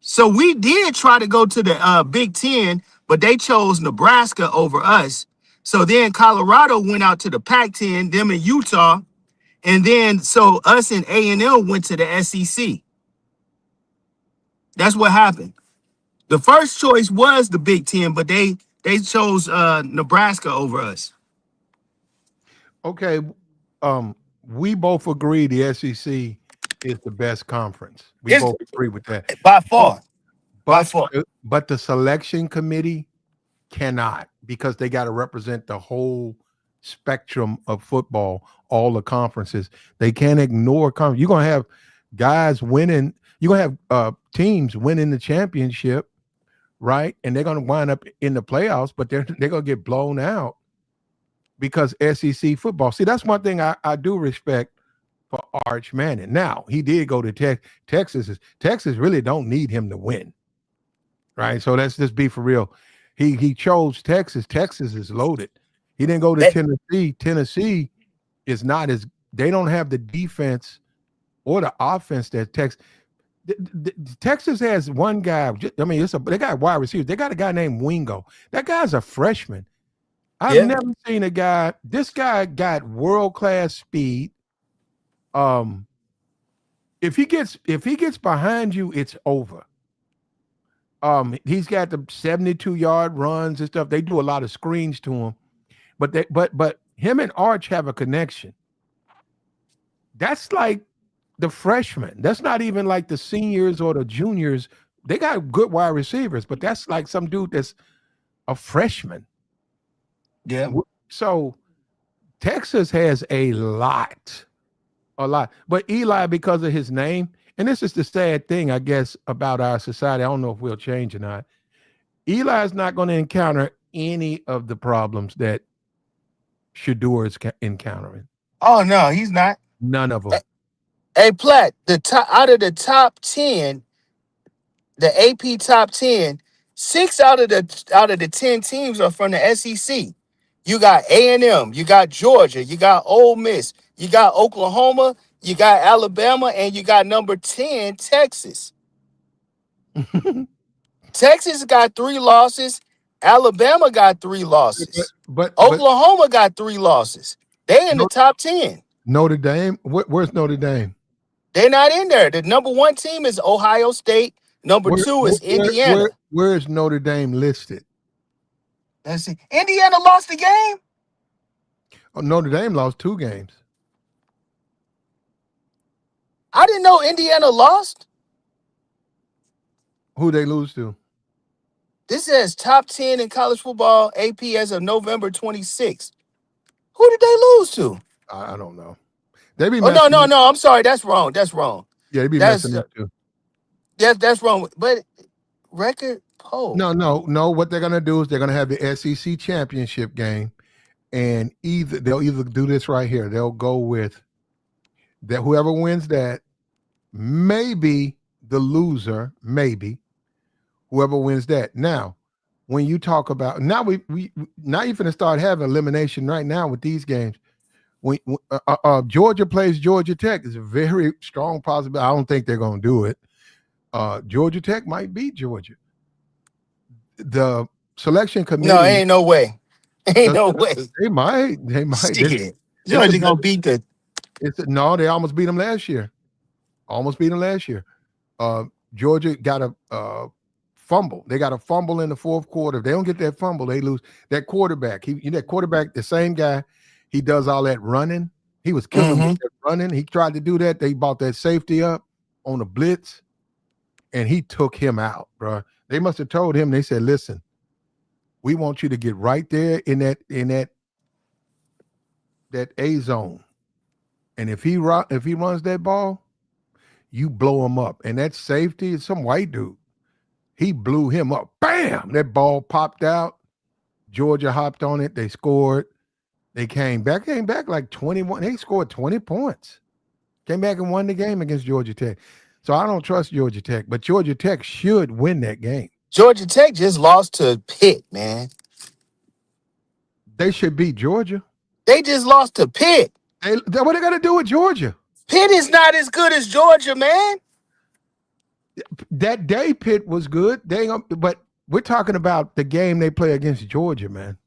So we did try to go to the Big 10, but they chose Nebraska over us. So then Colorado went out to the Pac-10, them in Utah, and then so us and A&L went to the SEC. That's what happened. The first choice was the Big 10, but they chose Nebraska over us. Okay, um, we both agree the SEC is the best conference. We It's both agree with that. by But far, by far. but the selection committee cannot because they got to represent the whole spectrum of football, all the conferences. They can't ignore conference. You're gonna have guys winning. You're gonna have teams winning the championship, right? And they're gonna wind up in the playoffs, but they're gonna get blown out because SEC football. See, that's one thing I do respect for Arch Manning. Now he did go to Texas. Texas really don't need him to win, right? So let's just be for real. He chose Texas. Texas is loaded. He didn't go to That, Tennessee. Tennessee is not as they don't have the defense or the offense that Texas. Texas has one guy. I mean, they got wide receivers. They got a guy named Wingo. That guy's a freshman. I've yeah, never seen a guy. This guy got world class speed. Um, if he gets behind you, it's over. He's got the 72-yard runs and stuff. They do a lot of screens to him, but him and Arch have a connection. That's like the freshmen. That's not even like the seniors or the juniors. They got good wide receivers, but that's like some dude that's a freshman. yeah. So Texas has a lot. But Eli, because of his name, and this is the sad thing, I guess, about our society. I don't know if we'll change or not. Eli's not going to encounter any of the problems that Shedeur is encountering. Oh no, he's not. None of them. Hey, Platt, the top out of the top 10, the AP top 10, six out of the 10 teams are from the SEC. You got A&M, you got Georgia, you got Ole Miss, you got Oklahoma, you got Alabama, and you got number 10, Texas. Texas got 3 losses. Alabama got 3 losses. but Oklahoma got 3 losses. They in the top 10. Notre Dame. Where's Notre Dame? They're not in there. The number 1 team is Ohio State. Number Where 2 where is Indiana. where is Notre Dame listed? That's it. Indiana lost the game. Oh, Notre Dame lost 2 games. I didn't know Indiana lost. Who they lose to? This says top 10 in college football AP as of November 26th. Who did they lose to? I don't know. They be Oh no, messing no, up. no. I'm sorry. That's wrong. That's wrong. Yeah, they be That's messing up too. that's wrong. But record poll. No. What they're gonna do is they're gonna have the SEC championship game, and they'll either do this right here. They'll go with that whoever wins that, maybe the loser, maybe whoever wins that. Now, when you talk about now, we now you're gonna start having elimination right now with these games. When Georgia plays Georgia Tech, it's a very strong possibility. I don't think they're gonna do it. Georgia Tech might beat Georgia. The selection No, committee, ain't no way. Ain't no way. they might. Shit. It's a Georgia gonna beat the. no, they almost beat them last year. Almost beat them last year. Uh, Georgia got a fumble. They got a fumble in the fourth quarter. If they don't get that fumble, they lose. That quarterback, that quarterback, the same guy, he does all that running. He was killing them Mm-hmm. with that running. He tried to do that. They bought that safety up on a blitz, and he took him out, bro. They must have told him. They said, "Listen, we want you to get right there in that A zone, and if he runs that ball, you blow him up." And that safety is some white dude. He blew him up. Bam! That ball popped out. Georgia hopped on it. They scored. They came back like 21. They scored 20 points. Came back and won the game against Georgia Tech. So I don't trust Georgia Tech, but Georgia Tech should win that game. Georgia Tech just lost to Pitt, man. They should beat Georgia. They just lost to Pitt. What they got to do with Georgia? Pitt is not as good as Georgia, man. That day, Pitt was good. But we're talking about the game they play against Georgia, man.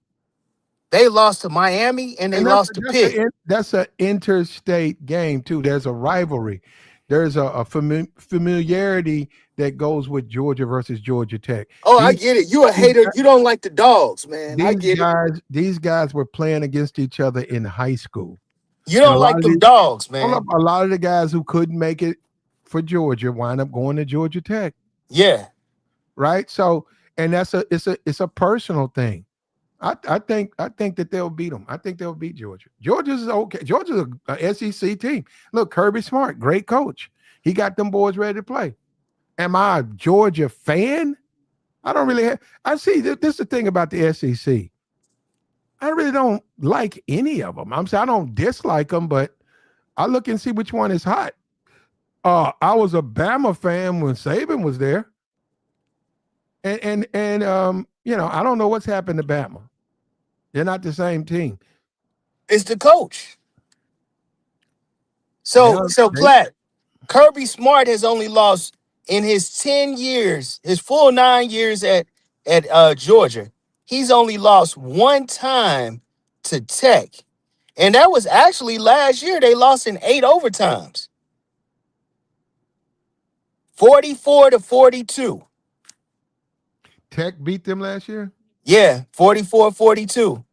They lost to Miami and they lost to Pitt. That's an interstate game too. There's a rivalry. There's a familiarity that goes with Georgia versus Georgia Tech. Oh, I get it. You a hater. You don't like the dogs, man. I get it. These guys were playing against each other in high school. You don't like them dogs, man. A lot of the guys who couldn't make it for Georgia wind up going to Georgia Tech. Yeah. Right. So, and it's a personal thing. I think that they'll beat them. I think they'll beat Georgia. Georgia's okay. Georgia's a SEC team. Look, Kirby Smart, great coach. He got them boys ready to play. Am I a Georgia fan? I don't really have. I see this is the thing about the SEC. I really don't like any of them. I'm saying I don't dislike them, but I look and see which one is hot. I was a Bama fan when Saban was there, and I don't know what's happened to Bama. They're not the same team. It's the coach. So Platt, Kirby Smart has only lost in his 10 years, his full 9 years at Georgia. He's only lost one time to Tech. And that was actually last year. They lost in 8 overtimes. 44-42. Tech beat them last year? Yeah, 44-42.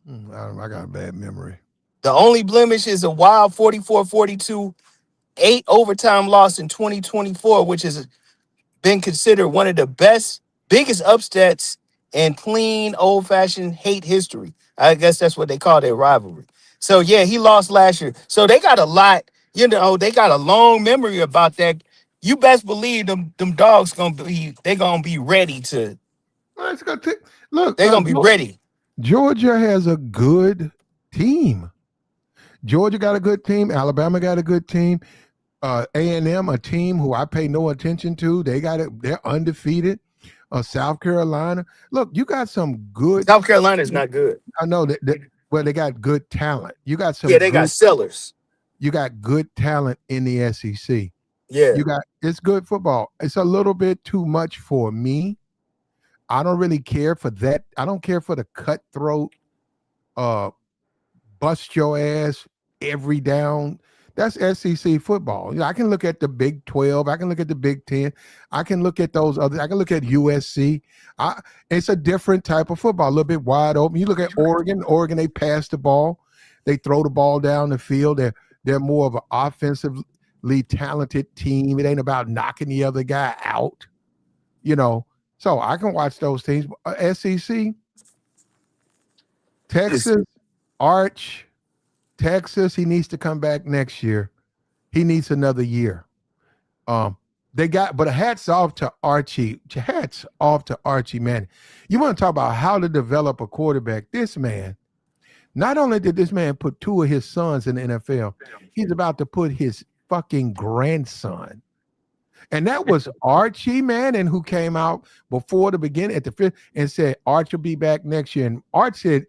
I got a bad memory. The only blemish is a wild 44-42, 8 overtime loss in 2024, which has been considered one of the biggest upsets in clean, old-fashioned hate history. I guess that's what they call their rivalry. So, yeah, he lost last year. So they got a lot, they got a long memory about that. You best believe them dogs gonna be ready to. Look, they're gonna be ready. Georgia has a good team. Georgia got a good team. Alabama got a good team. A&M, a team who I pay no attention to. They're undefeated. South Carolina. Look, you got some good. South Carolina is not good. I know that. They got good talent. You got some. Yeah, they got sellers. You got good talent in the SEC. Yeah, it's good football. It's a little bit too much for me. I don't really care for that. I don't care for the cutthroat, bust your ass every down. That's SEC football. I can look at the Big 12. I can look at the Big 10. I can look at those others. I can look at USC. It's a different type of football, a little bit wide open. You look at Oregon. Oregon, they pass the ball. They throw the ball down the field. They're more of an offensively talented team. It ain't about knocking the other guy out, So I can watch those teams. SEC, Texas, Arch. Texas, he needs to come back next year. He needs another year. But hats off to Archie. Hats off to Archie, man. You want to talk about how to develop a quarterback? This man, not only did this man put 2 of his sons in the NFL, he's about to put his fucking grandson. And that was Archie, man, and who came out before the beginning at the 5th and said, Archie will be back next year. And Arch said,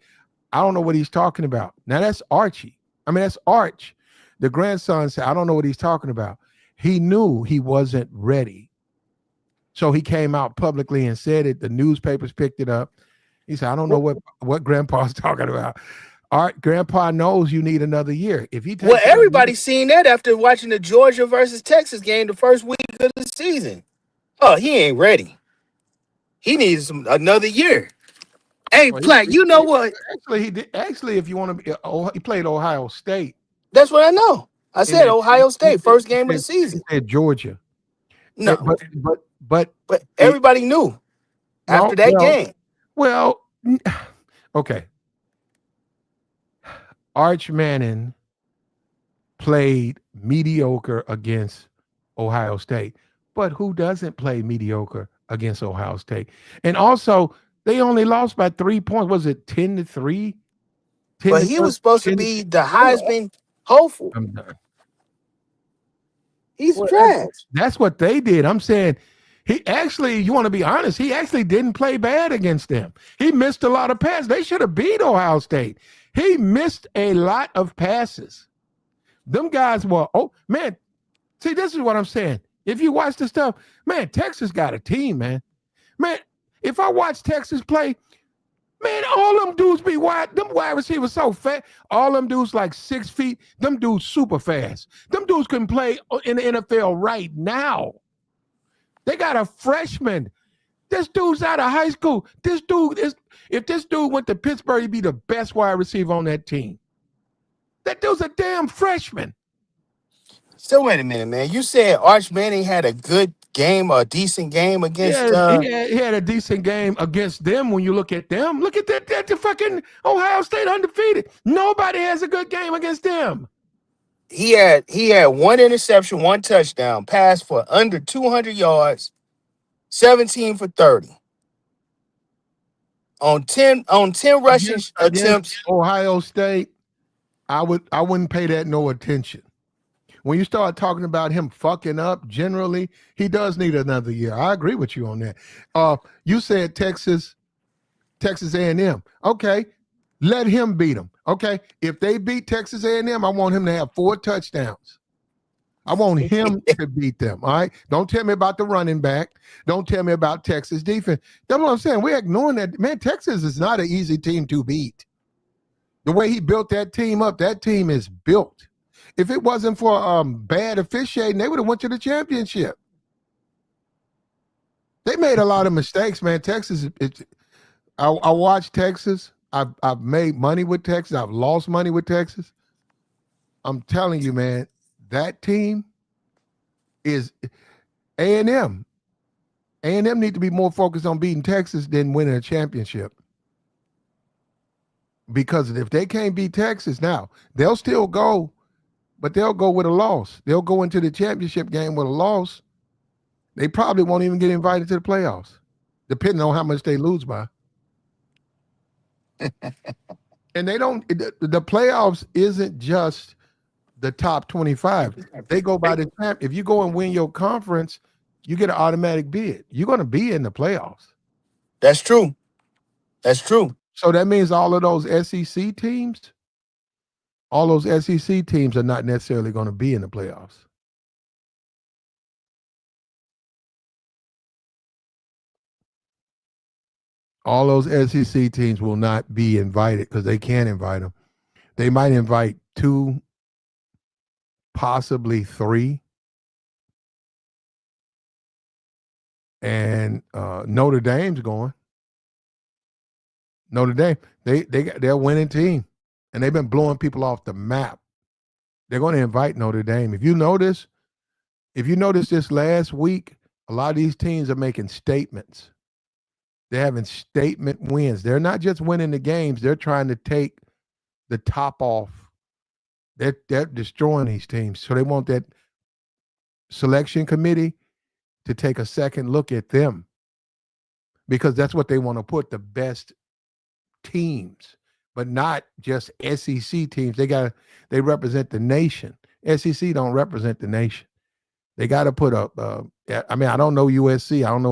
I don't know what he's talking about. Now that's Archie. That's Arch. The grandson said, I don't know what he's talking about. He knew he wasn't ready. So he came out publicly and said it. The newspapers picked it up. He said, I don't know what grandpa's talking about. Grandpa knows you need another year. If he everybody's seen that after watching the Georgia versus Texas game the first week of the season. Oh, he ain't ready. He needs another year. Hey, Platt, you know what? Actually, he did. Actually, if you want to be, he played Ohio State. That's what I know. I said Ohio State, first game of the season. He said Georgia. No, but everybody knew after that game. Well, okay. Arch Manning played mediocre against Ohio State, But who doesn't play mediocre against Ohio State? And also, they only lost by 3 points. Was it 10-3? 10 But to he 13? was supposed to 10 be the to- Heisman hopeful. I'm done. He's Well, trash. that's what they did. I'm saying he actually, you want to be honest, he actually didn't play bad against them. He missed a lot of passes. They should have beat Ohio State. He missed a lot of passes. Them guys were, oh, man, see, this is what I'm saying. If you watch the stuff, man, Texas got a team, man. Man, if I watch Texas play, man, all them dudes be wide. Them wide receivers so fat. All them dudes like 6 feet. Them dudes super fast. Them dudes can play in the NFL right now. They got a freshman. This dude's out of high school. This dude is. If this dude went to Pittsburgh, he'd be the best wide receiver on that team. That dude's a damn freshman. So wait a minute, man. You said Arch Manning had a good game, a decent game against. Yeah, he had a decent game against them. When you look at them, look at that the fucking Ohio State undefeated. Nobody has a good game against them. He had one interception, one touchdown, pass for under 200 yards, 17 for 30 on ten rushing Against attempts. Ohio State, I wouldn't pay that no attention. When you start talking about him fucking up, generally, he does need another year. I agree with you on that. You said Texas A&M. Okay, let him beat them. Okay, if they beat Texas A&M, I want him to have 4 touchdowns. I want him to beat them. All right. Don't tell me about the running back. Don't tell me about Texas defense. That's what I'm saying. We're ignoring that. Man, Texas is not an easy team to beat. The way he built that team up, that team is built. If it wasn't for bad officiating, they would have went to the championship. They made a lot of mistakes, man. Texas, I watched Texas. I've made money with Texas. I've lost money with Texas. I'm telling you, man, that team is A&M. A&M need to be more focused on beating Texas than winning a championship. Because if they can't beat Texas now, they'll still go, but they'll go with a loss. They'll go into the championship game with a loss. They probably won't even get invited to the playoffs, depending on how much they lose by. And they don't, the playoffs isn't just the top 25. They go by the champ. If you go and win your conference, you get an automatic bid. You're going to be in the playoffs. That's true. That's true. So that means all of those SEC teams, are not necessarily going to be in the playoffs. All those SEC teams will not be invited because they can't invite them. They might invite 2, possibly 3. And Notre Dame's going. Notre Dame, they're a winning team, and they've been blowing people off the map. They're going to invite Notre Dame. If you notice this last week, a lot of these teams are making statements. They're having statement wins. They're not just winning the games. They're trying to take the top off. They're destroying these teams. So they want that selection committee to take a second look at them, because that's what they want to put, the best teams, but not just SEC teams. They represent the nation. SEC don't represent the nation. They got to put up. I mean, I don't know USC. I don't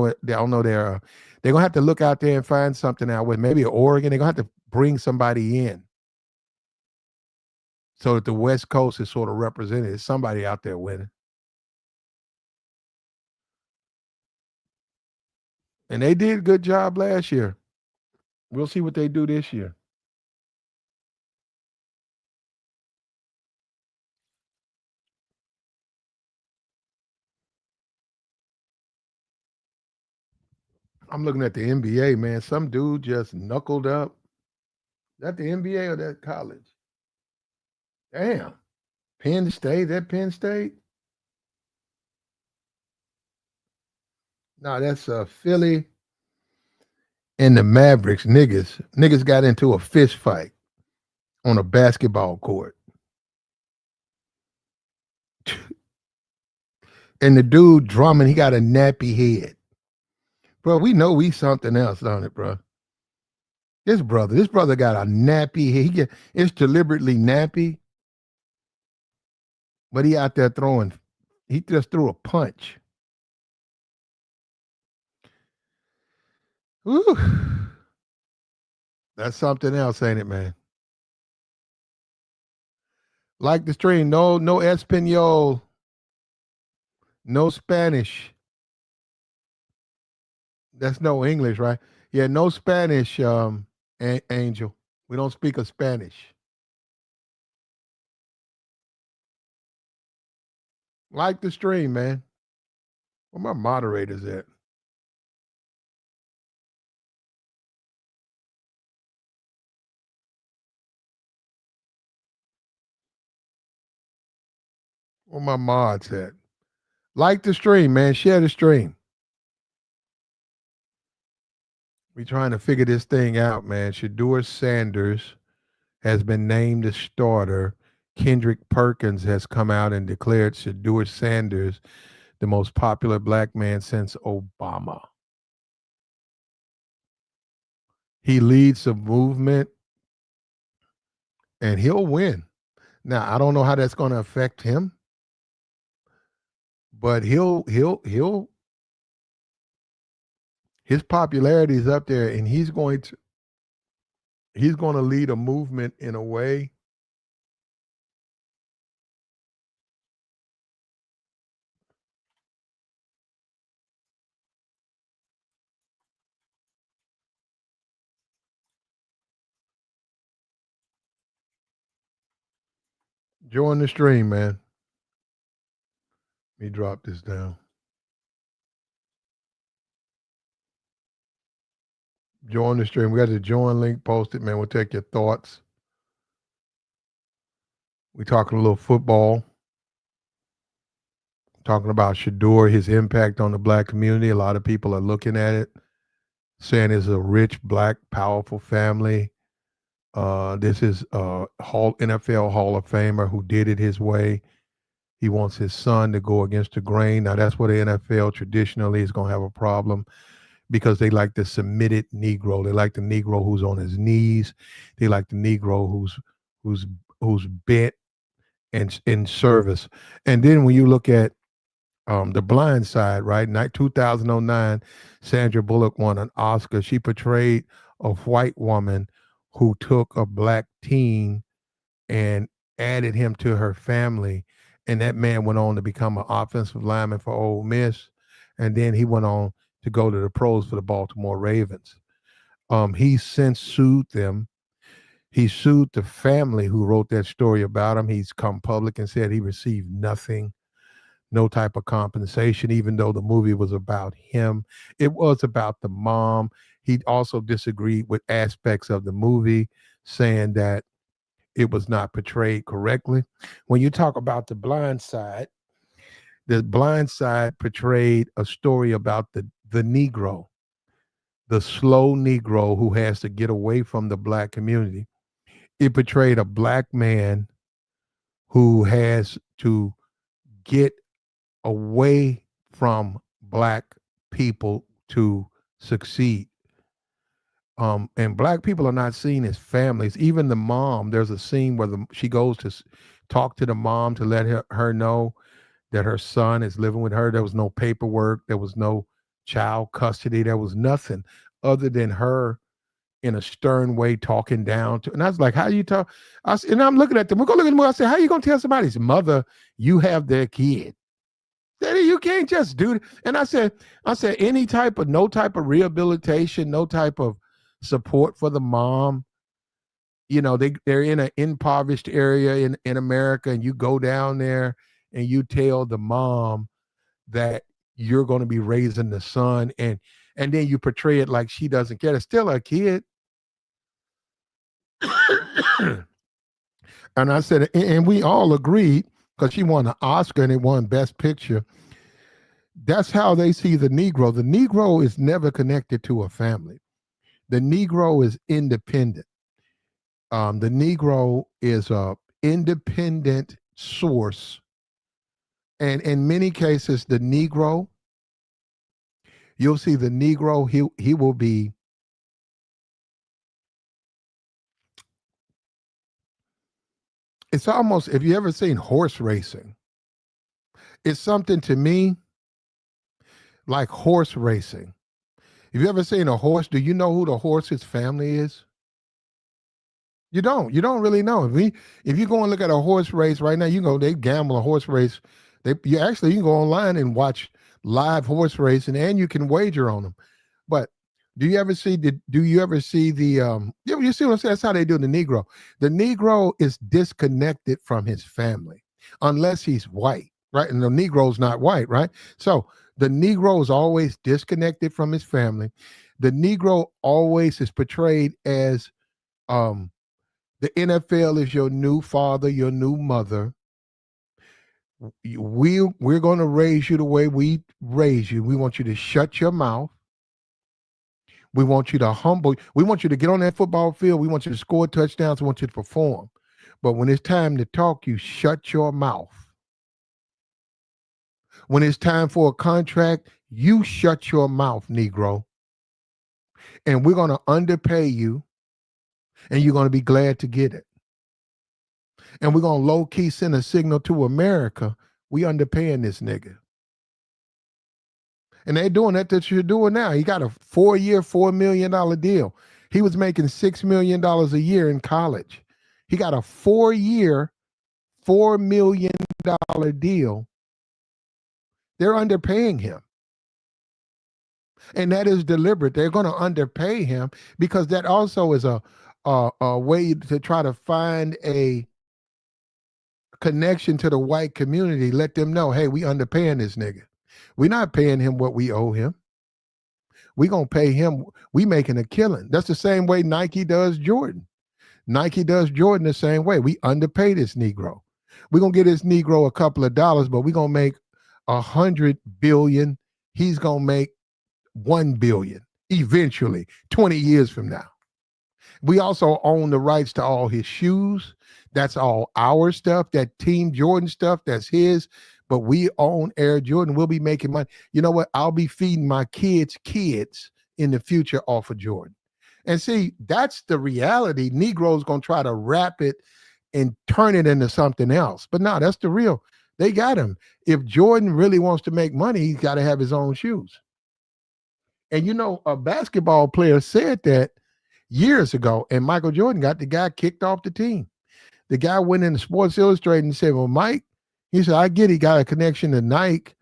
know their. They're gonna have to look out there and find something out with maybe Oregon. They're gonna have to bring somebody in so that the West Coast is sort of represented. There's somebody out there winning. And they did a good job last year. We'll see what they do this year. I'm looking at the NBA, man. Some dude just knuckled up. Is that the NBA or that college? Damn. Penn State, that Penn State? No, that's Philly and the Mavericks. Niggas got into a fist fight on a basketball court. And the dude drumming, he got a nappy head. Bro, we know we something else, don't it, bro? This brother got a nappy head. It's deliberately nappy, but he out there throwing, he just threw a punch. Woo. That's something else, ain't it, man? Like the stream, no Espanol, no Spanish. That's no English, right? Yeah, no Spanish, Angel. We don't speak a Spanish. Like the stream, man. Where my moderators at? Where my mods at? Like the stream, man. Share the stream. We trying to figure this thing out, man. Shedeur Sanders has been named the starter. Kendrick Perkins has come out and declared Shedeur Sanders the most popular black man since Obama. He leads a movement and he'll win. Now, I don't know how that's going to affect him, but he'll his popularity is up there and he's going to lead a movement in a way. Join the stream, man. Let me drop this down. Join the stream. We got the join link posted, man. We'll take your thoughts. We talking a little football. Talking about Shedeur, his impact on the black community. A lot of people are looking at it, saying it's a rich, black, powerful family. This is a NFL Hall of Famer who did it his way. He wants his son to go against the grain. Now, that's where the NFL traditionally is going to have a problem because they like the submitted Negro. They like the Negro who's on his knees. They like the Negro who's bent and in service. And then when you look at The Blind Side, right? 2009, Sandra Bullock won an Oscar. She portrayed a white woman who took a black teen and added him to her family. And that man went on to become an offensive lineman for Ole Miss. And then he went on to go to the pros for the Baltimore Ravens. He since sued them. He sued the family who wrote that story about him. He's come public and said he received nothing, no type of compensation, even though the movie was about him. It was about the mom. He also disagreed with aspects of the movie, saying that it was not portrayed correctly. When you talk about the blind side portrayed a story about the Negro, the slow Negro who has to get away from the black community. It portrayed a black man who has to get away from black people to succeed. And black people are not seen as families. Even the mom, there's a scene where she goes to talk to the mom to let her know that her son is living with her. There was no paperwork. There was no child custody. There was nothing other than her in a stern way talking down to. And I was like, how you talk? And I'm looking at them. We go look at them. I said, how you going to tell somebody's mother you have their kid? Daddy, you can't just do it. And I said, no type of rehabilitation, no type of support for the mom. You know, they're in an impoverished area in America, and you go down there and you tell the mom that you're going to be raising the son, and then you portray it like she doesn't care. It's still a kid. And I said, and we all agreed because she won an Oscar and it won Best Picture. That's how they see the Negro. The Negro is never connected to a family. The Negro is independent. The Negro is a independent source And in many cases, the Negro, you'll see the Negro, he will be, it's almost, if you ever seen horse racing, it's something to me like horse racing. Have you ever seen a horse? Do you know who the horse's family is? You don't. You don't really know. If you go and look at a horse race right now, you go, they gamble a horse race. You can go online and watch live horse racing and you can wager on them. But do you ever see the you see what I'm saying? That's how they do the Negro. The Negro is disconnected from his family unless he's white, right? And the Negro's not white, right? So the Negro is always disconnected from his family. The Negro always is portrayed as um the NFL is your new father, your new mother. We're going to raise you the way we raise you. We want you to shut your mouth. We want you to humble. We want you to get on that football field. We want you to score touchdowns. We want you to perform. But when it's time to talk, you shut your mouth. When it's time for a contract, you shut your mouth, Negro. And we're going to underpay you, and you're going to be glad to get it. And we're going to low key send a signal to America. We underpaying this nigga. And they're doing that you're doing now. He got a 4-year, $4 million deal. He was making $6 million a year in college. He got a 4-year, $4 million deal. They're underpaying him. And that is deliberate. They're going to underpay him because that also is a way to try to find a connection to the white community. Let them know, hey, we underpaying this nigga. We're not paying him what we owe him. We gonna pay him. We making a killing. That's the same way Nike does Jordan. Nike does Jordan the same way. We underpay this Negro. We're gonna get this Negro a couple of dollars, but we're gonna make 100 billion. He's gonna make 1 billion eventually, 20 years from now. We also own the rights to all his shoes. That's all our stuff. That Team Jordan stuff, that's his. But we own Air Jordan. We'll be making money. You know what? I'll be feeding my kids' kids in the future off of Jordan. And see, that's the reality. Negroes going to try to wrap it and turn it into something else. But no, that's the real. They got him. If Jordan really wants to make money, he's got to have his own shoes. And you know, a basketball player said that years ago, and Michael Jordan got the guy kicked off the team. The guy went into Sports Illustrated and said, well, Mike, he said, I get he got a connection to Nike.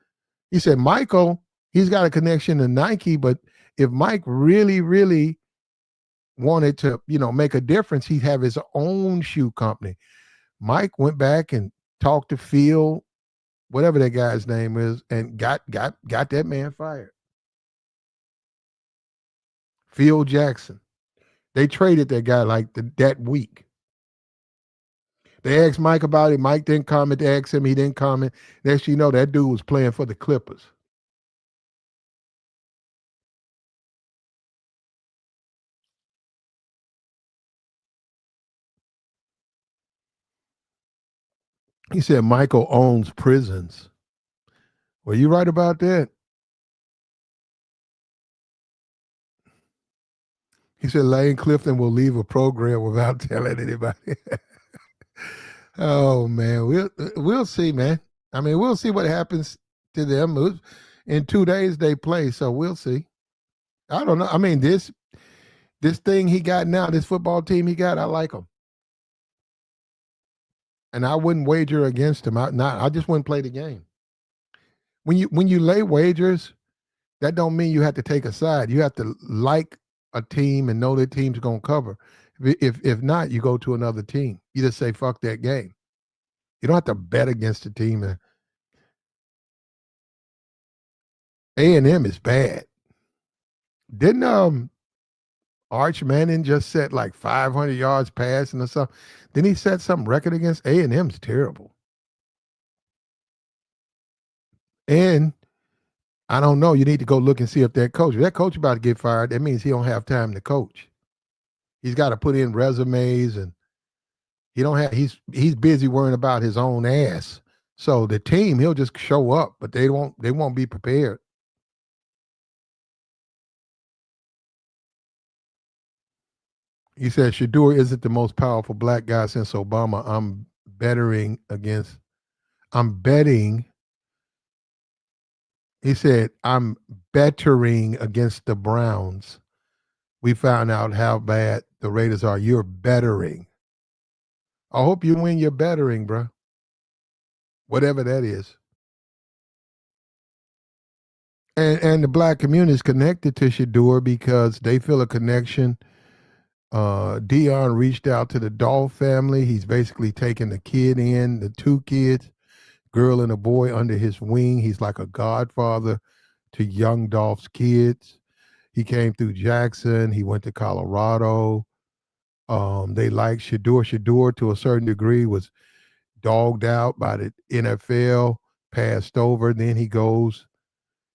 He said, Michael, he's got a connection to Nike, but if Mike really, really wanted to, make a difference, he'd have his own shoe company. Mike went back and talked to Phil, whatever that guy's name is, and got that man fired. Phil Jackson. They traded that guy like that week. They asked Mike about it. Mike didn't comment. They asked him. He didn't comment. Next you know, that dude was playing for the Clippers. He said Michael owns prisons. Well, you right about that. He said Lane Clifton will leave a program without telling anybody. Oh man, we'll see, man. I mean, we'll see what happens to them. In 2 days they play, so we'll see. I don't know. I mean, this thing he got now, this football team he got, I like him, and I wouldn't wager against him. I just wouldn't play the game. When you lay wagers, that don't mean you have to take a side. You have to like a team and know that team's gonna cover. If not, you go to another team. You just say fuck that game. You don't have to bet against the team. A&M is bad. Didn't Arch Manning just set like 500 yards passing or something? Didn't he set some record against A&M's terrible? And I don't know. You need to go look and see if that coach about to get fired, that means he don't have time to coach. He's got to put in resumes, and he's busy worrying about his own ass. So the team, he'll just show up, but they won't be prepared. He said Shedeur isn't the most powerful black guy since Obama. I'm betting. He said, I'm bettering against the Browns. We found out how bad the Raiders are. You're bettering. I hope you win your bettering, bro. Whatever that is. And the black community is connected to Shedeur because they feel a connection. Dion reached out to the Dolph family. He's basically taken the kid in, the two kids, girl and a boy under his wing. He's like a godfather to young Dolph's kids. He came through Jackson. He went to Colorado. They liked Shedeur. Shedeur, to a certain degree, was dogged out by the NFL, passed over. Then he goes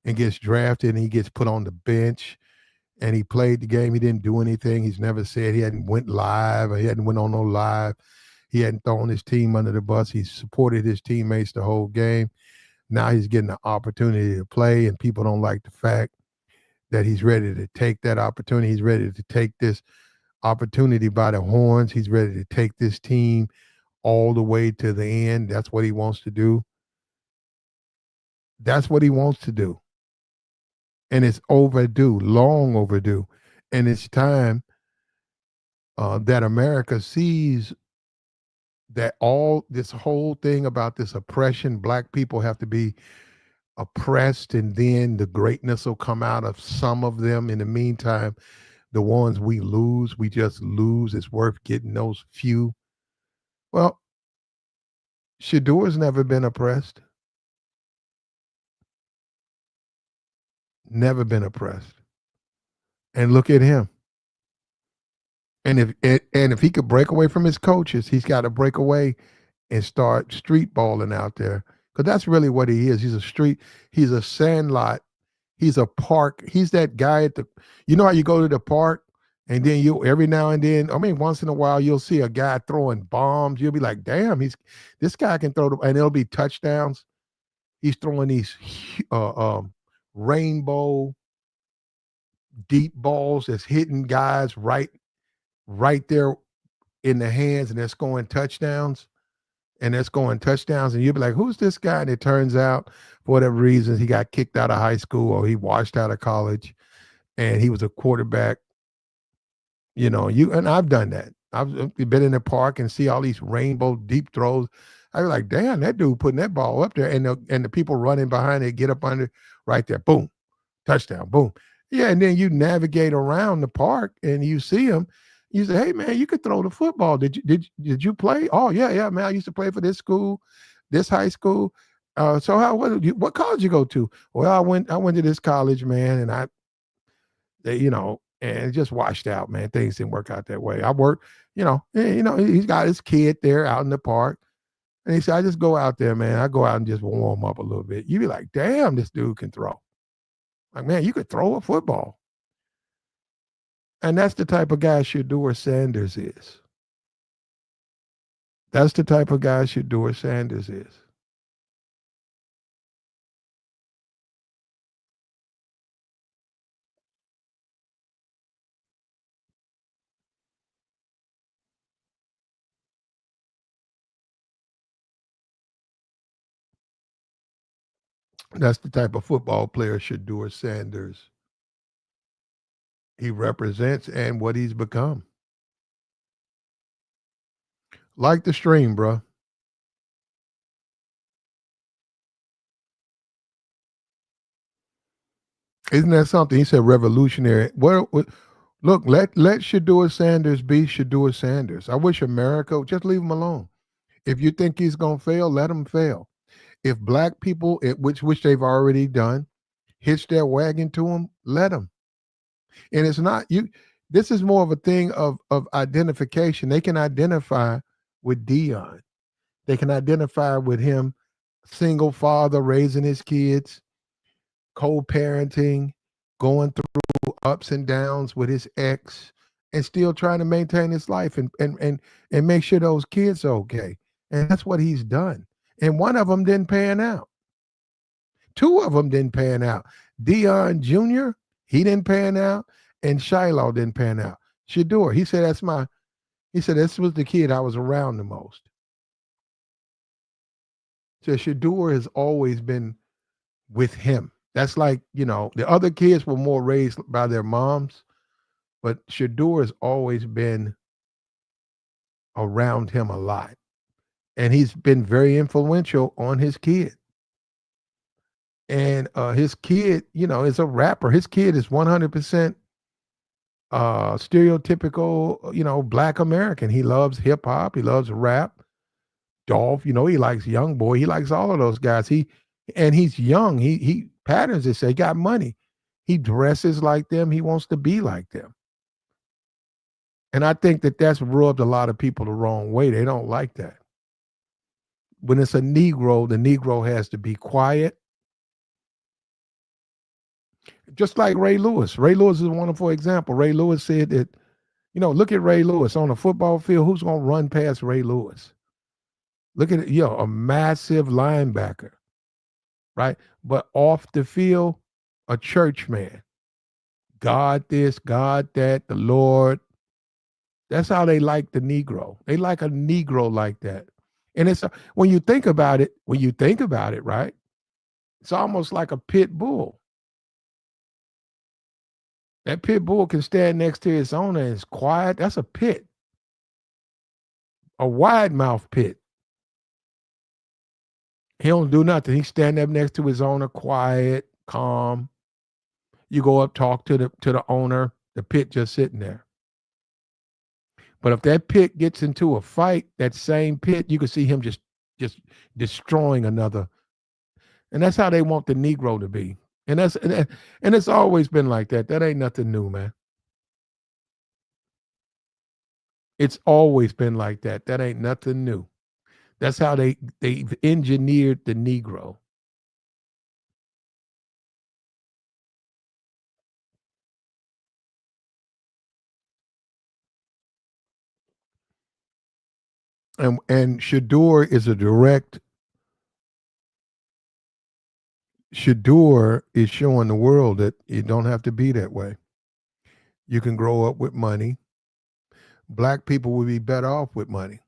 and gets drafted, and he gets put on the bench. And he played the game. He didn't do anything. He's never said he hadn't went live or he hadn't went on no live. He hadn't thrown his team under the bus. He supported his teammates the whole game. Now he's getting the opportunity to play, and people don't like the fact that he's ready to take that opportunity. He's ready to take this opportunity by the horns. He's ready to take this team all the way to the end. That's what he wants to do. That's what he wants to do. And it's overdue, long overdue. And it's time that America sees that all this whole thing about this oppression, black people have to be oppressed, and then the greatness will come out of some of them. In the meantime, the ones we just lose. It's worth getting those few. Well, Shedeur's never been oppressed. Never been oppressed. And look at him. And if he could break away from his coaches, he's got to break away and start street balling out there. Because that's really what he is. He's a sandlot. He's a park. He's that guy at the, you know how you go to the park and then you, every now and then, I mean, once in a while, you'll see a guy throwing bombs. You'll be like, damn, this guy can throw and it'll be touchdowns. He's throwing these rainbow deep balls that's hitting guys right there in the hands, and they're scoring touchdowns. And you'll be like, who's this guy? And it turns out, for whatever reasons, he got kicked out of high school or he washed out of college and he was a quarterback. And I've done that. I've been in the park and see all these rainbow deep throws. I was like, damn, that dude putting that ball up there, and the people running behind it get up under right there, boom, touchdown, boom. Yeah, and then you navigate around the park and you see him. You say, hey man, you could throw the football. Did you play? Oh yeah, man. I used to play for this school, this high school. So what college you go to? Well, I went to this college, man, and and it just washed out, man. Things didn't work out that way. I worked, he's got his kid there out in the park. And he said, I just go out there, man. I go out and just warm up a little bit. You be like, damn, this dude can throw. Like, man, you could throw a football. And that's the type of guy Shedeur Sanders is. That's the type of guy Shedeur Sanders is. That's the type of football player Shedeur Sanders he represents and what he's become. Like the stream, bro. Isn't that something? He said revolutionary. Look, let Shedeur Sanders be Shedeur Sanders. I wish America just leave him alone. If you think he's gonna fail, let him fail. If black people, which they've already done, hitch their wagon to him, let them. And it's not you. This is more of a thing of identification. They can identify with Dion. They can identify with him, single father raising his kids, co-parenting, going through ups and downs with his ex, and still trying to maintain his life and make sure those kids are okay. And that's what he's done. and one of them didn't pan out. Two of them didn't pan out. Dion Jr., he didn't pan out, and Shiloh didn't pan out. Shedeur, he said this was the kid I was around the most. So Shedeur has always been with him. That's like, the other kids were more raised by their moms, but Shedeur has always been around him a lot. And he's been very influential on his kid. And his kid, is a rapper. His kid is 100% stereotypical, black American. He loves hip hop. He loves rap. Dolph, he likes Young Boy. He likes all of those guys. He's young. He patterns it. Say, he got money. He dresses like them. He wants to be like them. And I think that that's rubbed a lot of people the wrong way. They don't like that. When it's a Negro, the Negro has to be quiet. Just like Ray Lewis. Ray Lewis is a wonderful example. Ray Lewis said that, look at Ray Lewis on a football field. Who's going to run past Ray Lewis? Look at it, a massive linebacker, right? But off the field, a church man. God this, God that, the Lord. That's how they like the Negro. They like a Negro like that. And it's when you think about it, right? It's almost like a pit bull. That pit bull can stand next to its owner and it's quiet. That's a pit, a wide mouth pit. He don't do nothing. He stand up next to his owner, quiet, calm. You go up, talk to the owner. The pit just sitting there. But if that pit gets into a fight, that same pit, you can see him just destroying another. And that's how they want the Negro to be. And it's always been like that. That ain't nothing new, man. It's always been like that. That ain't nothing new. That's how they've engineered the Negro. And Shedeur is a direct. Shedeur is showing the world that it don't have to be that way. You can grow up with money. Black people would be better off with money.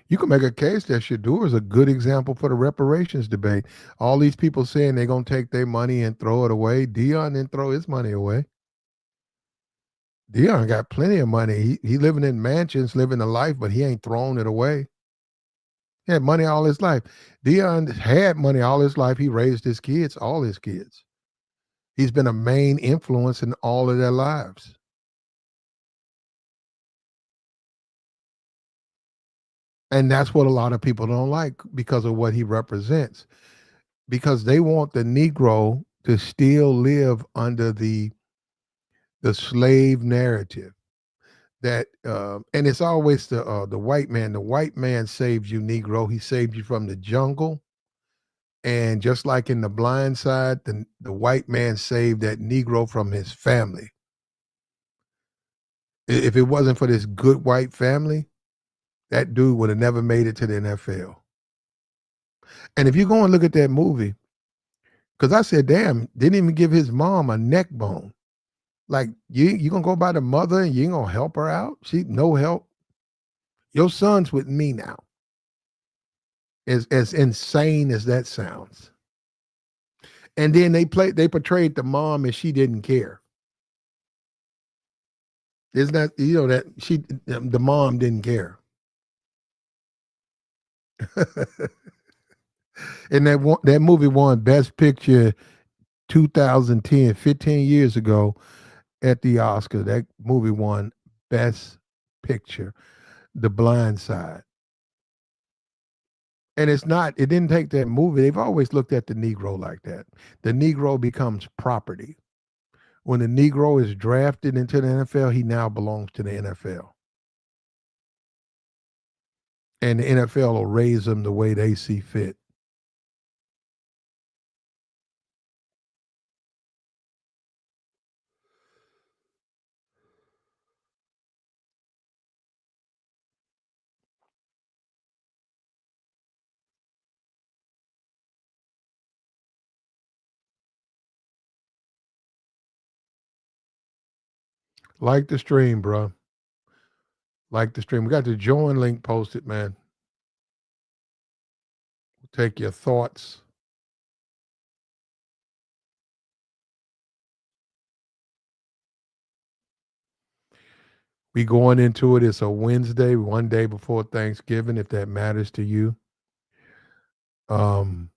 You can make a case that Shedeur is a good example for the reparations debate. All these people saying they're gonna take their money and throw it away. Dion didn't throw his money away. Dion got plenty of money. He living in mansions, living a life, but he ain't thrown it away. He had money all his life. Dion had money all his life. He raised his kids, all his kids. He's been a main influence in all of their lives. And that's what a lot of people don't like because of what he represents. Because they want the Negro to still live under the slave narrative. That and it's always the white man. The white man saved you, Negro. He saved you from the jungle. And just like in The Blind Side, the white man saved that Negro from his family. If it wasn't for this good white family, that dude would have never made it to the NFL. And if you go and look at that movie, because I said, damn, didn't even give his mom a neck bone. Like, you gonna go by the mother and you ain't gonna help her out? She no help. Your son's with me now. As insane as that sounds. And then they portrayed the mom as she didn't care. Isn't that that the mom didn't care. And that movie won Best Picture 2010, 15 years ago at the Oscar. That movie won Best Picture, The Blind Side. And it didn't take that movie. They've always looked at the Negro like that. The Negro becomes property. When the Negro is drafted into the NFL, he now belongs to the NFL. And the NFL will raise him the way they see fit. Like the stream, bro. Like the stream. We got the join link posted, man. Take your thoughts. We going into it. It's a Wednesday, one day before Thanksgiving, if that matters to you. Um,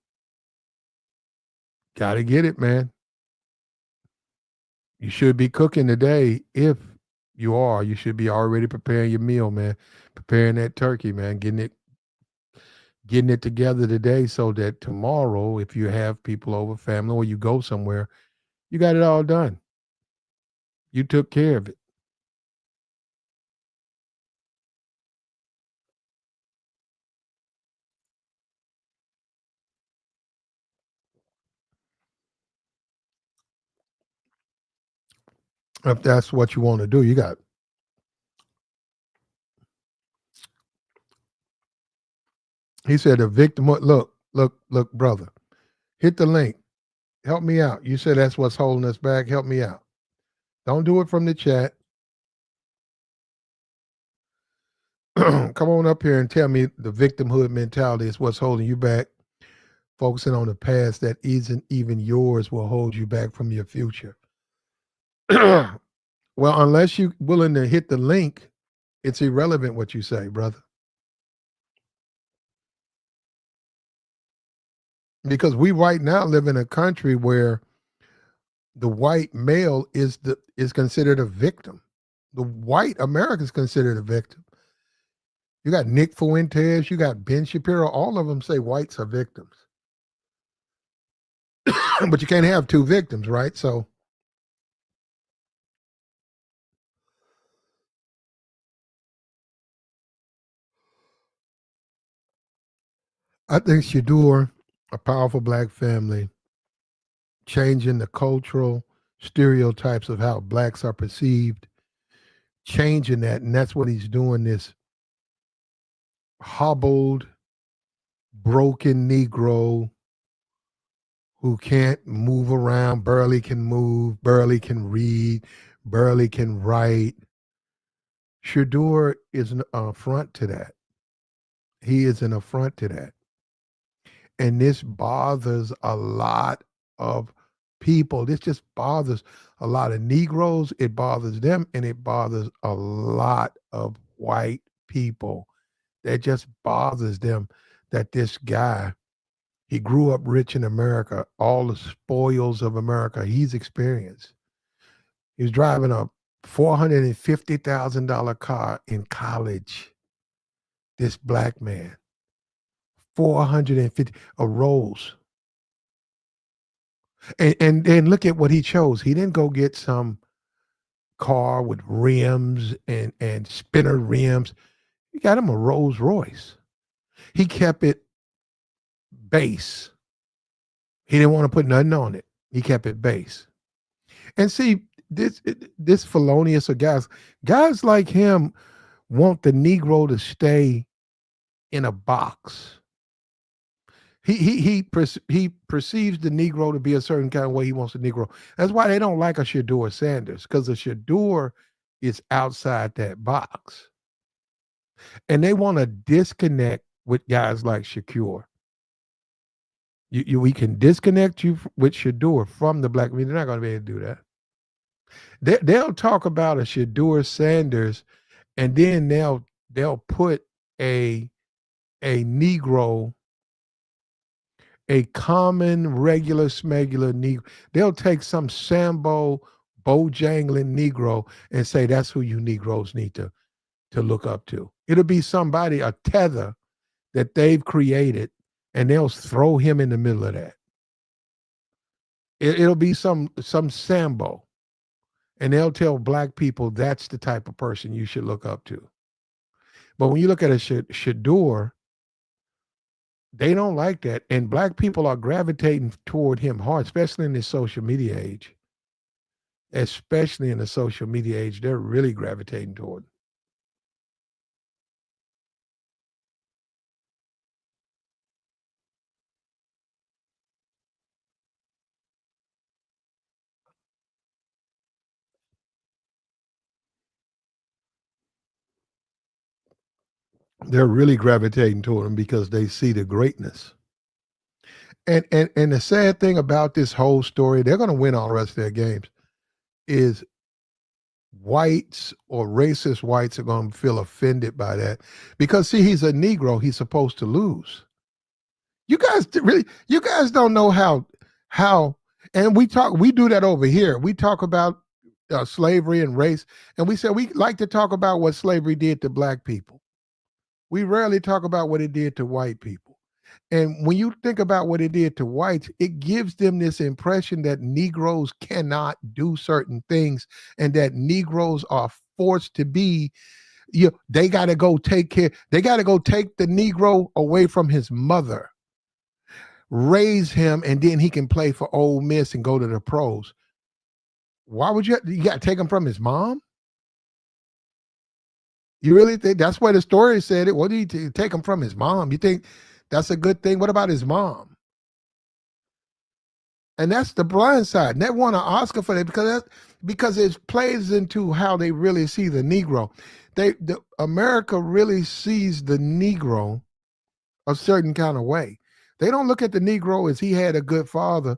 Gotta get it, man. You should be cooking today. If you are, you should be already preparing your meal, man. Preparing that turkey, man. Getting it together today so that tomorrow, if you have people over, family, or you go somewhere, you got it all done. You took care of it. If that's what you want to do, you got. He said, "A victim. Look, brother. Hit the link. Help me out. You said that's what's holding us back. Help me out. Don't do it from the chat. Come on up here and tell me the victimhood mentality is what's holding you back. Focusing on the past that isn't even yours will hold you back from your future." Well, unless you're willing to hit the link, it's irrelevant what you say, brother. Because we right now live in a country where the white male is considered a victim. The white America is considered a victim. You got Nick Fuentes, you got Ben Shapiro, all of them say whites are victims. But you can't have two victims, right? So I think Shedeur, a powerful black family, changing the cultural stereotypes of how blacks are perceived, changing that, and that's what he's doing. This hobbled, broken Negro who can't move around, barely can move, barely can read, barely can write. Shedeur is an affront to that. He is an affront to that. And this bothers a lot of people. This just bothers a lot of Negroes. It bothers them, and it bothers a lot of white people. That just bothers them that this guy, he grew up rich in America, all the spoils of America he's experienced. He was driving a $450,000 car in college. This black man, 450, a Rolls. And then look at what he chose. He didn't go get some car with rims and spinner rims. He got him a Rolls Royce. He kept it base. He didn't want to put nothing on it. He kept it base. And see, this felonious of guys like him want the Negro to stay in a box. He perceives the Negro to be a certain kind of way he wants the Negro. That's why they don't like a Shedeur Sanders, because the Shedeur is outside that box. And they want to disconnect with guys like Shakur. We can disconnect you with Shedeur from the black community. They're not going to be able to do that. They'll talk about a Shedeur Sanders, and then they'll put a Negro, a common, regular, smegular Negro. They'll take some Sambo, Bojangling Negro and say that's who you Negroes need to look up to. It'll be somebody, a tether that they've created, and they'll throw him in the middle of that. It'll be some Sambo, and they'll tell black people that's the type of person you should look up to. But when you look at a Shedeur, they don't like that, and black people are gravitating toward him hard, especially in this social media age. Especially in the social media age, they're really gravitating toward. They're really gravitating toward him because they see the greatness. And the sad thing about this whole story, they're going to win all the rest of their games, is whites or racist whites are going to feel offended by that because see, he's a Negro, he's supposed to lose. You guys don't know how, and we do that over here. We talk about slavery and race, and we say we like to talk about what slavery did to black people. We rarely talk about what it did to white people. And when you think about what it did to whites, it gives them this impression that Negroes cannot do certain things and that Negroes are forced to be, they got to go take care, they got to go take the Negro away from his mother, raise him, and then he can play for Ole Miss and go to the pros. Why would you got to take him from his mom? You really think that's why the story said it? What do you take him from his mom? You think that's a good thing? What about his mom? And that's the blind side. And they won an Oscar for that because it plays into how they really see the Negro. America really sees the Negro a certain kind of way. They don't look at the Negro as he had a good father.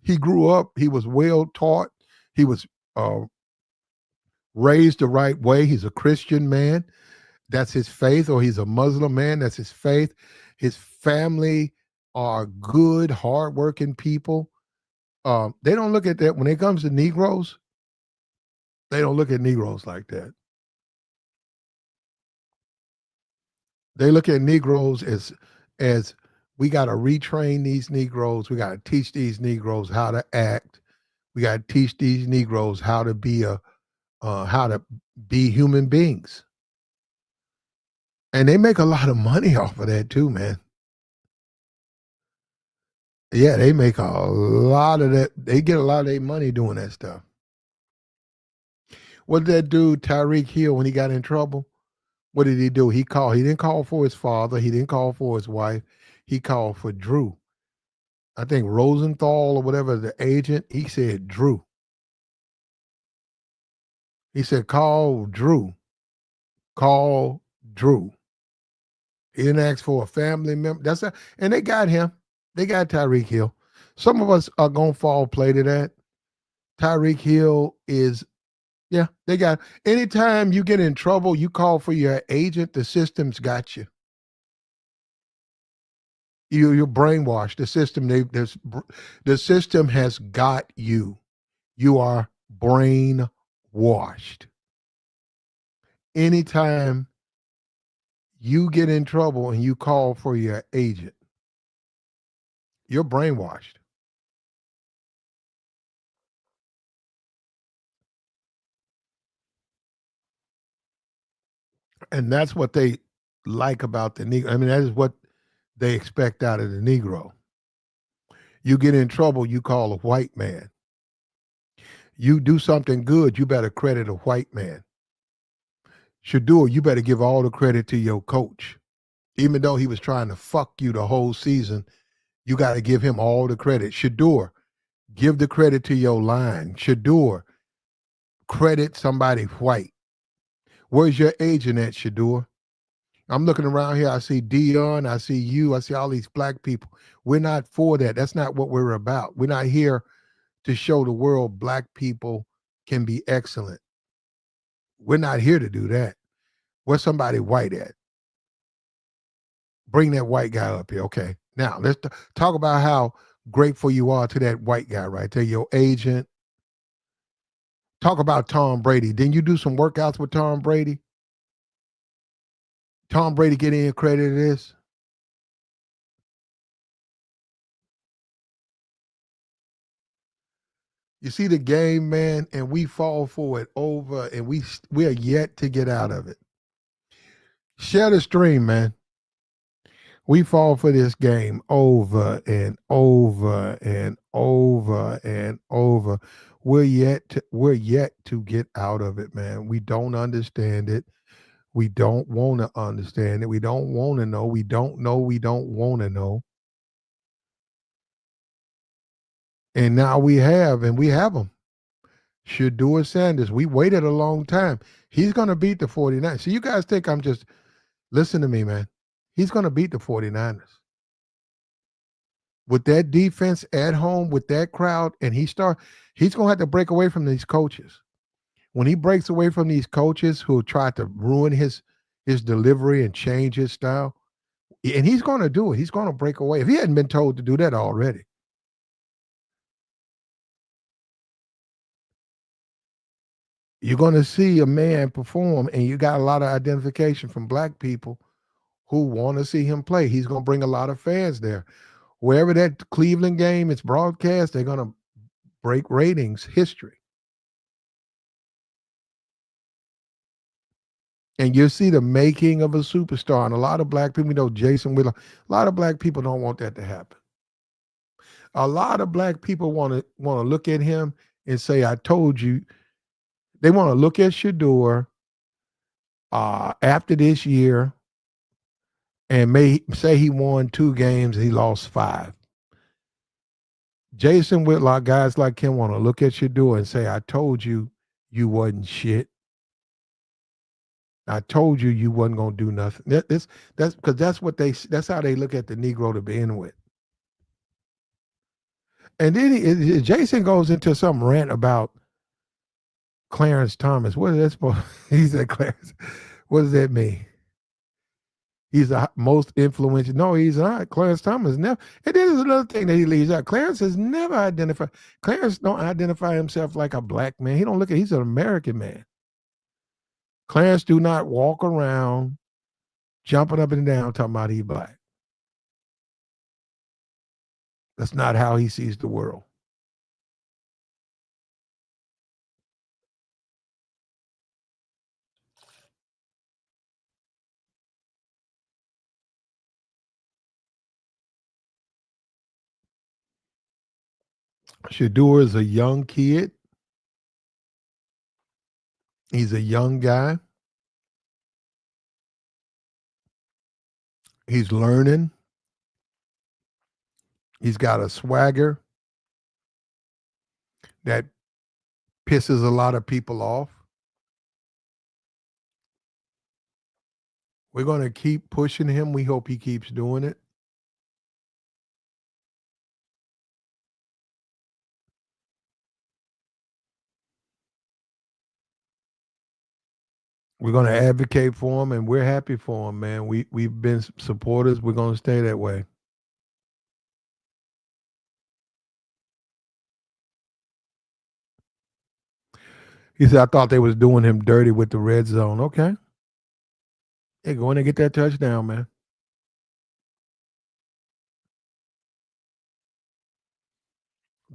He grew up, he was well taught, he was raised the right way. He's a Christian man. That's his faith, or he's a Muslim man. That's his faith. His family are good, hardworking people. They don't look at that when it comes to Negroes. They don't look at Negroes like that. They look at Negroes as we got to retrain these Negroes. We got to teach these Negroes how to act. We got to teach these Negroes how to be human beings. And they make a lot of money off of that too, man. Yeah, they make a lot of that. They get a lot of their money doing that stuff. What did that dude Tyreek Hill when he got in trouble? What did he do? He didn't call for his father. He didn't call for his wife. He called for Drew. I think Rosenthal or whatever, the agent, he said Drew. He said, call Drew. Call Drew. He didn't ask for a family member. And they got him. They got Tyreek Hill. Some of us are going to fall prey to that. Tyreek Hill is, yeah, they got, anytime you get in trouble, you call for your agent, the system's got you. You're brainwashed. The system has got you. You are brainwashed. Anytime you get in trouble and you call for your agent, you're brainwashed. And that's what they like about the Negro. I mean, that is what they expect out of the Negro. You get in trouble, you call a white man. You do something good, you better credit a white man. Shedeur, you better give all the credit to your coach. Even though he was trying to fuck you the whole season, you got to give him all the credit. Shedeur, give the credit to your line. Shedeur, credit somebody white. Where's your agent at, Shedeur? I'm looking around here. I see Dion. I see you. I see all these black people. We're not for that. That's not what we're about. We're not here to show the world black people can be excellent. We're not here to do that. Where's somebody white at? Bring that white guy up here. Okay. Now let's talk about how grateful you are to that white guy right there, your agent. Talk about Tom Brady. Didn't you do some workouts with Tom Brady? Tom Brady get any credit of this? You see the game, man, and we fall for it over, and we are yet to get out of it. Share the stream, man. We fall for this game over and over and over and over. We're yet to get out of it, man. We don't understand it. We don't want to understand it. We don't want to know. We don't know. We don't want to know. And now we have them. Shedeur Sanders. We waited a long time. He's going to beat the 49. So you guys think I'm just Listen to me, man. He's going to beat the 49ers. With that defense at home, with that crowd, and he's going to have to break away from these coaches. When he breaks away from these coaches who try to ruin his delivery and change his style, and he's going to do it. He's going to break away. If he hadn't been told to do that already, you're going to see a man perform, and you got a lot of identification from black people who want to see him play. He's going to bring a lot of fans there. Wherever that Cleveland game is broadcast, they're going to break ratings history. And you see the making of a superstar. And a lot of black people, Jason Whitlock, a lot of black people don't want that to happen. A lot of black people want to look at him and say, I told you. They want to look at Shedeur after this year and may say he won 2 games and he lost 5. Jason Whitlock, guys like him want to look at Shedeur and say, I told you you wasn't shit. I told you wasn't gonna do nothing. That's because that's how they look at the Negro to begin with. And then Jason goes into some rant about Clarence Thomas. What is that supposed? He said Clarence. What does that mean? He's the most influential. No, he's not. Clarence Thomas never. And then there's another thing that he leaves out. Clarence has never identified. Clarence don't identify himself like a black man. He don't look at. He's an American man. Clarence do not walk around jumping up and down talking about he black. That's not how he sees the world. Shedeur is a young kid. He's a young guy. He's learning. He's got a swagger that pisses a lot of people off. We're going to keep pushing him. We hope he keeps doing it. We're going to advocate for him, and we're happy for him, man. We've been supporters. We're going to stay that way. He said, I thought they was doing him dirty with the red zone. Okay. Hey, go in and get that touchdown, man.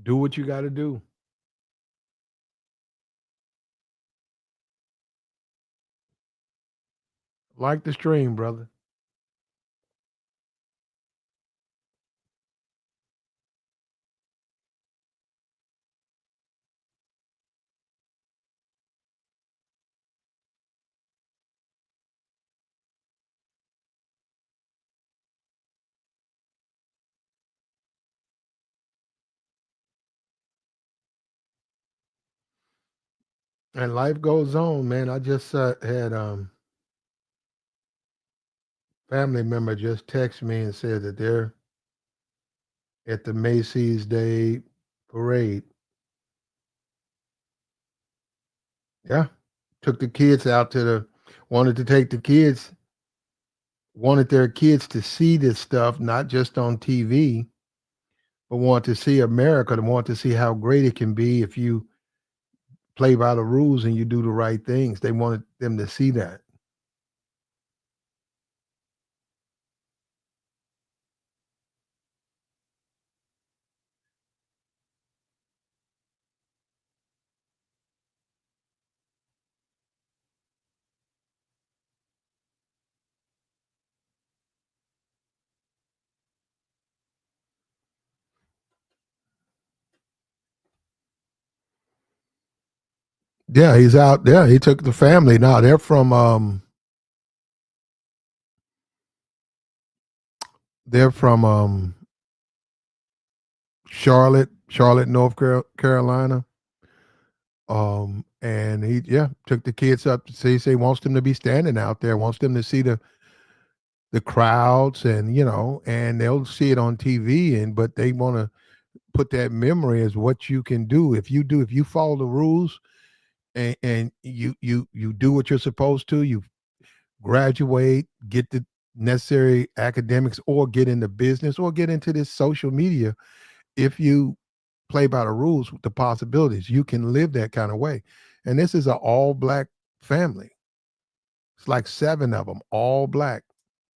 Do what you got to do. Like the stream, brother. And life goes on, man. I just had family member just text me and said that they're at the Macy's Day Parade. Yeah, took the kids out to wanted to take the kids, wanted their kids to see this stuff, not just on TV, but want to see America, to want to see how great it can be if you play by the rules and you do the right things. They wanted them to see that. Yeah, he's out there. He took the family. Now they're from Charlotte, North Carolina. And he took the kids up to see. He wants them to be standing out there. Wants them to see the crowds, and and they'll see it on TV, and but they want to put that memory as what you can do if you follow the rules, and you do what you're supposed to. You graduate, get the necessary academics, or get into business, or get into this social media. If you play by the rules, the possibilities, you can live that kind of way. And this is an all black family. It's like seven of them, all black.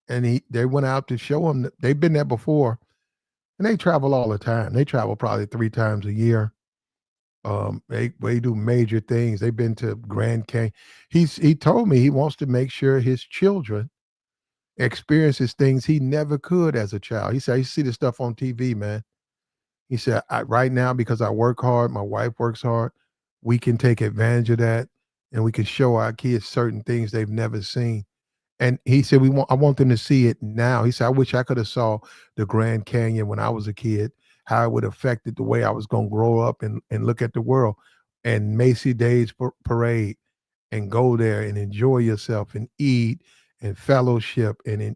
And they went out to show them that they've been there before, and they travel all the time. They travel probably 3 times a year. They do major things. They've been to Grand Canyon. He told me he wants to make sure his children experiences things he never could as a child. He said, "You see the stuff on TV, man." He said, right now, because I work hard, my wife works hard, we can take advantage of that, and we can show our kids certain things they've never seen." And he said, I want them to see it now. He said, "I wish I could have saw the Grand Canyon when I was a kid, how it would have affected the way I was going to grow up and look at the world." And Macy Day's parade, and go there and enjoy yourself and eat and fellowship and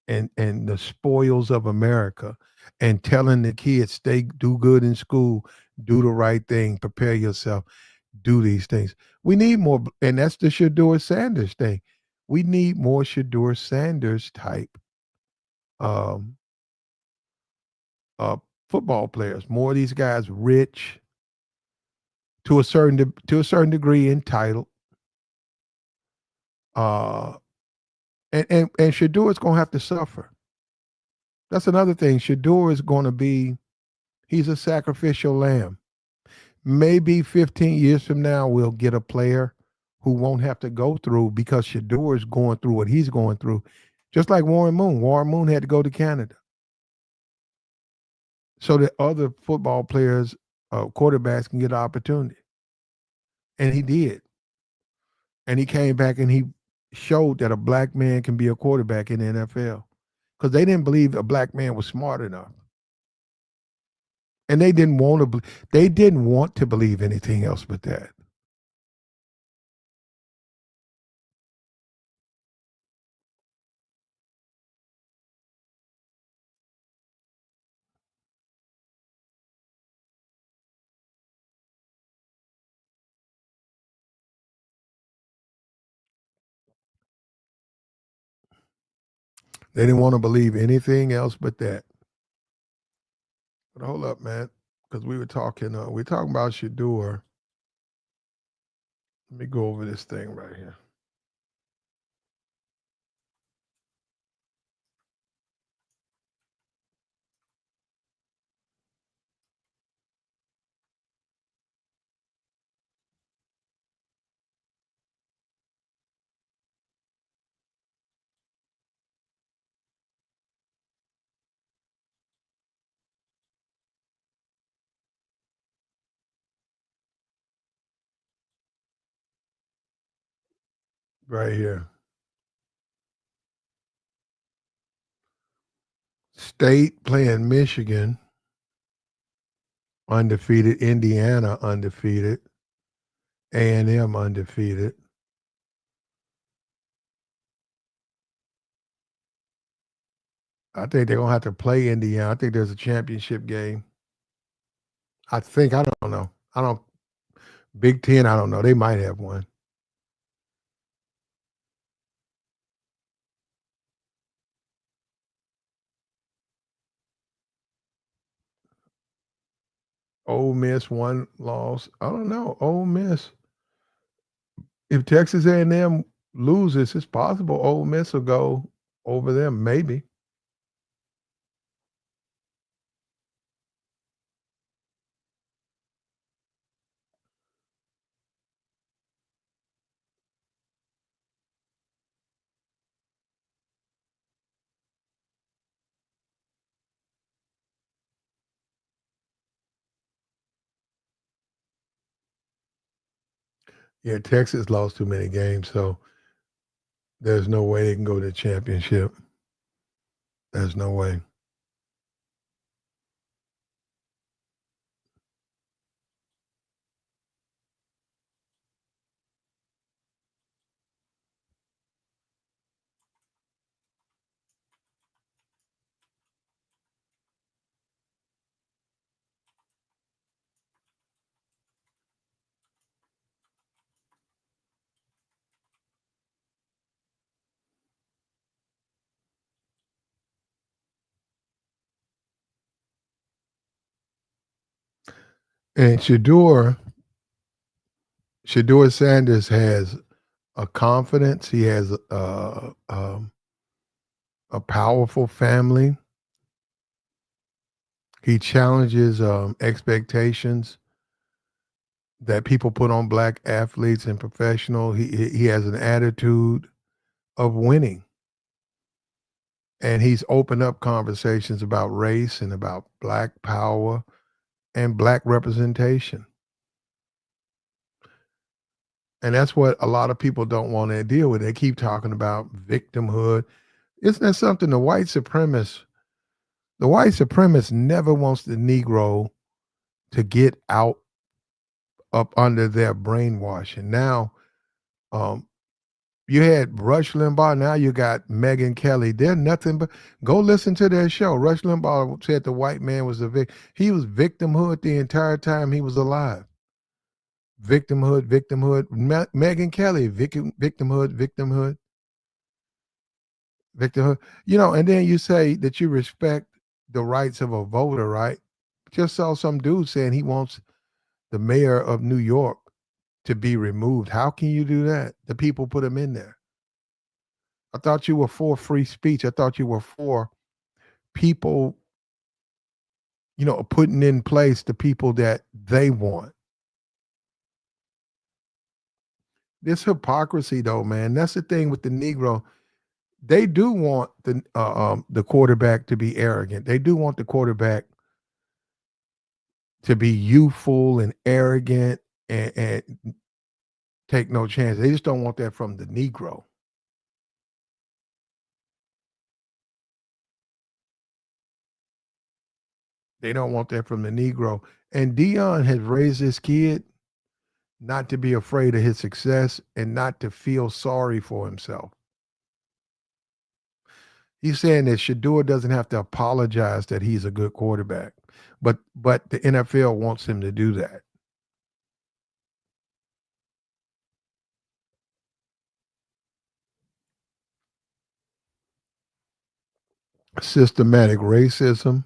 the spoils of America, and telling the kids, do good in school, do the right thing, prepare yourself, do these things. We need more, and that's the Shedeur Sanders thing. We need more Shedeur Sanders type um, uh, football players. More of these guys rich, to a certain degree, entitled. Uh, and Shedeur is going to have to suffer. That's another thing. Shedeur is going to be, he's a sacrificial lamb. Maybe 15 years from now, we'll get a player who won't have to go through, because Shedeur is going through what he's going through. Just like Warren Moon. Warren Moon had to go to Canada so that other football players, quarterbacks, can get an opportunity. And he did. And he came back and he showed that a black man can be a quarterback in the NFL, because they didn't believe a black man was smart enough. And they didn't want to believe anything else but that. They didn't want to believe anything else but that. But hold up, man, because we were talking about Shedeur. Let me go over this thing right here. Right here. State playing Michigan, undefeated. Indiana, undefeated. A&M, undefeated. I think they're gonna have to play Indiana. I think there's a championship game. I think, I don't know. I don't Big Ten. I don't know. They might have one. Ole Miss, one loss. I don't know. Ole Miss. If Texas A&M loses, it's possible Ole Miss will go over them. Maybe. Yeah, Texas lost too many games, so there's no way they can go to the championship. There's no way. And Shedeur Sanders has a confidence. He has a powerful family. He challenges expectations that people put on black athletes and professional. He has an attitude of winning, and he's opened up conversations about race and about black power and black representation. And that's what a lot of people don't want to deal with. They keep talking about victimhood. Isn't that something the white supremacist never wants the Negro to get out up under their brainwashing. Now, um, you had Rush Limbaugh. Now you got Megyn Kelly. They're nothing but go listen to their show. Rush Limbaugh said the white man was a victim. He was victimhood the entire time he was alive. Victimhood, victimhood. Megyn Kelly, victimhood, victimhood, victimhood. You know, and then you say that you respect the rights of a voter, right? Just saw some dude saying he wants the mayor of New York to be removed. How can you do that? The people put him in there. I thought you were for free speech. I thought you were for people, putting in place the people that they want. This hypocrisy, though, man. That's the thing with the Negro. They do want the quarterback to be arrogant. They do want the quarterback to be youthful and arrogant and take no chance. They just don't want that from the Negro. They don't want that from the Negro. And Dion has raised this kid not to be afraid of his success and not to feel sorry for himself. He's saying that Shedeur doesn't have to apologize that he's a good quarterback, but the NFL wants him to do that. Systematic racism,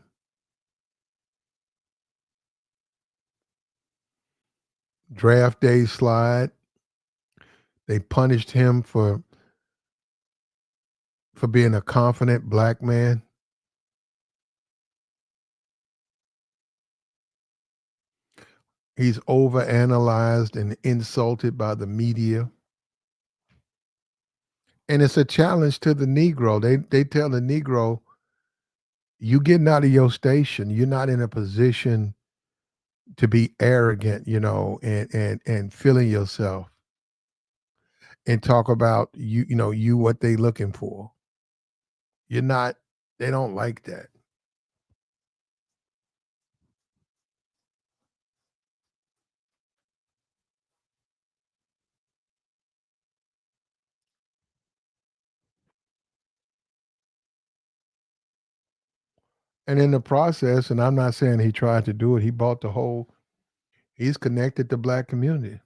draft day slide. They punished him for being a confident black man. He's overanalyzed and insulted by the media. And it's a challenge to the Negro. They tell the Negro, you getting out of your station, you're not in a position to be arrogant, and feeling yourself and talk about you what they looking for. You're not they don't like that. And in the process, and I'm not saying he tried to do it, he bought the whole he's connected the black community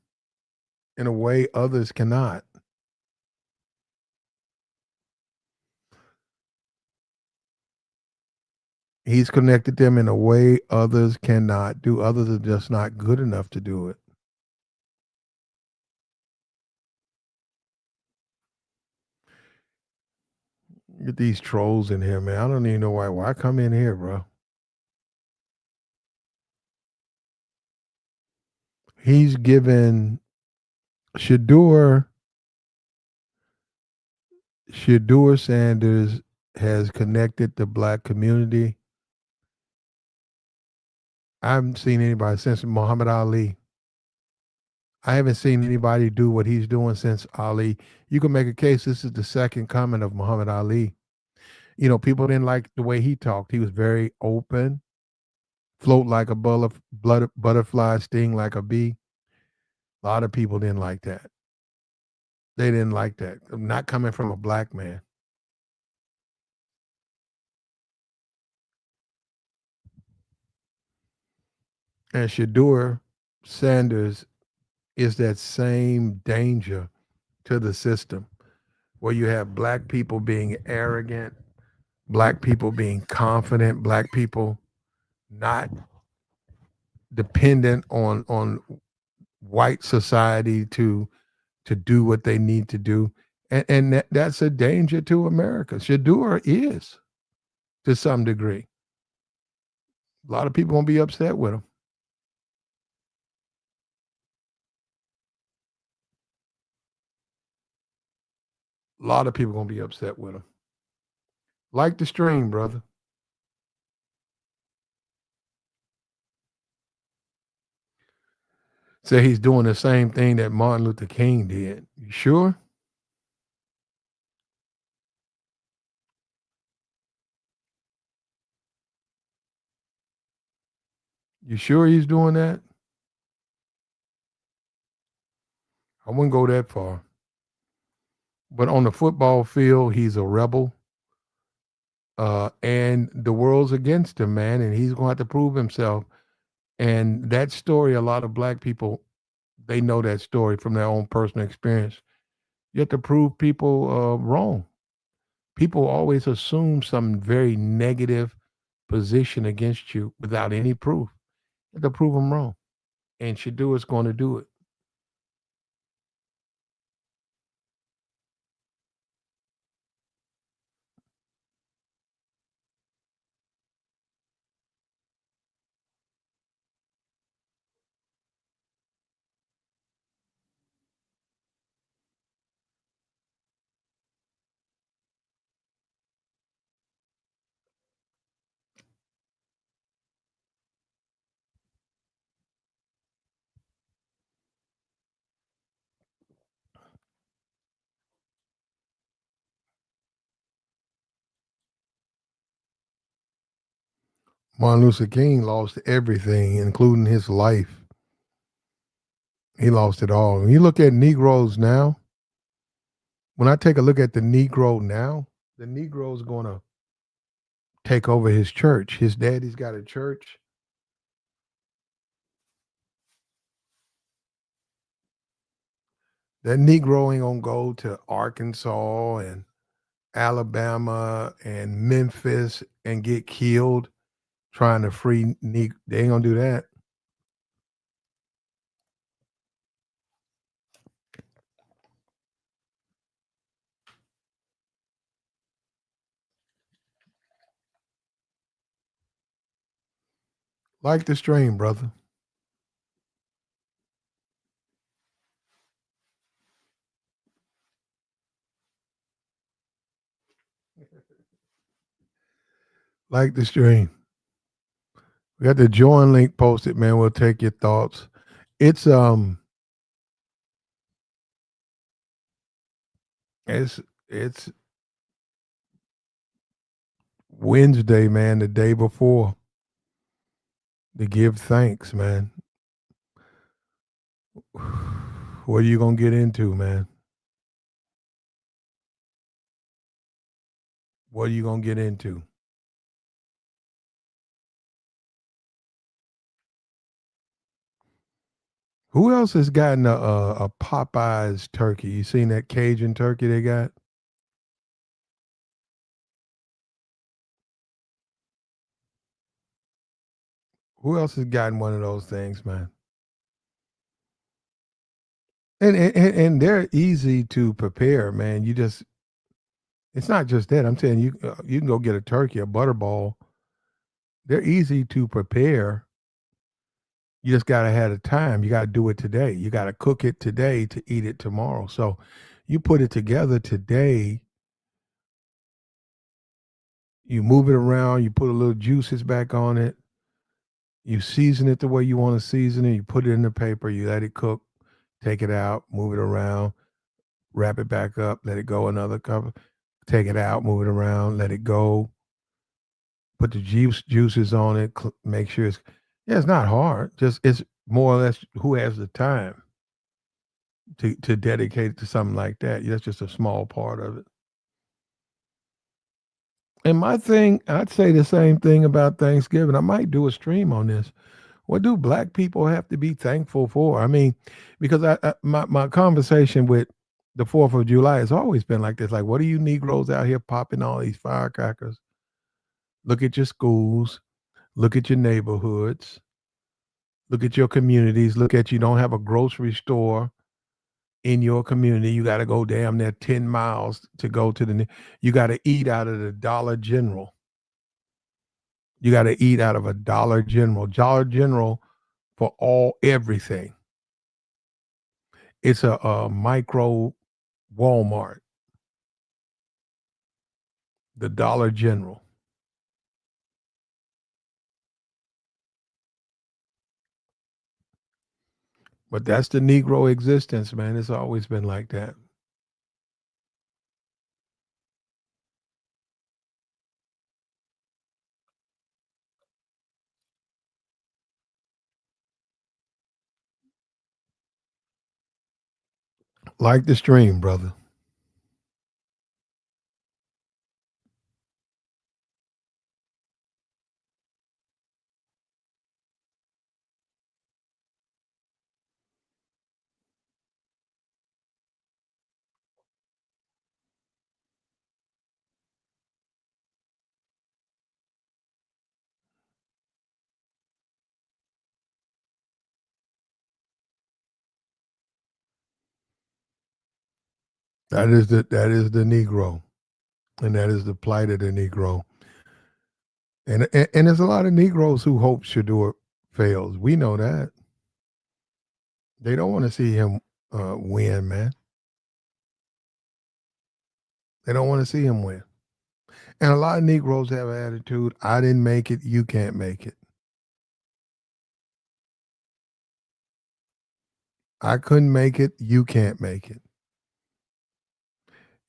in a way others cannot. He's connected them in a way others cannot do. Others are just not good enough to do it. Get these trolls in here, man. I don't even know why come in here, bro. He's given Shedeur Shedeur Sanders has connected the black community. I haven't seen anybody since Muhammad Ali. I haven't seen anybody do what he's doing since Ali. You can make a case this is the second coming of Muhammad Ali. People didn't like the way he talked. He was very open, float like a butterfly, sting like a bee. A lot of people didn't like that. They didn't like that. Not coming from a black man. And Shedeur Sanders is that same danger to the system where you have black people being arrogant, black people being confident, black people not dependent on white society to do what they need to do. And that's a danger to America. Shedeur is to some degree. A lot of people gonna be upset with him. A lot of people gonna be upset with him. Like the stream, brother. Say he's doing the same thing that Martin Luther King did. You sure? You sure he's doing that? I wouldn't go that far. But on the football field, he's a rebel. And the world's against him, man, and he's gonna have to prove himself. And that story, a lot of black people, they know that story from their own personal experience. You have to prove people wrong. People always assume some very negative position against you without any proof. You have to prove them wrong. And Shadua is going to do it. Martin Luther King lost everything, including his life. He lost it all. When you look at Negroes now, when I take a look at the Negro now, the Negro's going to take over his church. His daddy's got a church. That Negro ain't gonna go to Arkansas and Alabama and Memphis and get killed trying to free Negro. They ain't gonna do that. Like the stream, brother. Like the stream. We got the join link posted, man. We'll take your thoughts. It's it's Wednesday, man, the day before. To give thanks, man. What are you gonna get into, man? What are you gonna get into? Who else has gotten a Popeyes turkey? You seen that Cajun turkey they got? Who else has gotten one of those things, man? And they're easy to prepare, man. You just it's not just that. I'm saying you can go get a turkey, a butterball. They're easy to prepare. You just gotta have the time. You gotta do it today. You gotta cook it today to eat it tomorrow. So you put it together today. You move it around. You put a little juices back on it. You season it the way you want to season it. You put it in the paper. You let it cook. Take it out. Move it around. Wrap it back up. Let it go another couple. Take it out. Move it around. Let it go. Put the juices on it. Make sure it's yeah. It's not hard. Just it's more or less who has the time to dedicate it to something like that. That's just a small part of it. And my thing, I'd say the same thing about Thanksgiving. I might do a stream on this. What do black people have to be thankful for? I mean, because my conversation with the 4th of July has always been like this. Like, what are you Negroes out here popping all these firecrackers? Look at your schools, look at your neighborhoods, Look at your communities. Look at you don't have a grocery store in your community. You got to go damn near 10 miles to go to you got to eat out of the Dollar General. You got to eat out of a Dollar General. Dollar General for everything. It's a micro Walmart, the Dollar General. But that's the Negro existence, man. It's always been like that. Like the stream, brother. That is the Negro, and that is the plight of the Negro. And there's a lot of Negroes who hope Shedeur fails. We know that. They don't want to see him win, man. They don't want to see him win. And a lot of Negroes have an attitude, I didn't make it, you can't make it. I couldn't make it, you can't make it.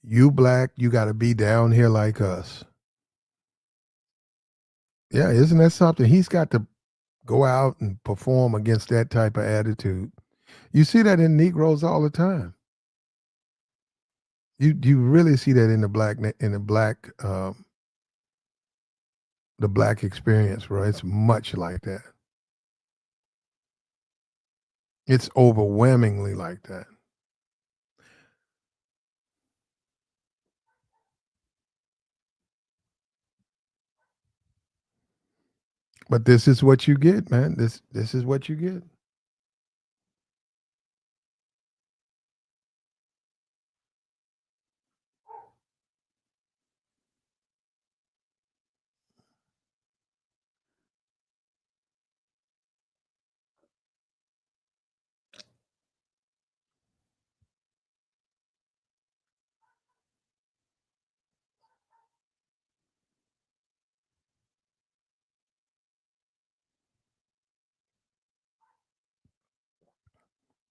You black, you got to be down here like us. Yeah, isn't that something? He's got to go out and perform against that type of attitude. You see that in Negroes all the time. You really see that in the black experience, bro. It's much like that. It's overwhelmingly like that. But this is what you get, man. This is what you get.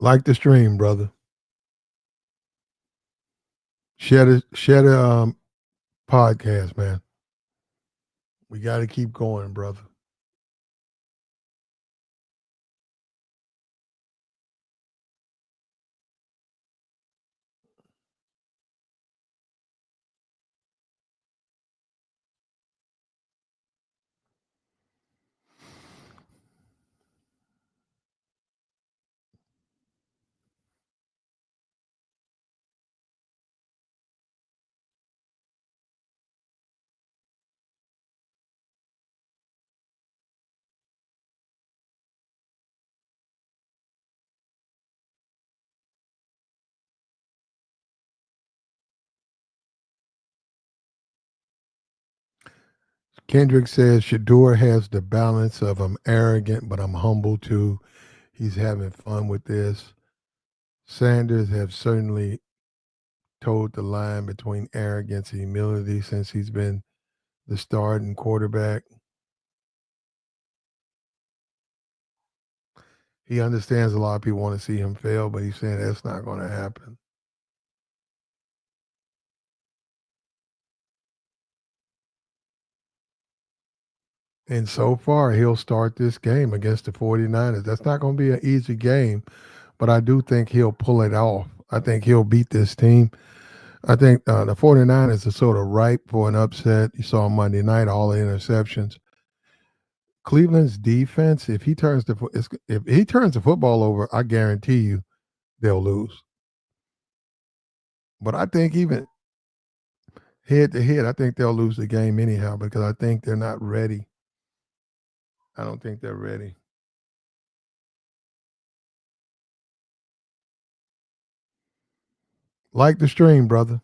Like the stream, brother. Share the podcast, man. We got to keep going, brother. Kendrick says Shador has the balance of I'm arrogant, but I'm humble too. He's having fun with this. Sanders have certainly toed the line between arrogance and humility since he's been the starting quarterback. He understands a lot of people want to see him fail, but he's saying that's not going to happen. And so far, he'll start this game against the 49ers. That's not going to be an easy game, but I do think he'll pull it off. I think he'll beat this team. I think the 49ers are sort of ripe for an upset. You saw Monday night, all the interceptions. Cleveland's defense, if he turns the football over, I guarantee you they'll lose. But I think even head to head, I think they'll lose the game anyhow because I think they're not ready. I don't think they're ready. Like the stream, brother.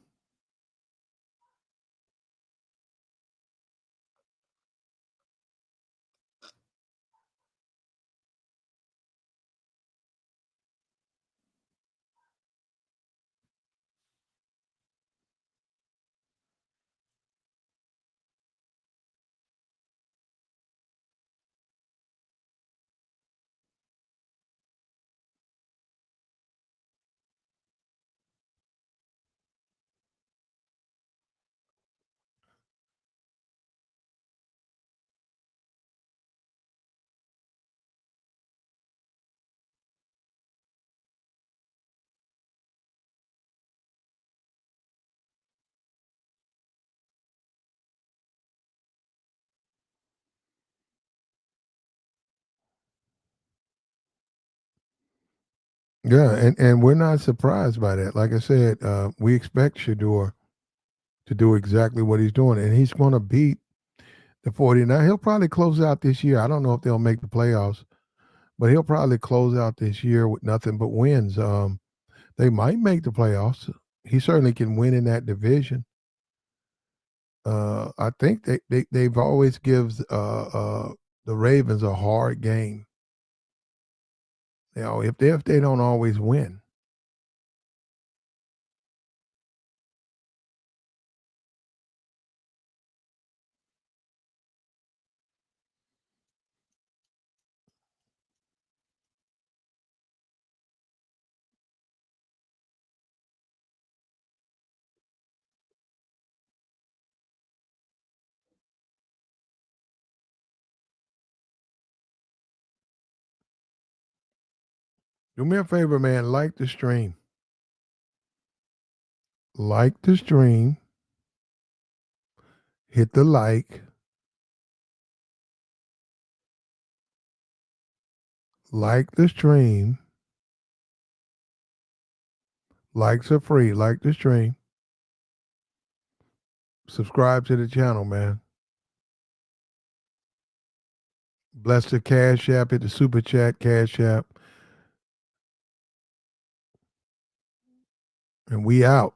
Yeah, and we're not surprised by that. Like I said, we expect Shedeur to do exactly what he's doing, and he's going to beat the 49. He'll probably close out this year. I don't know if they'll make the playoffs, but he'll probably close out this year with nothing but wins. They might make the playoffs. He certainly can win in that division. I think they've always gives the Ravens a hard game. You know, if they don't always win. Do me a favor, man. Like the stream. Like the stream. Hit the like. Like the stream. Likes are free. Like the stream. Subscribe to the channel, man. Bless the Cash App, hit the Super Chat Cash App. And we out.